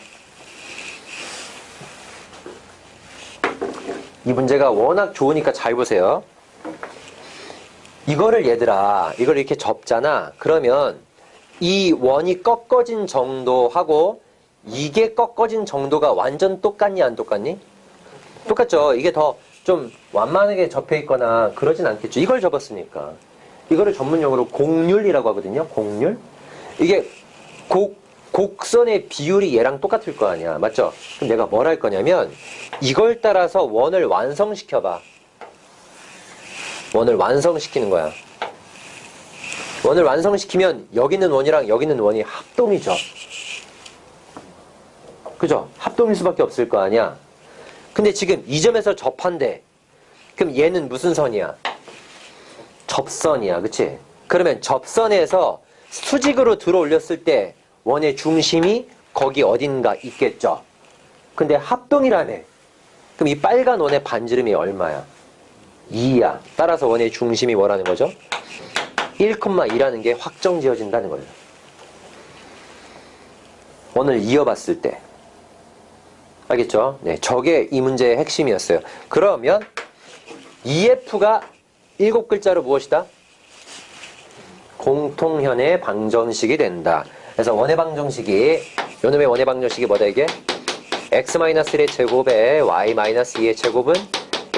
이 문제가 워낙 좋으니까 잘 보세요. 이거를 얘들아, 이걸 이렇게 접잖아. 그러면 이 원이 꺾어진 정도하고 이게 꺾어진 정도가 완전 똑같니 안 똑같니? 똑같죠. 이게 더 좀 완만하게 접혀 있거나 그러진 않겠죠. 이걸 접었으니까. 이거를 전문용어로 곡률이라고 하거든요. 곡률. 이게 곡선의 비율이 얘랑 똑같을 거 아니야. 맞죠? 그럼 내가 뭘 할 거냐면 이걸 따라서 원을 완성시켜봐. 원을 완성시키는 거야. 원을 완성시키면 여기 있는 원이랑 여기 있는 원이 합동이죠. 그죠? 합동일 수밖에 없을 거 아니야. 근데 지금 이 점에서 접한대. 그럼 얘는 무슨 선이야? 접선이야. 그치? 그러면 접선에서 수직으로 들어 올렸을 때 원의 중심이 거기 어딘가 있겠죠. 근데 합동이라며. 그럼 이 빨간 원의 반지름이 얼마야? 2야. 따라서 원의 중심이 뭐라는 거죠? 1,2라는 게 확정 지어진다는 거예요. 원을 이어봤을 때. 알겠죠? 네, 저게 이 문제의 핵심이었어요. 그러면 EF가 7글자로 무엇이다? 공통현의 방정식이 된다. 그래서 원의 방정식이, 요놈의 원의 방정식이 뭐다 이게? x-1의 제곱에 y-2의 제곱은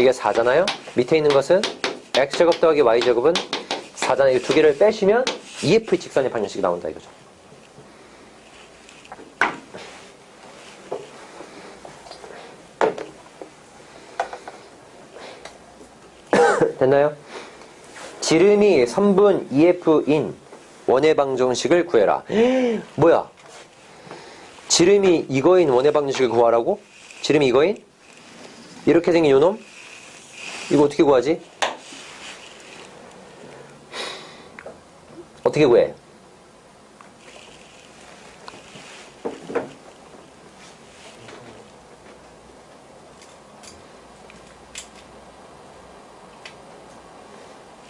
이게 4잖아요? 밑에 있는 것은 x제곱 더하기 y제곱은 4잖아요. 이 두 개를 빼시면 EF 직선의 방정식이 나온다 이거죠. 됐나요? 지름이 선분 EF인 원의 방정식을 구해라. 뭐야? 지름이 이거인 원의 방정식을 구하라고? 지름이 이거인? 이렇게 생긴 요놈? 이거 어떻게 구하지? 어떻게 구해?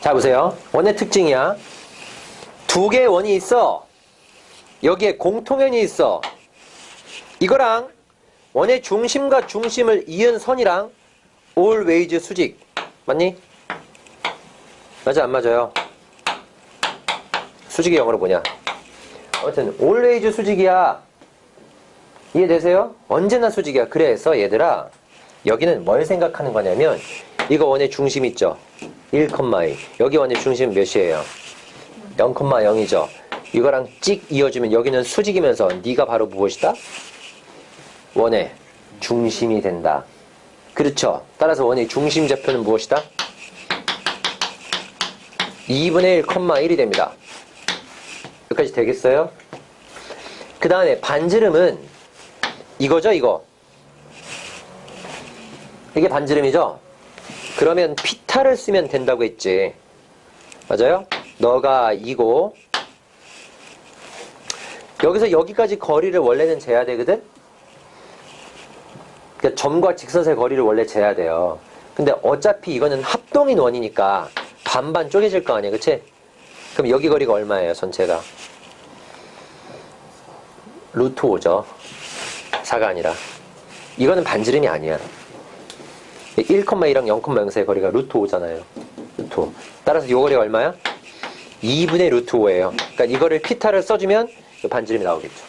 자, 보세요. 원의 특징이야. 두 개의 원이 있어. 여기에 공통연이 있어. 이거랑 원의 중심과 중심을 이은 선이랑 always 수직. 맞니? 맞아, 안 맞아요? 수직의 영어로 뭐냐? 아무튼 always 수직이야. 이해되세요? 언제나 수직이야. 그래서 얘들아, 여기는 뭘 생각하는 거냐면 이거 원의 중심 있죠? 1,2. 여기 원의 중심 몇이에요? 0,0이죠. 이거랑 찍 이어주면 여기는 수직이면서 네가 바로 무엇이다? 원의 중심이 된다. 그렇죠. 따라서 원의 중심 좌표는 무엇이다? 2분의 1,1이 됩니다. 여기까지 되겠어요? 그 다음에 반지름은 이거죠, 이거. 이게 반지름이죠? 그러면 피타를 쓰면 된다고 했지. 맞아요? 너가 이고 여기서 여기까지 거리를 원래는 재야 되거든? 그러니까 점과 직선의 거리를 원래 재야 돼요. 근데 어차피 이거는 합동인 원이니까 반반 쪼개질 거 아니야, 그치? 그럼 여기 거리가 얼마예요, 전체가? 루트 5죠. 4가 아니라. 이거는 반지름이 아니야. 1,2랑 0,0 사이의 거리가 루트 5잖아요. 루트 5. 따라서 이 거리가 얼마야? 2분의 루트 5예요. 그러니까 이거를 피타를 써주면 반지름이 나오겠죠.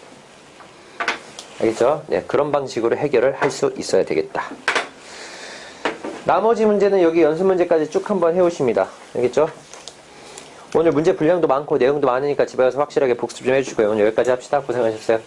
알겠죠? 네, 그런 방식으로 해결을 할 수 있어야 되겠다. 나머지 문제는 여기 연습 문제까지 쭉 한번 해오십니다. 알겠죠? 오늘 문제 분량도 많고 내용도 많으니까 집에 가서 확실하게 복습 좀 해주시고요. 오늘 여기까지 합시다. 고생하셨어요.